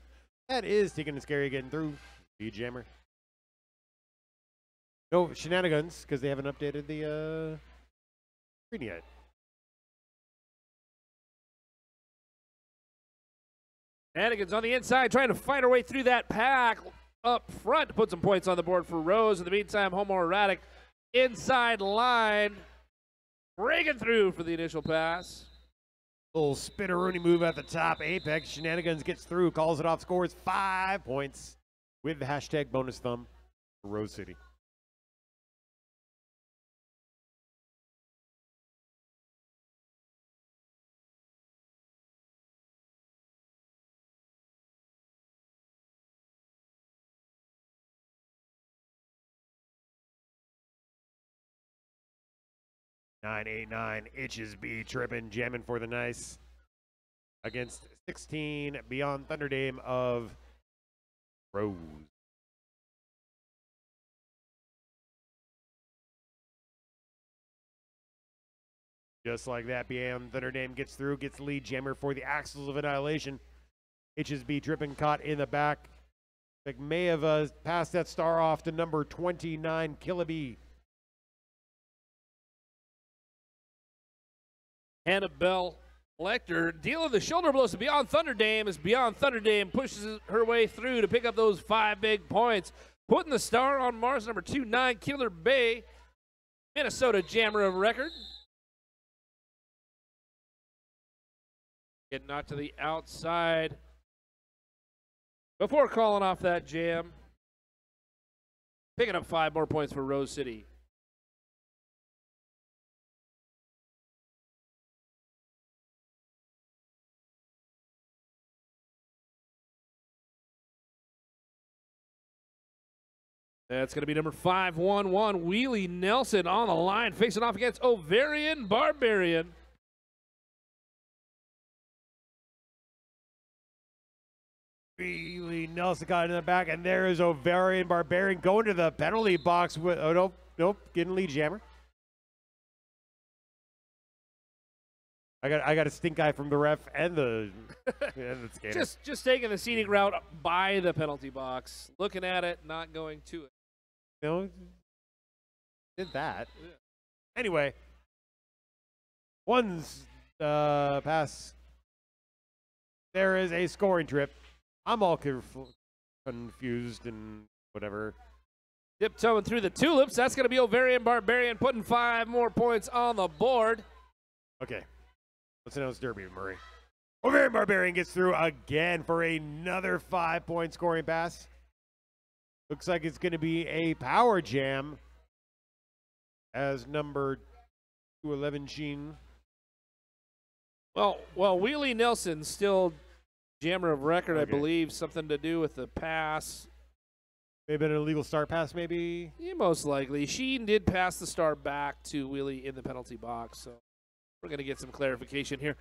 that is Tegan and Scaria getting through. Lead jammer. No shenanigans, because they haven't updated the screen yet. Shenanigans on the inside, trying to fight her way through that pack. Up front to put some points on the board for Rose. In the meantime, Homo Erratic inside line. Breaking through for the initial pass. Little spinneroonie move at the top. Apex Shenanigans gets through, calls it off, scores 5 points with the hashtag bonus thumb for Rose City. $9.89 Itches B tripping, jamming for the Nice against 16 Beyond Thunderdame of Rose. Just like that, Beyond Thunderdame gets through, gets lead jammer for the Axles of Annihilation. Itches B tripping, caught in the back. Like may have passed that star off to number 29 Killaby. Annabelle Lecter dealing the shoulder blows to Beyond Thunderdame as Beyond Thunderdame pushes her way through to pick up those 5 big points. Putting the star on Mars, number 29, Killer Bay, Minnesota jammer of record. Getting out to the outside before calling off that jam. Picking up 5 more points for Rose City. That's going to be number 511, Wheelie Nelson on the line, facing off against Ovarian Barbarian. Really, Nelson got in the back, and there is Ovarian Barbarian going to the penalty box with, oh, nope, getting lead jammer. I got a stink eye from the ref and the, and the skater. Just taking the scenic route by the penalty box, looking at it, not going to it. No, did that. Yeah. Anyway, one's pass. There is a scoring trip. I'm all confused and whatever. Tiptoeing through the tulips. That's going to be Ovarian Barbarian putting 5 more points on the board. Okay. Let's announce Derby, Murray. Ovarian Barbarian gets through again for another 5-point scoring pass. Looks like it's going to be a power jam as number 211 Sheen. Well, Wheelie Nelson still jammer of record, okay. I believe. Something to do with the pass. Maybe an illegal start pass, maybe? Yeah, most likely. Sheen did pass the start back to Wheelie in the penalty box, so we're going to get some clarification here.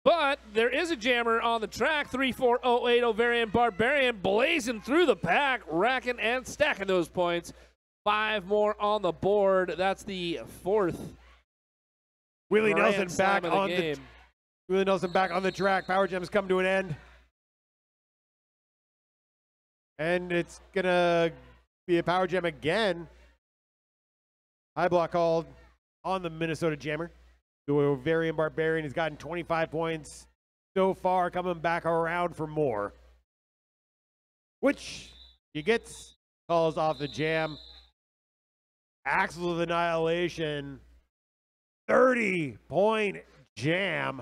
But there is a jammer on the track. 3-4-0-8 Ovarian Barbarian blazing through the pack, racking and stacking those points. 5 more on the board. That's the 4th. Wheelie Nelson back on the Wheelie Nelson back on the track. Power Jam's come to an end. And it's going to be a power jam again. High block called on the Minnesota Jammer. The Ovarian Barbarian has gotten 25 points so far, coming back around for more. Which he gets, calls off the jam. Axles of Annihilation. 30-point jam.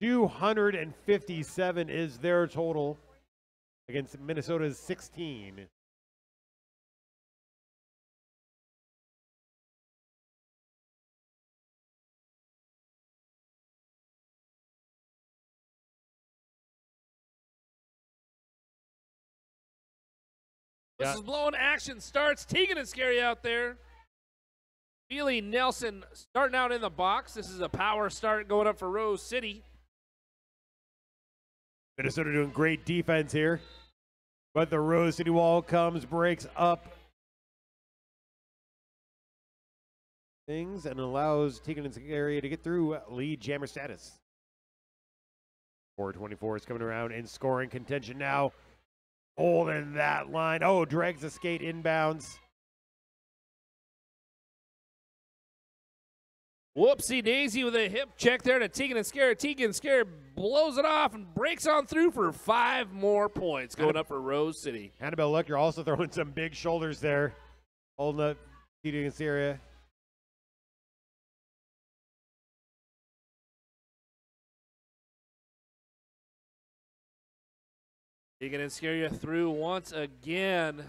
257 is their total against Minnesota's 16. This is blowing action starts. Tegan and Scary out there. Wheelie Nelson starting out in the box. This is a power start going up for Rose City. Minnesota doing great defense here. But the Rose City wall comes, breaks up things, and allows Tegan and Scary to get through lead jammer status. 424 is coming around in scoring contention now. Holding that line. Oh, drags the skate inbounds. Whoopsie daisy with a hip check there to Tegan and Scare. Tegan and Scare blows it off and breaks on through for 5 more points going up for Rose City. Annabelle, look, you're also throwing some big shoulders there. Holding up Tegan and Scare. Tegan and Scare you through once again.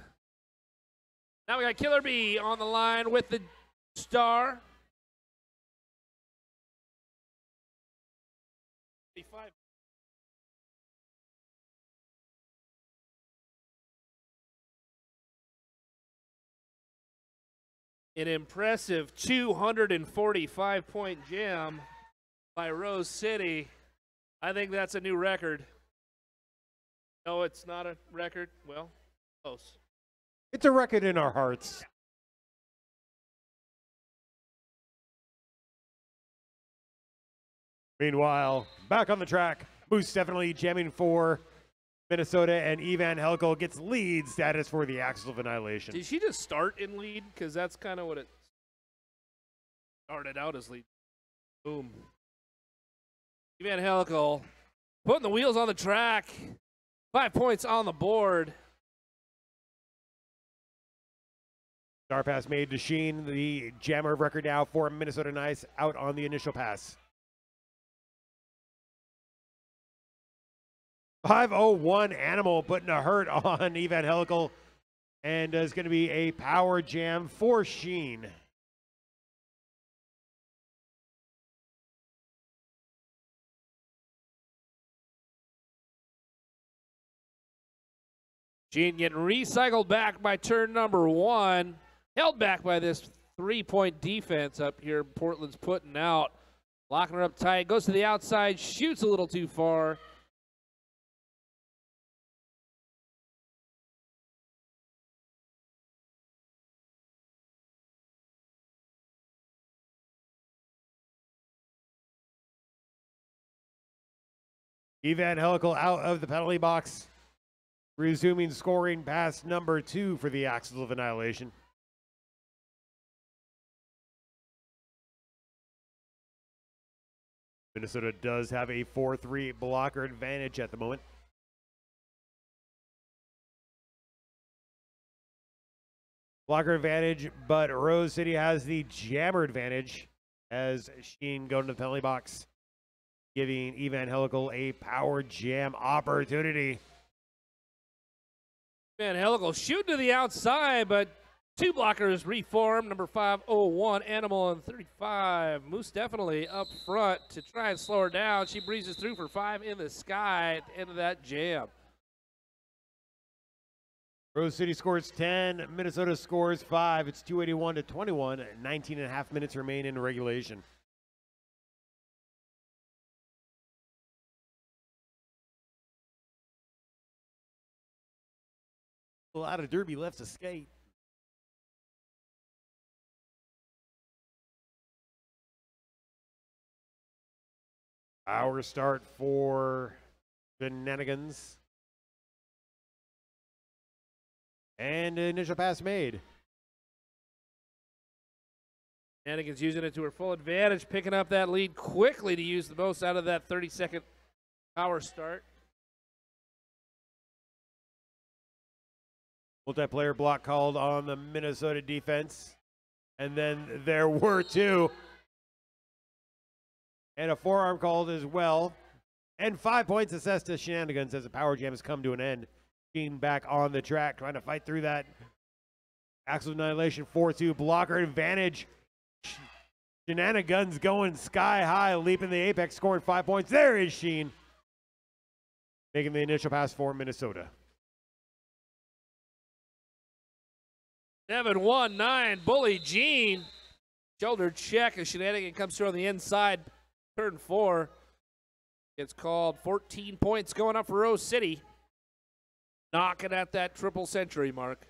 Now we got Killer Bee on the line with the star. 55. An impressive 245-point jam by Rose City. I think that's a new record. No, it's not a record. Well, close. It's a record in our hearts. Meanwhile, back on the track, Moose definitely jamming for Minnesota, and Evangelical gets lead status for the Axles of Annihilation. Did she just start in lead? Because that's kind of what it started out as lead. Boom. Evangelical putting the wheels on the track. 5 points on the board. Star pass made to Sheen, the jammer of record now for Minnesota Nice, out on the initial pass. 501 Animal putting a hurt on Evangelical, and is going to be a power jam for Sheen. Sheen getting recycled back by turn number 1. Held back by this 3-point defense up here Portland's putting out. Locking her up tight. Goes to the outside. Shoots a little too far. Evangelical out of the penalty box. Resuming scoring pass number 2 for the Axles of Annihilation. Minnesota does have a 4-3 blocker advantage at the moment. Blocker advantage, but Rose City has the jammer advantage as Sheen going to the penalty box, giving Evangelical a power jam opportunity. Evangelical shooting to the outside, but two blockers reformed. Number 501, Animal, and 35. Moose definitely up front to try and slow her down. She breezes through for 5 in the sky at the end of that jam. Rose City scores 10, Minnesota scores 5. It's 281-21, 19 and a half minutes remain in regulation. A lot of derby left to skate. Our start for Shenanigans. And initial pass made. Shenanigans using it to her full advantage, picking up that lead quickly to use the most out of that 30-second power start. Multiplayer block called on the Minnesota defense. And then there were 2. And a forearm called as well. And 5 points assessed to Shenanigans as the power jam has come to an end. Sheen back on the track, trying to fight through that. Axel Annihilation 4-2 blocker advantage. Shenanigans going sky high, leaping the apex, scoring 5 points. There is Sheen, making the initial pass for Minnesota. 7-1-9, Bully Jean. Shoulder check as Shenanigan comes through on the inside. Turn 4. It's called 14 points going up for Rose City. Knocking at that triple century mark.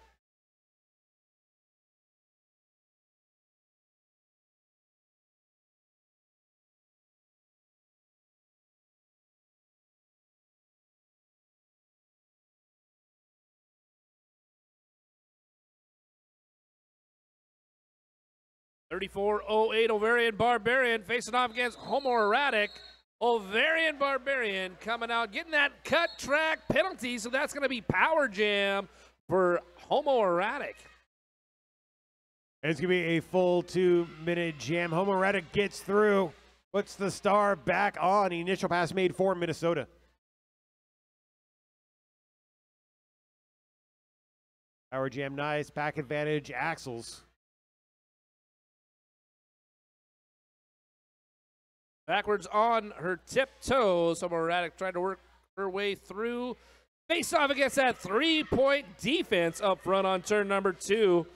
.34.08 Ovarian Barbarian facing off against Homoerotic. Ovarian Barbarian coming out, getting that cut track penalty, so that's going to be power jam for Homoerotic. It's going to be a full 2-minute jam. Homoerotic gets through, puts the star back on. Initial pass made for Minnesota. Power jam nice, pack advantage, Axles. Backwards on her tiptoes. Homoerotic trying to work her way through. Face off against that 3-point defense up front on turn number 2.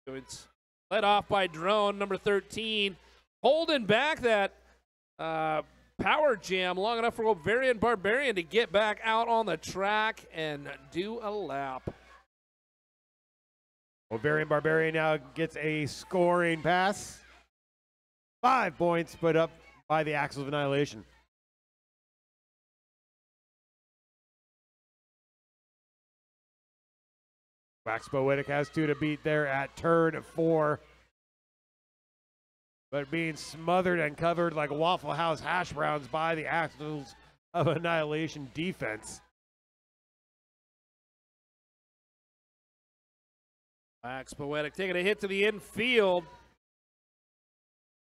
It's led off by Drone, number 13. Holding back that power jam long enough for Ovarian Barbarian to get back out on the track and do a lap. Ovarian Barbarian now gets a scoring pass. 5 points put up by the Axles of Annihilation. Wax Poetic has 2 to beat there at turn 4. But being smothered and covered like Waffle House hash browns by the Axles of Annihilation defense. Wax Poetic taking a hit to the infield.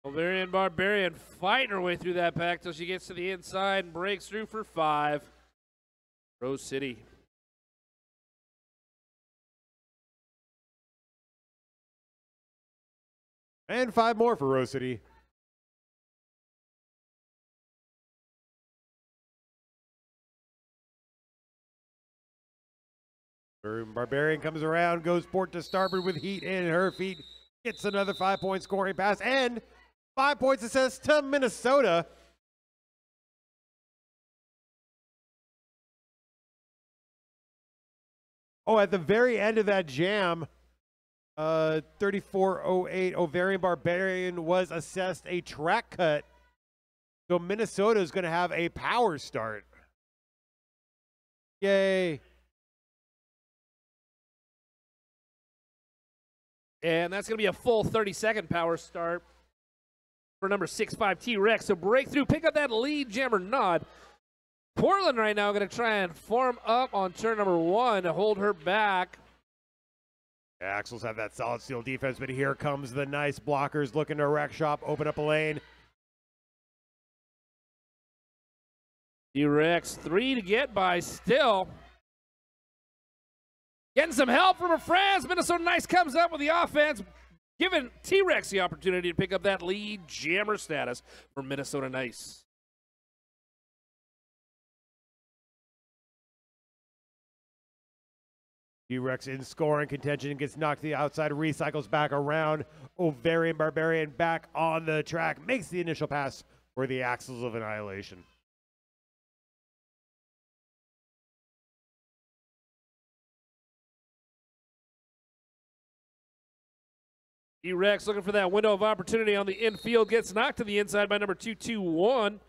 Ovarian Barbarian fighting her way through that pack till she gets to the inside and breaks through for 5. Rose City. And 5 more for Rose City. Barbarian comes around, goes port to starboard with heat in her feet, gets another 5-point scoring pass, and 5 points assist to Minnesota. Oh, at the very end of that jam, 34:08, Ovarian Barbarian was assessed a track cut. So Minnesota is going to have a power start. Yay. And that's going to be a full 30-second power start for number 6'5" T-Rex. So breakthrough, pick up that lead jammer nod. Portland right now going to try and form up on turn number 1 to hold her back. Yeah, Axles have that solid steel defense, but here comes the nice blockers looking to wreck shop, open up a lane. T-Rex 3 to get by still. Getting some help from her friends. Minnesota Nice comes up with the offense, giving T-Rex the opportunity to pick up that lead jammer status for Minnesota Nice. T-Rex in scoring contention, gets knocked to the outside, recycles back around. Ovarian Barbarian back on the track, makes the initial pass for the Axles of Annihilation. T-Rex looking for that window of opportunity on the infield, gets knocked to the inside by number 221.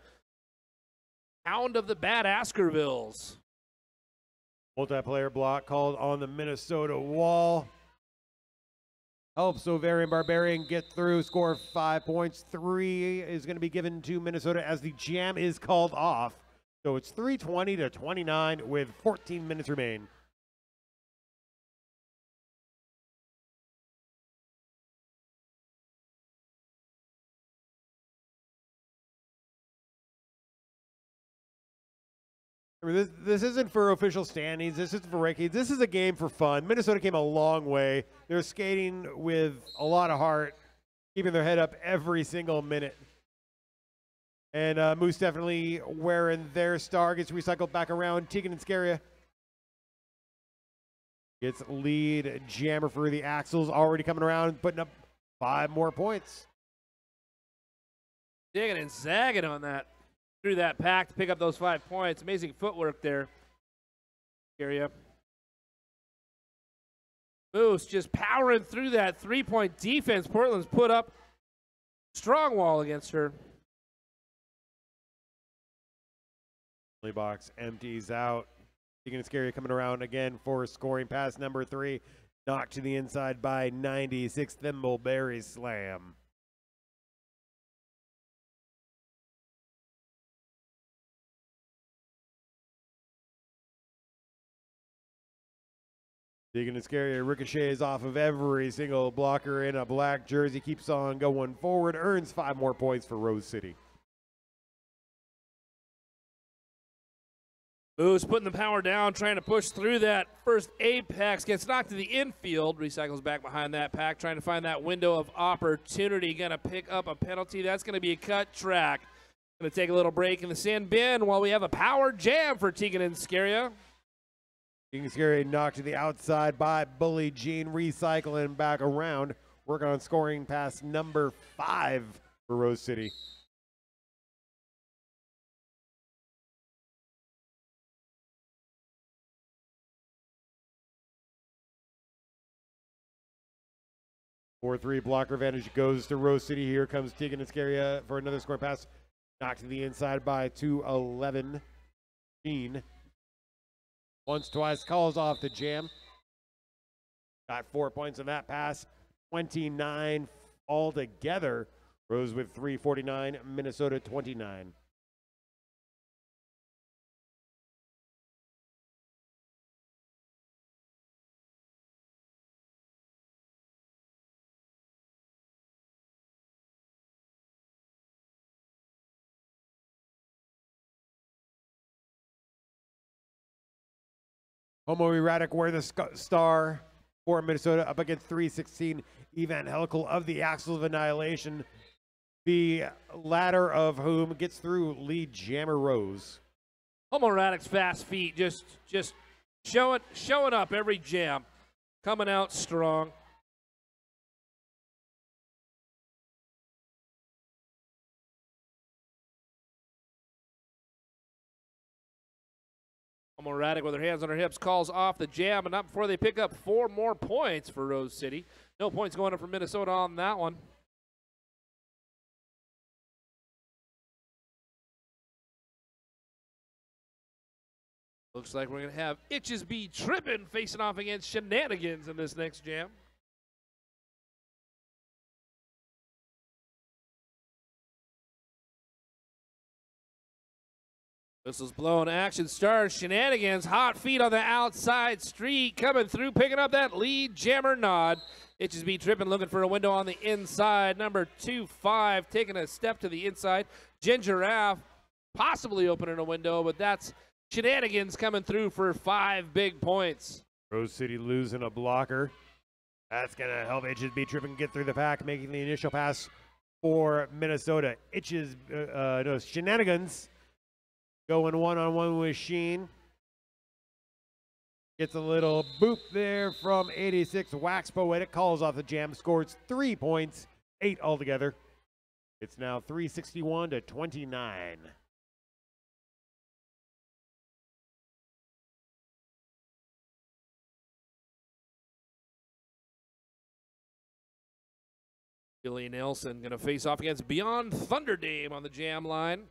Hound of the Bad Askervilles. Multiplayer block called on the Minnesota wall. Helps Ovarian Barbarian get through, score 5 points. 3 is going to be given to Minnesota as the jam is called off. So it's 3:20 to 29 with 14 minutes remain. This isn't for official standings. This isn't for rankings. This is a game for fun. Minnesota came a long way. They're skating with a lot of heart, keeping their head up every single minute. And Moose definitely wearing their star. Gets recycled back around. Tegan and Scaria gets lead jammer for the Axles. Already coming around, putting up 5 more points. Digging and zagging on that. Through that pack to pick up those 5 points. Amazing footwork there. Area. Moose just powering through that 3-point defense. Portland's put up strong wall against her. Box empties out. Tegan and Scaria coming around again for scoring pass number 3. Knocked to the inside by 96. Thimbleberry slam. Tegan and Scaria ricochets off of every single blocker in a black jersey. Keeps on going forward. Earns 5 more points for Rose City. Moose putting the power down, trying to push through that first apex. Gets knocked to the infield. Recycles back behind that pack, trying to find that window of opportunity. Going to pick up a penalty. That's going to be a cut track. Going to take a little break in the sin bin while we have a power jam for Tegan and Scaria. Tegan and Scaria knocked to the outside by Bully Jean. Recycling back around. Working on scoring pass number 5 for Rose City. Four 3 blocker advantage goes to Rose City. Here comes Tegan and Scaria for another scoring pass. Knocked to the inside by 211. Jean. Once, twice, calls off the jam. Got 4 points on that pass. 29 altogether. Rose with 349. Minnesota 29. Homo Erratic wear the star for Minnesota up against 316 Evangelical of the Axles of Annihilation. The latter of whom gets through lead jammer Rose. Homo Erratic's fast feet just showing up every jam. Coming out strong. Erratic with her hands on her hips calls off the jam, and not before they pick up 4 more points for Rose City. No points going up for Minnesota on that one. Looks like we're going to have Itches Be Trippin' facing off against Shenanigans in this next jam. Whistles blown, action starts. Shenanigans, hot feet on the outside street, coming through, picking up that lead jammer nod. Itches Be Trippin' looking for a window on the inside. Number 2-5 taking a step to the inside. Ginger Giraffe possibly opening a window, but that's Shenanigans coming through for 5 big points. Rose City losing a blocker. That's going to help Itches Be Trippin' get through the pack, making the initial pass for Minnesota. Shenanigans going one-on-one with Sheen. Gets a little boop there from 86. Wax Poetic calls off the jam, scores 3 points, 8 altogether. It's now 361-29. Billy Nelson going to face off against Beyond Thunder Dame on the jam line.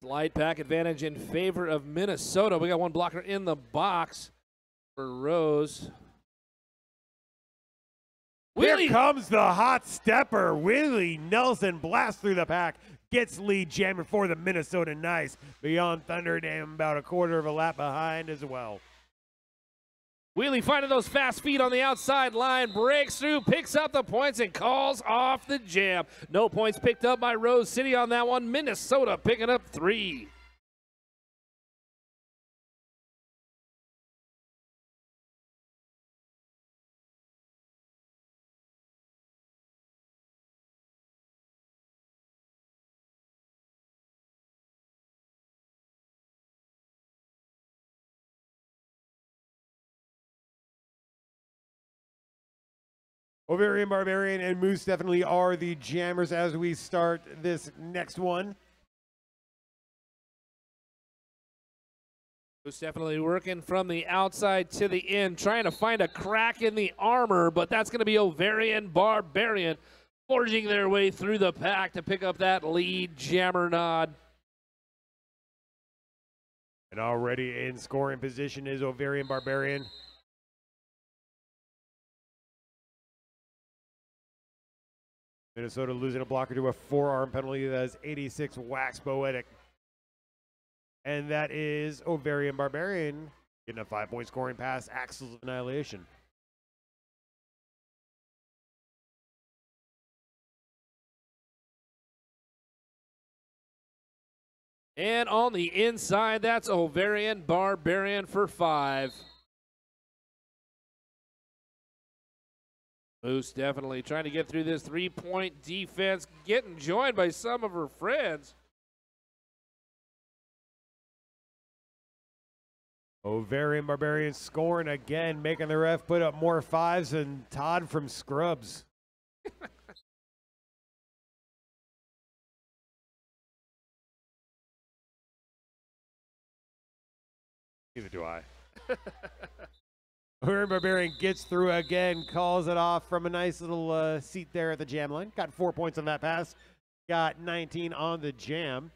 Light pack advantage in favor of Minnesota. We got one blocker in the box for Rose. Here comes the hot stepper. Willie Nelson blasts through the pack, gets lead jammer for the Minnesota Nice. Beyond Thunder Dame about a quarter of a lap behind as well. Wheelie finding those fast feet on the outside line, breaks through, picks up the points, and calls off the jam. No points picked up by Rose City on that one. Minnesota picking up 3. Ovarian Barbarian and Moose definitely are the jammers as we start this next one. Moose definitely working from the outside to the in, trying to find a crack in the armor, but that's going to be Ovarian Barbarian forging their way through the pack to pick up that lead jammer nod. And already in scoring position is Ovarian Barbarian. Minnesota losing a blocker to a forearm penalty. That's 86 Wax Poetic. And that is Ovarian Barbarian getting a 5-point scoring pass, Axles of Annihilation. And on the inside, that's Ovarian Barbarian for 5. Moose definitely trying to get through this 3-point defense, getting joined by some of her friends. Ovarian Barbarian scoring again, making the ref put up more 5s than Todd from Scrubs. Neither do I. Ovarian Barbarian gets through again, calls it off from a nice little seat there at the jam line. Got 4 points on that pass. Got 19 on the jam.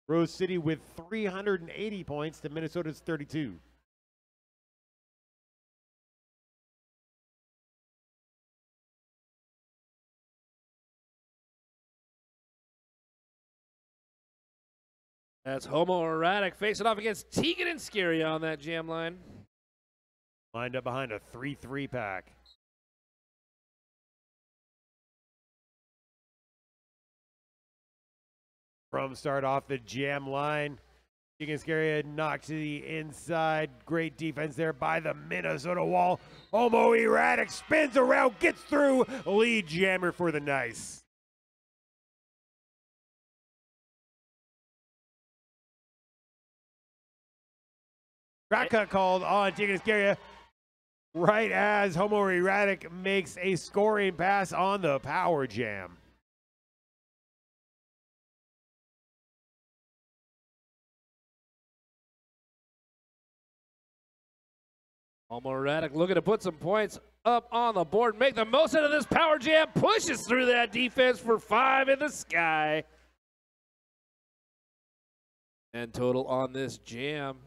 Rose City with 380 points to Minnesota's 32. That's Homo Erratic facing off against Tegan and Scary on that jam line. Lined up behind a 3-3 pack. From start off the jam line, Tegan and Scary knocked to the inside. Great defense there by the Minnesota wall. Homo Erratic spins around, gets through. Lead jammer for the Nice. Crack cut called on Tegan and Scary right as Homo Erratic makes a scoring pass on the power jam. Radek looking to put some points up on the board. Make the most out of this power jam. Pushes through that defense for 5 in the sky. And total on this jam.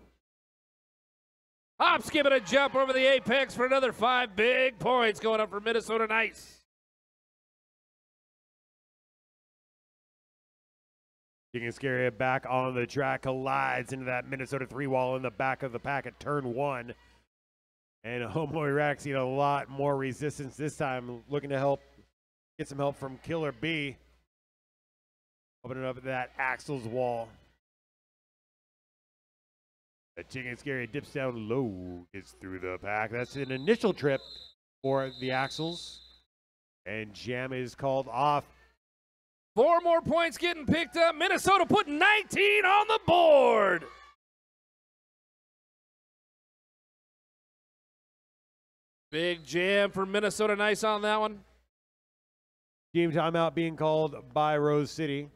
Hop, skip, and a jump over the apex for another 5 big points going up for Minnesota Nice. King and Scary back on the track, collides into that Minnesota 3-wall in the back of the pack at turn 1. And Homeboy Rack seeing a lot more resistance this time, looking to get some help from Killer B. Opening up that Axel's wall. The King and Scary dips down low, gets through the pack. That's an initial trip for the Axels. And jam is called off. 4 more points getting picked up. Minnesota put 19 on the board. Big jam for Minnesota Nice on that one. Team timeout being called by Rose City.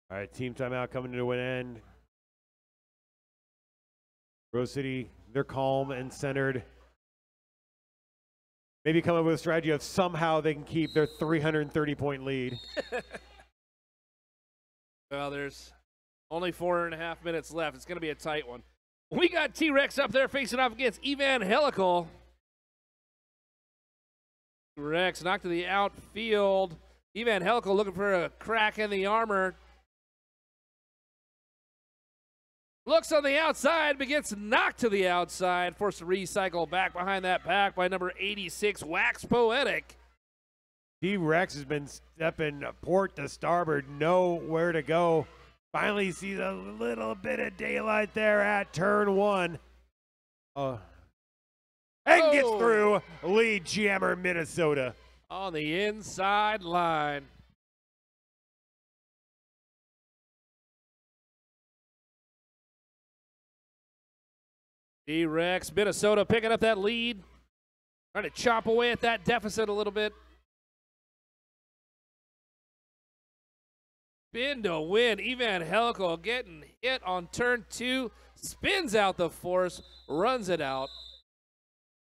All right, team timeout coming to an end. Rose City, they're calm and centered. Maybe come up with a strategy of somehow they can keep their 330-point lead. Well, there's only 4.5 minutes left. It's going to be a tight one. We got T-Rex up there facing off against Evangelical. Rex knocked to the outfield. Evangelical looking for a crack in the armor. Looks on the outside, but gets knocked to the outside. Forced to recycle back behind that pack by number 86, Wax Poetic. T-Rex has been stepping port to starboard, nowhere to go. Finally sees a little bit of daylight there at turn 1. And gets through lead jammer Minnesota. On the inside line. T-Rex, Minnesota picking up that lead. Trying to chop away at that deficit a little bit. Spin to win. Evangelical getting hit on turn 2. Spins out the force. Runs it out.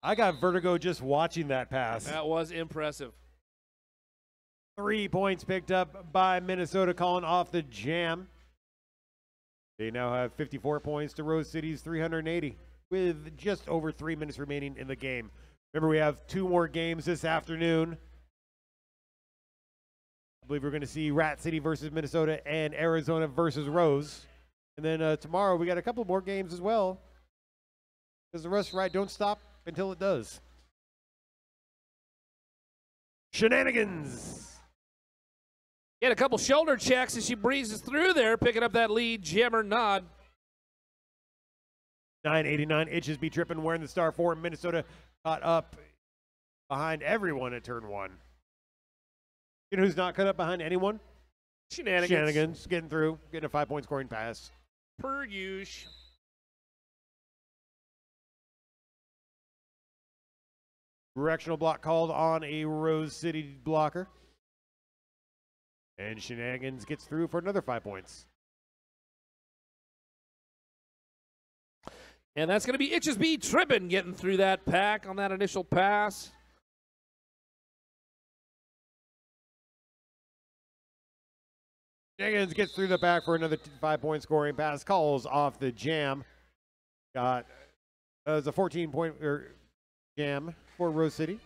I got vertigo just watching that pass. That was impressive. 3 points picked up by Minnesota, calling off the jam. They now have 54 points to Rose City's 380. With just over 3 minutes remaining in the game. Remember, we have 2 more games this afternoon. I believe we're going to see Rat City versus Minnesota and Arizona versus Rose. And then tomorrow we got a couple more games as well. Because the Rush Ride don't stop until it does. Shenanigans! Get a couple shoulder checks as she breezes through there, picking up that lead. Jammer nod. 989 inches be tripping, wearing the star 4. Minnesota caught up behind everyone at turn 1. You know who's not caught up behind anyone? Shenanigans. Shenanigans, getting through, getting a 5-point scoring pass. Per usual. Directional block called on a Rose City blocker. And Shenanigans gets through for another 5 points. And that's going to be HSB Trippin getting through that pack on that initial pass. Jenkins gets through the back for another 5-point scoring pass. Calls off the jam. Got it was a 14-point jam for Rose City.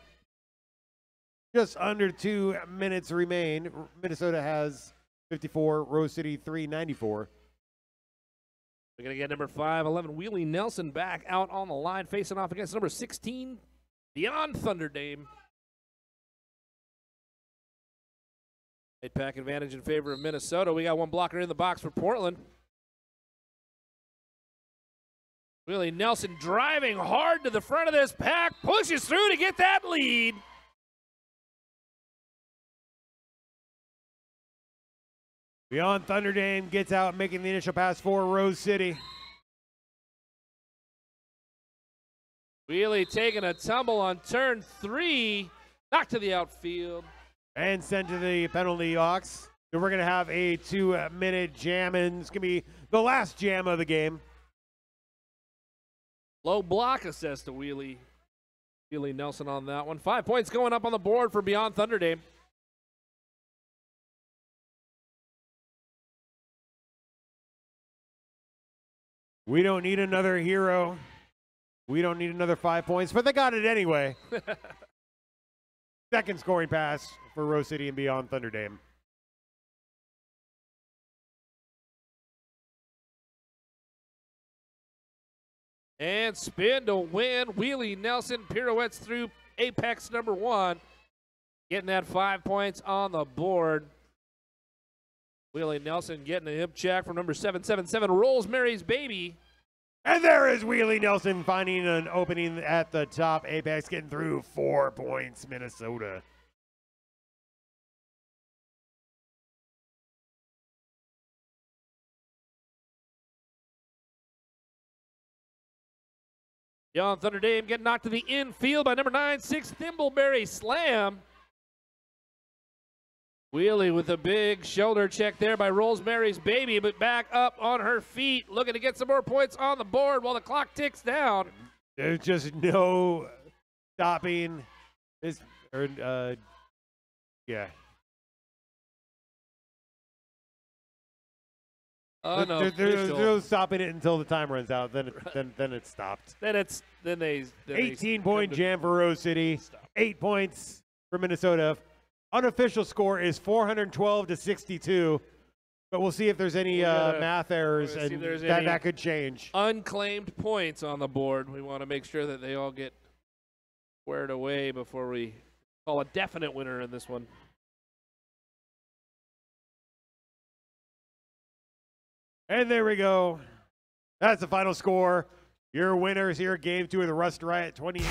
Just under 2 minutes remain. Minnesota has 54. Rose City 394. We're going to get number 5'11", Wheelie Nelson back out on the line, facing off against number 16, Beyond Thunder Dame. Pack advantage in favor of Minnesota. We got one blocker in the box for Portland. Wheelie Nelson driving hard to the front of this pack, pushes through to get that lead. Beyond Thunder Dame gets out, making the initial pass for Rose City. Wheelie taking a tumble on turn 3, knocked to the outfield. And sent to the penalty box. So we're going to have a 2-minute jam, and it's going to be the last jam of the game. Low block assessed to Wheelie Nelson on that one. 5 points going up on the board for Beyond Thunder Dame. We don't need another hero. We don't need another 5 points, but they got it anyway. Second scoring pass for Rose City and Beyond Thunder Dame. And spin to win. Wheelie Nelson pirouettes through apex number 1. Getting that 5 points on the board. Wheelie Nelson getting a hip check from number 777, Rosemary's Baby. And there is Wheelie Nelson finding an opening at the top. Apex getting through 4 points, Minnesota. Beyond Thunder Dame getting knocked to the infield by number 9-6, Thimbleberry Slam. Wheelie with a big shoulder check there by Rosemary's Baby, but back up on her feet, looking to get some more points on the board while the clock ticks down. There's just no stopping this, yeah. There's no stopping it until the time runs out. Then it's stopped. Then they 18-point jam for Rose City. 8 points for Minnesota. Unofficial score is 412-62, but we'll see if there's any math errors, and that could change. Unclaimed points on the board. We want to make sure that they all get squared away before we call a definite winner in this one. And there we go. That's the final score. Your winners here, Game 2 of the Rust Riot 28.